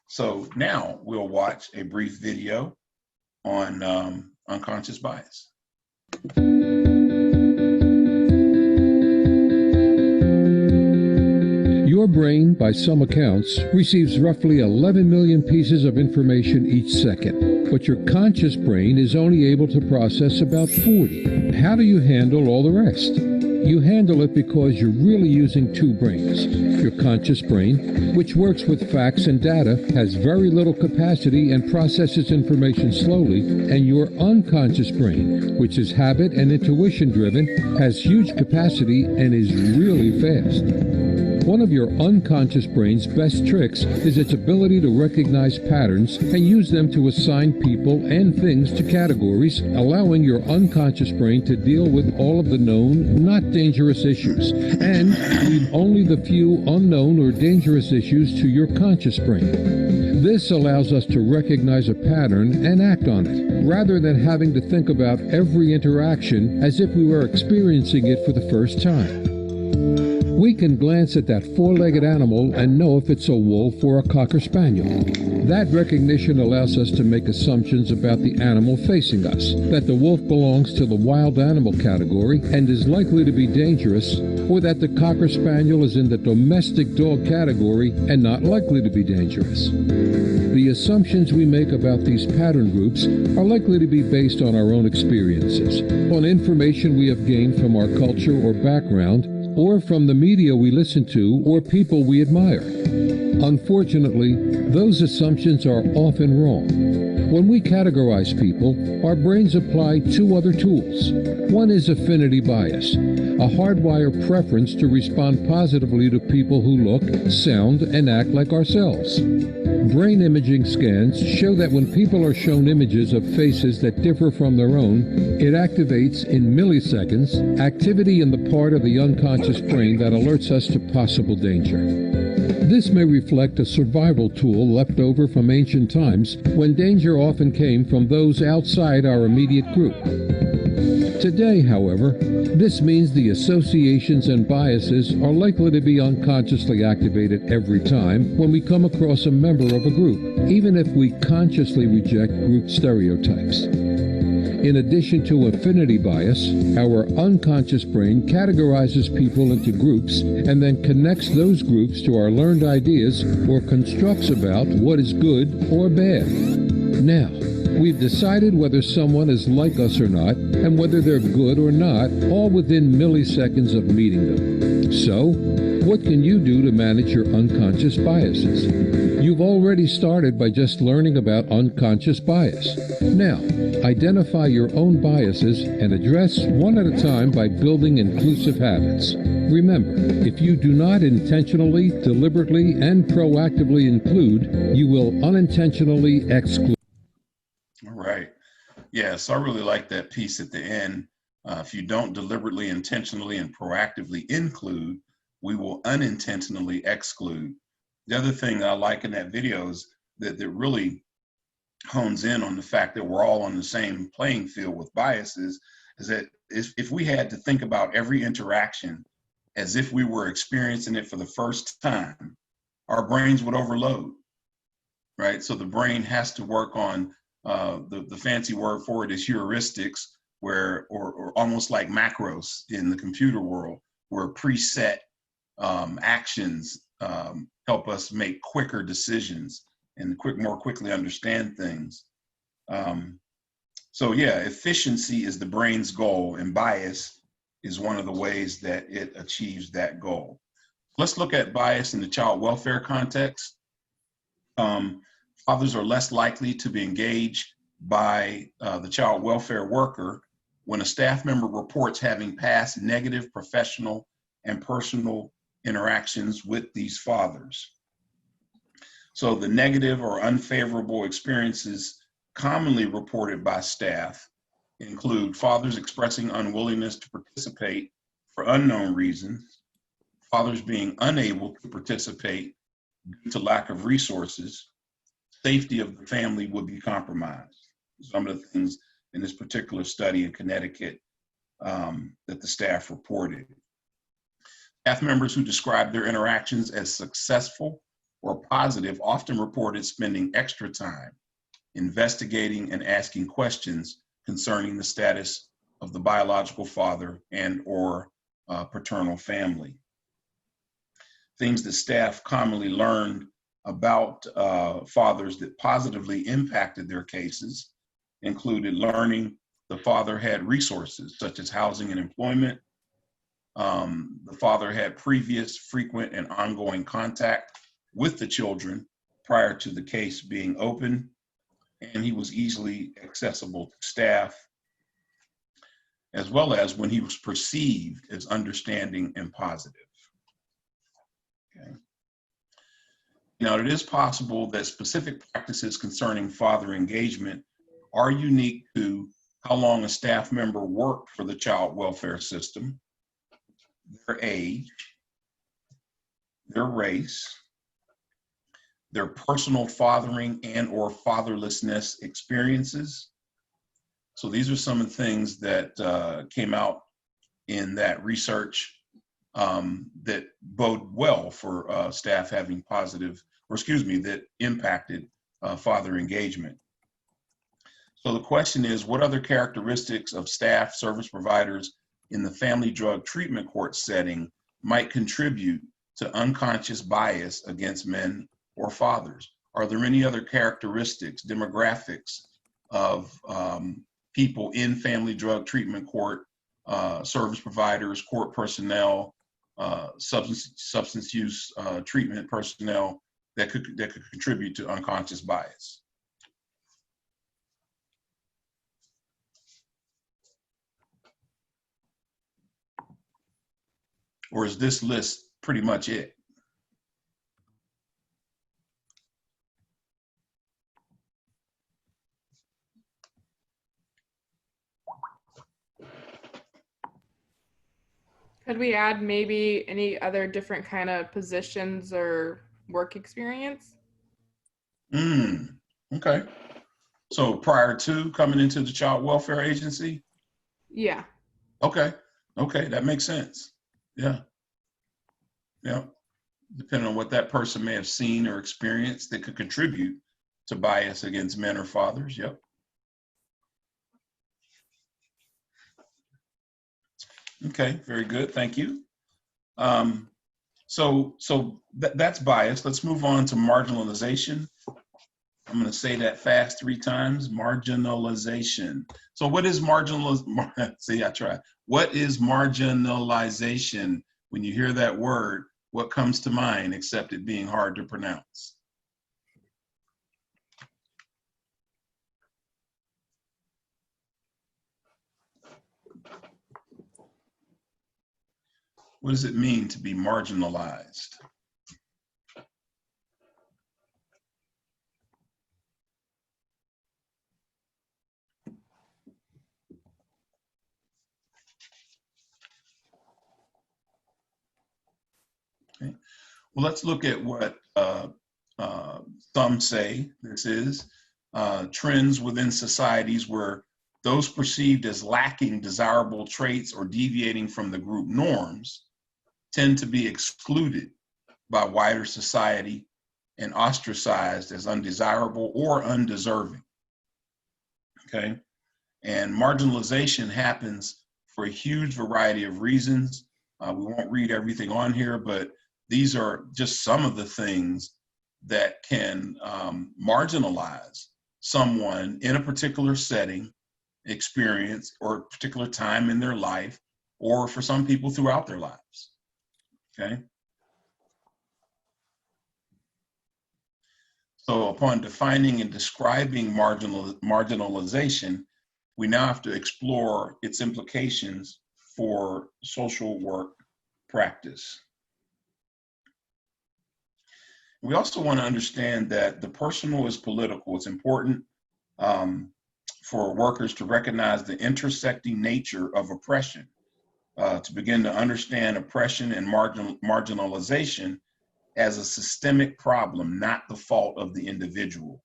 so now we'll watch a brief video on unconscious bias. Your brain, by some accounts, receives roughly 11 million pieces of information each second, but your conscious brain is only able to process about 40. How do you handle all the rest? You handle it because you're really using two brains, your conscious brain which works with facts and data, has very little capacity and processes information slowly, and your unconscious brain, which is habit and intuition driven, has huge capacity and is really fast. One of your unconscious brain's best tricks is its ability to recognize patterns and use them to assign people and things to categories, allowing your unconscious brain to deal with all of the known, not dangerous issues, and leave only the few unknown or dangerous issues to your conscious brain. This allows us to recognize a pattern and act on it, rather than having to think about every interaction as if we were experiencing it for the first time. We can glance at that four-legged animal and know if it's a wolf or a cocker spaniel. That recognition allows us to make assumptions about the animal facing us, that the wolf belongs to the wild animal category and is likely to be dangerous, or that the cocker spaniel is in the domestic dog category and not likely to be dangerous. The assumptions we make about these pattern groups are likely to be based on our own experiences, on information we have gained from our culture or background, or from the media we listen to or people we admire. Unfortunately, those assumptions are often wrong. When we categorize people, our brains apply two other tools. One is affinity bias, a hardwired preference to respond positively to people who look, sound, and act like ourselves. Brain imaging scans show that when people are shown images of faces that differ from their own, it activates in milliseconds activity in the part of the unconscious brain that alerts us to possible danger. This may reflect a survival tool left over from ancient times when danger often came from those outside our immediate group. Today, however, this means the associations and biases are likely to be unconsciously activated every time when we come across a member of a group, even if we consciously reject group stereotypes. In addition to affinity bias, our unconscious brain categorizes people into groups and then connects those groups to our learned ideas or constructs about what is good or bad. Now, we've decided whether someone is like us or not, and whether they're good or not, all within milliseconds of meeting them. So, what can you do to manage your unconscious biases? You've already started by just learning about unconscious bias. Now, identify your own biases and address one at a time by building inclusive habits. Remember, if you do not intentionally, deliberately, and proactively include, you will unintentionally exclude. All right. Yeah, so I really like that piece at the end. If you don't deliberately, intentionally, and proactively include, we will unintentionally exclude. The other thing that I like in that video is that really hones in on the fact that we're all on the same playing field with biases, is that if we had to think about every interaction as if we were experiencing it for the first time, our brains would overload, right? So the brain has to work on the fancy word for it is heuristics, or almost like macros in the computer world, where preset actions help us make quicker decisions and more quickly understand things. So yeah, efficiency is the brain's goal, and bias is one of the ways that it achieves that goal. Let's look at bias in the child welfare context. Fathers are less likely to be engaged by the child welfare worker when a staff member reports having past negative professional and personal interactions with these fathers. So the negative or unfavorable experiences commonly reported by staff include fathers expressing unwillingness to participate for unknown reasons, fathers being unable to participate due to lack of resources, safety of the family would be compromised. Some of the things in this particular study in Connecticut that the staff reported. Staff members who described their interactions as successful or positive often reported spending extra time investigating and asking questions concerning the status of the biological father and or paternal family. Things that staff commonly learned about fathers that positively impacted their cases included learning the father had resources such as housing and employment. The father had previous, frequent, and ongoing contact with the children prior to the case being open, and he was easily accessible to staff, as well as when he was perceived as understanding and positive. Okay. Now, it is possible that specific practices concerning father engagement are unique to how long a staff member worked for the child welfare system, their age, their race, their personal fathering and or fatherlessness experiences. So these are some of the things that came out in that research that bode well for staff having positive, or excuse me, that impacted father engagement. So the question is, what other characteristics of staff service providers in the family drug treatment court setting might contribute to unconscious bias against men or fathers? Are there any other characteristics, demographics of people in family drug treatment court, service providers, court personnel, substance use treatment personnel that could contribute to unconscious bias? Or is this list pretty much it? Could we add maybe any other different kind of positions or work experience? Okay. So prior to coming into the child welfare agency? Yeah. Okay, that makes sense. Yeah. Depending on what that person may have seen or experienced that could contribute to bias against men or fathers. Yep. Okay, very good, thank you. So that's bias. Let's move on to marginalization. I'm going to say that fast 3 times, marginalization. So what is see, I tried. What is marginalization? When you hear that word, what comes to mind except it being hard to pronounce? What does it mean to be marginalized? Okay. Well, let's look at what some say this is. Trends within societies where those perceived as lacking desirable traits or deviating from the group norms tend to be excluded by wider society and ostracized as undesirable or undeserving. Okay. And marginalization happens for a huge variety of reasons. We won't read everything on here, but these are just some of the things that can marginalize someone in a particular setting, experience, or particular time in their life, or for some people throughout their lives. Okay. So upon defining and describing marginalization, we now have to explore its implications for social work practice. We also want to understand that the personal is political. It's important for workers to recognize the intersecting nature of oppression, to begin to understand oppression and marginalization as a systemic problem, not the fault of the individual.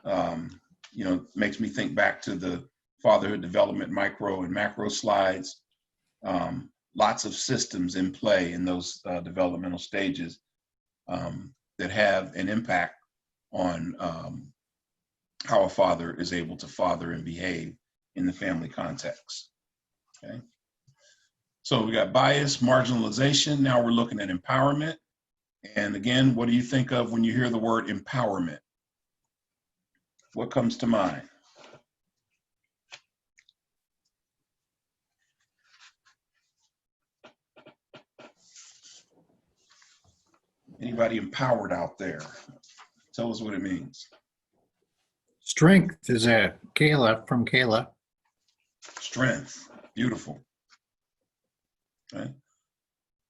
It makes me think back to the fatherhood development micro and macro slides. Lots of systems in play in those developmental stages that have an impact on how a father is able to father and behave in the family context. Okay. So we got bias, marginalization. Now we're looking at empowerment. And again, what do you think of when you hear the word empowerment? What comes to mind? Anybody? Anybody empowered out there? Tell us what it means. Strength is Kayla from Kayla. Strength. Beautiful. Okay.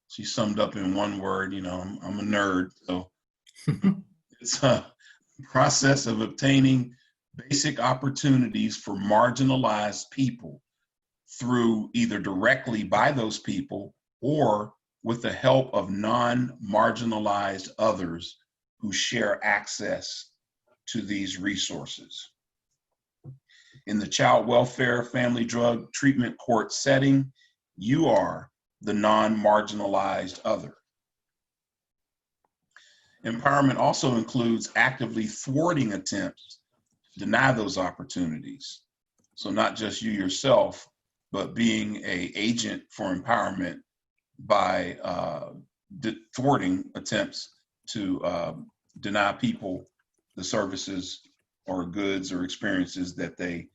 She summed up in one word, you know, I'm a nerd, so it's a process of obtaining basic opportunities for marginalized people through either directly by those people or with the help of non-marginalized others who share access to these resources. In the child welfare family drug treatment court setting, you are the non-marginalized other. Empowerment also includes actively thwarting attempts to deny those opportunities. So not just you yourself, but being an agent for empowerment by thwarting attempts to deny people the services or goods or experiences that they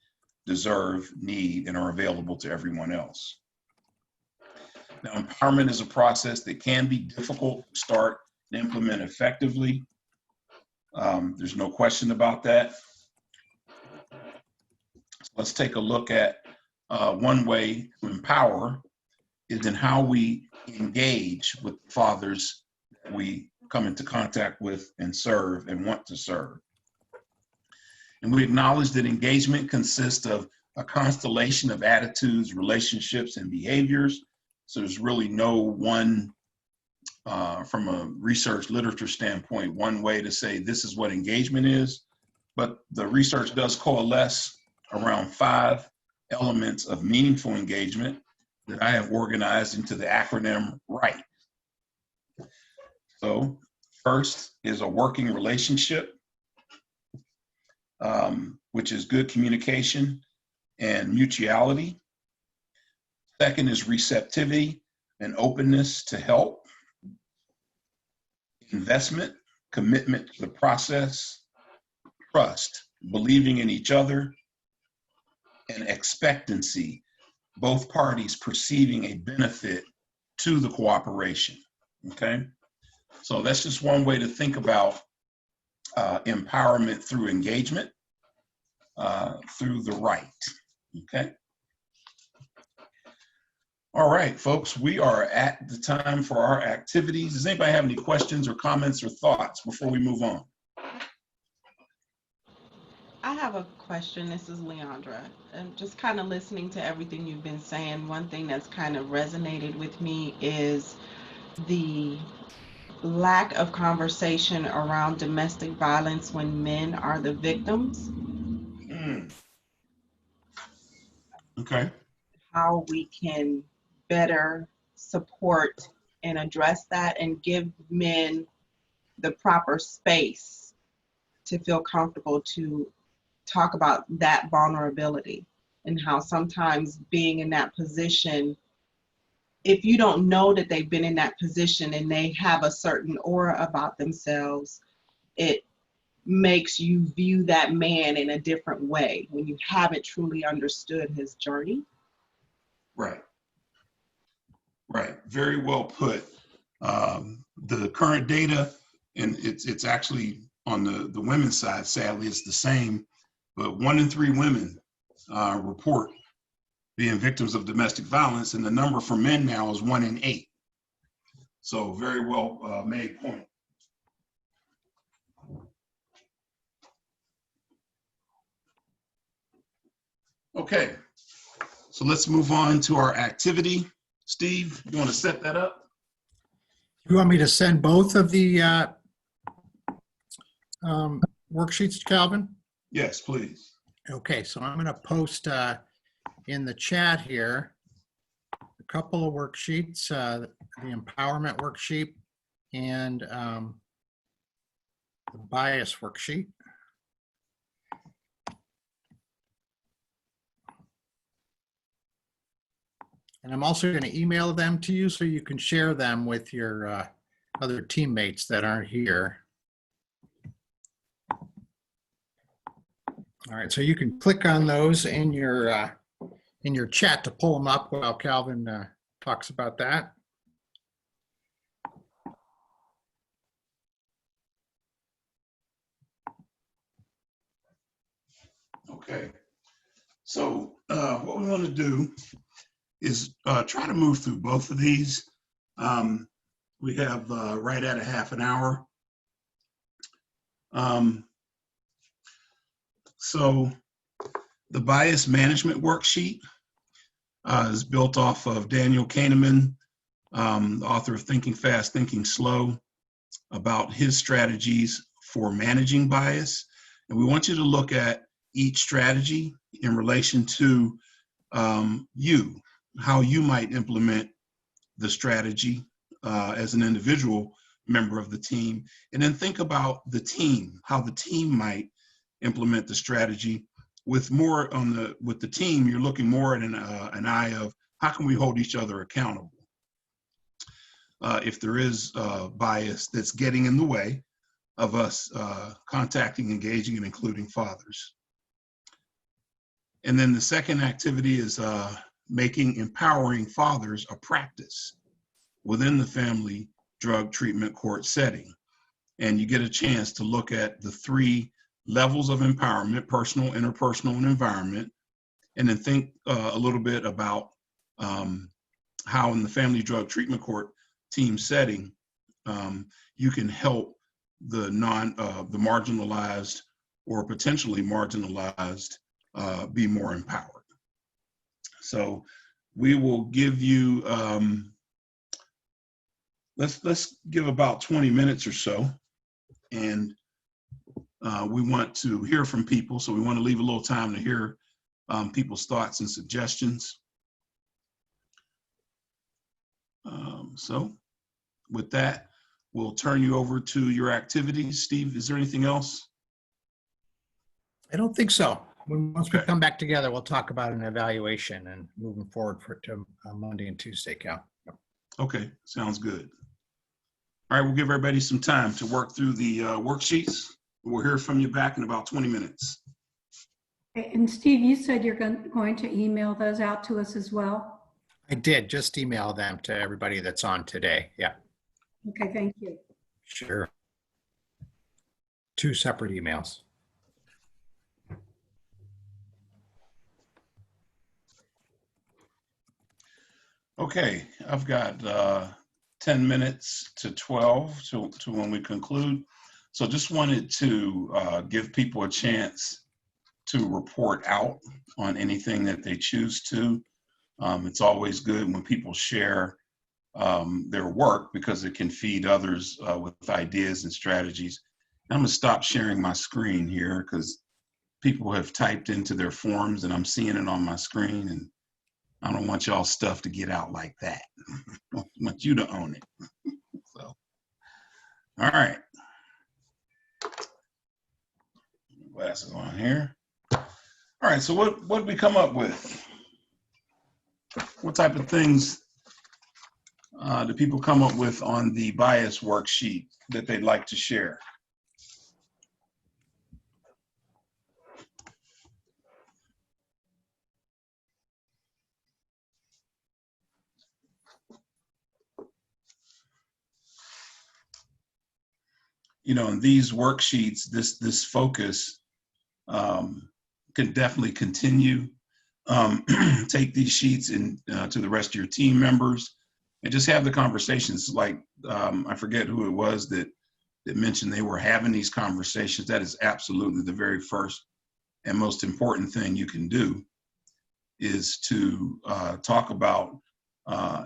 deserve, need, and are available to everyone else. Now, empowerment is a process that can be difficult to start and implement effectively. There's no question about that. So let's take a look at one way to empower is in how we engage with fathers that we come into contact with and serve and want to serve. And we acknowledge that engagement consists of a constellation of attitudes, relationships, and behaviors. So there's really no one, from a research literature standpoint, one way to say this is what engagement is, but the research does coalesce around 5 elements of meaningful engagement that I have organized into the acronym RIGHT. So first is a working relationship, which is good communication and mutuality. Second is receptivity and openness to help. Investment, commitment to the process. Trust, believing in each other. And expectancy, both parties perceiving a benefit to the cooperation, okay? So that's just one way to think about empowerment through engagement, through the right, okay? All right, folks, we are at the time for our activities. Does anybody have any questions or comments or thoughts before we move on? I have a question. This is Leandra. And just kind of listening to everything you've been saying, one thing that's kind of resonated with me is the lack of conversation around domestic violence when men are the victims. Okay. How we can better support and address that and give men the proper space to feel comfortable to talk about that vulnerability, and how sometimes being in that position, if you don't know that they've been in that position and they have a certain aura about themselves, it makes you view that man in a different way when you haven't truly understood his journey. Right. Right. Very well put. The current data, and it's actually on the women's side, sadly, it's the same, but 1 in 3 women report being victims of domestic violence, and the number for men now is 1 in 8. So very well made point. Okay, so let's move on to our activity. Steve, you want to set that up? You want me to send both of the worksheets to Calvin? Yes, please. Okay, so I'm going to post in the chat here a couple of worksheets, the empowerment worksheet and the bias worksheet. And I'm also going to email them to you so you can share them with your other teammates that aren't here. All right, so you can click on those in your chat to pull them up while Calvin talks about that. Okay. So what we want to do is try to move through both of these. We have right at a half an hour. So the bias management worksheet is built off of Daniel Kahneman, the author of Thinking Fast, Thinking Slow, about his strategies for managing bias. And we want you to look at each strategy in relation to you, how you might implement the strategy as an individual member of the team, and then think about the team, how the team might implement the strategy. With more on the team, you're looking more at an eye of how can we hold each other accountable if there is bias that's getting in the way of us contacting, engaging, and including fathers. And then the second activity is making empowering fathers a practice within the family drug treatment court setting. And you get a chance to look at the 3 levels of empowerment: personal, interpersonal, and environment. And then think a little bit about how in the family drug treatment court team setting, you can help the the marginalized or potentially marginalized be more empowered. So we will give you, let's give about 20 minutes or so. And we want to hear from people. So we want to leave a little time to hear people's thoughts and suggestions. So with that, we'll turn you over to your activities. Steve, is there anything else? I don't think so. Once we come back together, we'll talk about an evaluation and moving forward to Monday and Tuesday, Cal. Yep. Okay, sounds good. All right, we'll give everybody some time to work through the worksheets. We'll hear from you back in about 20 minutes. And Steve, you said you're going to email those out to us as well? I did just email them to everybody that's on today. Yeah. Okay, thank you. Sure. 2 separate emails. Okay, I've got 10 minutes to 12 to when we conclude. So just wanted to give people a chance to report out on anything that they choose to. It's always good when people share their work because it can feed others with ideas and strategies. I'm gonna stop sharing my screen here because people have typed into their forms and I'm seeing it on my screen, and I don't want y'all stuff to get out like that. I want you to own it. So, all right. Glasses on here. All right, so what did we come up with? What type of things do people come up with on the bias worksheet that they'd like to share? You know, in these worksheets, this focus can definitely continue. Take these sheets in to the rest of your team members and just have the conversations. Like I forget who it was that mentioned they were having these conversations. That is absolutely the very first and most important thing you can do, is to talk about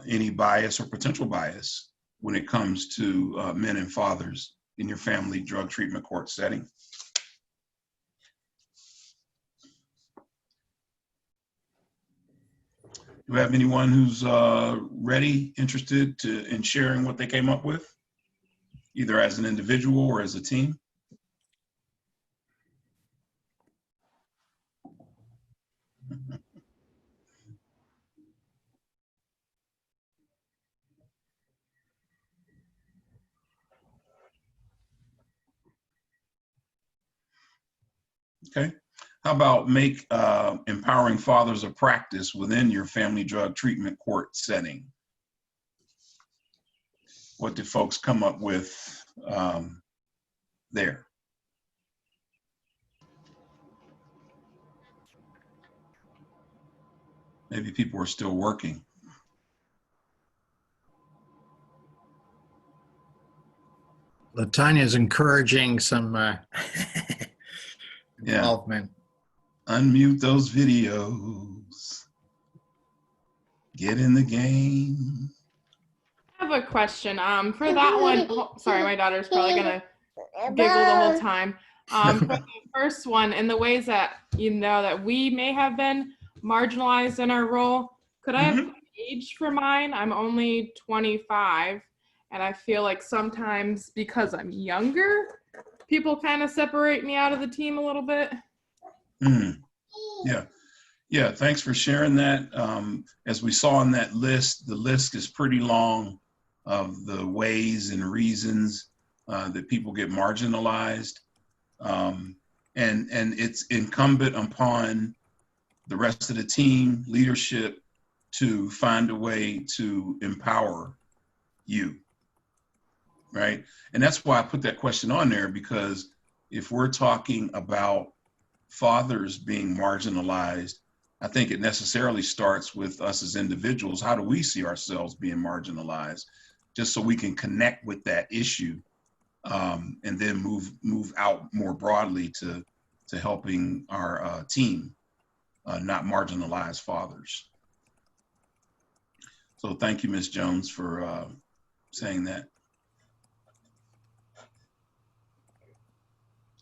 any bias or potential bias when it comes to men and fathers in your family drug treatment court setting. Do we have anyone who's ready, interested in sharing what they came up with, either as an individual or as a team? Okay. How about make empowering fathers a practice within your family drug treatment court setting? What did folks come up with there? Maybe people are still working. Latanya's encouraging some involvement. Unmute those videos. Get in the game. I have a question. For that one, sorry, my daughter's probably gonna giggle the whole time. For the first one, in the ways that you know that we may have been marginalized in our role, could I have age for mine? I'm only 25, and I feel like sometimes because I'm younger, people kind of separate me out of the team a little bit. Yeah, thanks for sharing that. As we saw in that list, the list is pretty long of the ways and reasons that people get marginalized. And it's incumbent upon the rest of the team, leadership, to find a way to empower you, right? And that's why I put that question on there, because if we're talking about fathers being marginalized, I think it necessarily starts with us as individuals. How do we see ourselves being marginalized? Just so we can connect with that issue, and then move out more broadly to helping our team not marginalize fathers. So thank you, Ms. Jones, for saying that.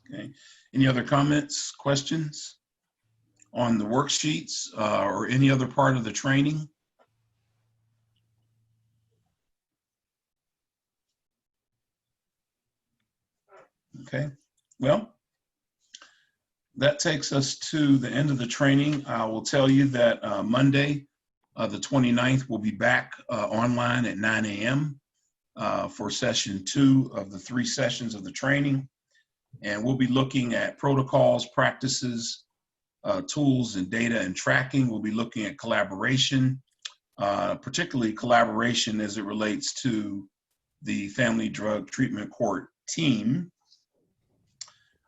Okay. Any other comments, questions on the worksheets or any other part of the training? Okay, well, that takes us to the end of the training. I will tell you that Monday, the 29th, we'll be back online at 9 a.m. For session 2 of the 3 sessions of the training. And we'll be looking at protocols, practices, tools, and data and tracking. We'll be looking at collaboration, particularly collaboration as it relates to the Family Drug Treatment Court team.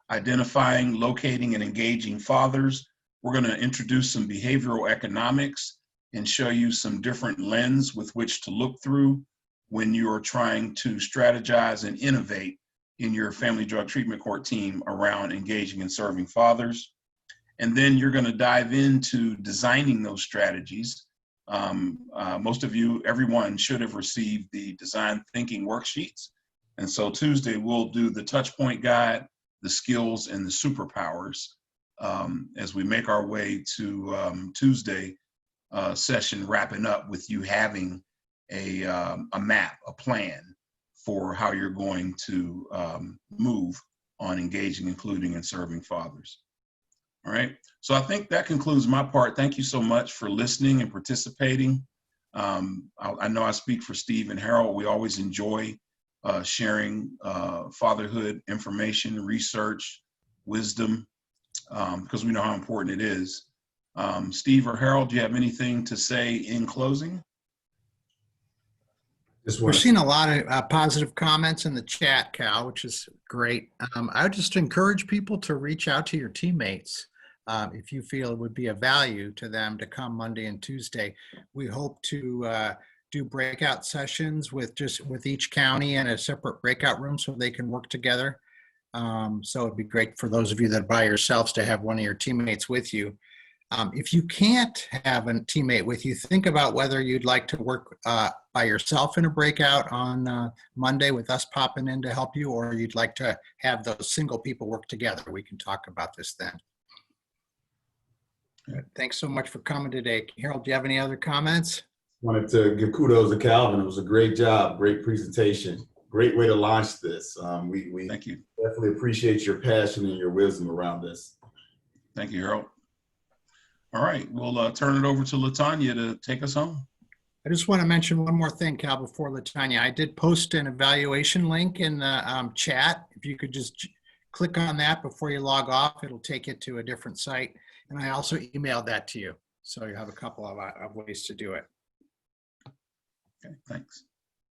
Identifying, locating, and engaging fathers. We're going to introduce some behavioral economics and show you some different lens with which to look through when you're trying to strategize and innovate in your Family Drug Treatment Court team around engaging and serving fathers. And then you're going to dive into designing those strategies. Most of you, everyone should have received the design thinking worksheets. And so Tuesday, we'll do the touch point guide, the skills, and the superpowers as we make our way to Tuesday session, wrapping up with you having a map, a plan for how you're going to move on engaging, including, and serving fathers. All right, so I think that concludes my part. Thank you so much for listening and participating. I know I speak for Steve and Harold. We always enjoy sharing fatherhood information, research, wisdom, because we know how important it is. Steve or Harold, do you have anything to say in closing? We're seeing a lot of positive comments in the chat, Cal, which is great. I would just encourage people to reach out to your teammates if you feel it would be of value to them to come Monday and Tuesday. We hope to do breakout sessions with each county in a separate breakout room so they can work together. So it'd be great for those of you that are by yourselves to have one of your teammates with you. If you can't have a teammate with you, think about whether you'd like to work by yourself in a breakout on Monday with us popping in to help you, or you'd like to have those single people work together. We can talk about this then. Good. Thanks so much for coming today. Harold, do you have any other comments? Wanted to give kudos to Calvin. It was a great job, great presentation, great way to launch this. We Thank you. Definitely appreciate your passion and your wisdom around this. Thank you, Harold. All right, we'll turn it over to Latanya to take us home. I just want to mention one more thing, Cal, before Latanya. I did post an evaluation link in the chat. If you could just click on that before you log off, it'll take you to a different site. And I also emailed that to you. So you have a couple of ways to do it. Okay, thanks.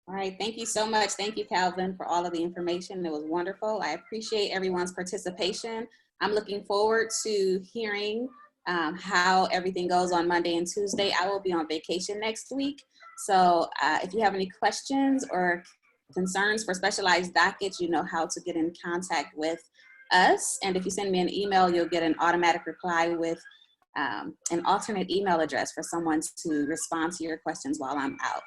All right, thank you so much. Thank you, Calvin, for all of the information. It was wonderful. I appreciate everyone's participation. I'm looking forward to hearing how everything goes on Monday and Tuesday. I will be on vacation next week. So if you have any questions or concerns for specialized dockets, you know how to get in contact with us. And if you send me an email, you'll get an automatic reply with an alternate email address for someone to respond to your questions while I'm out.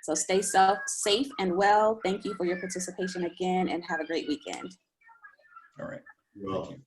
So stay safe and well. Thank you for your participation again, and have a great weekend. All right. You're welcome.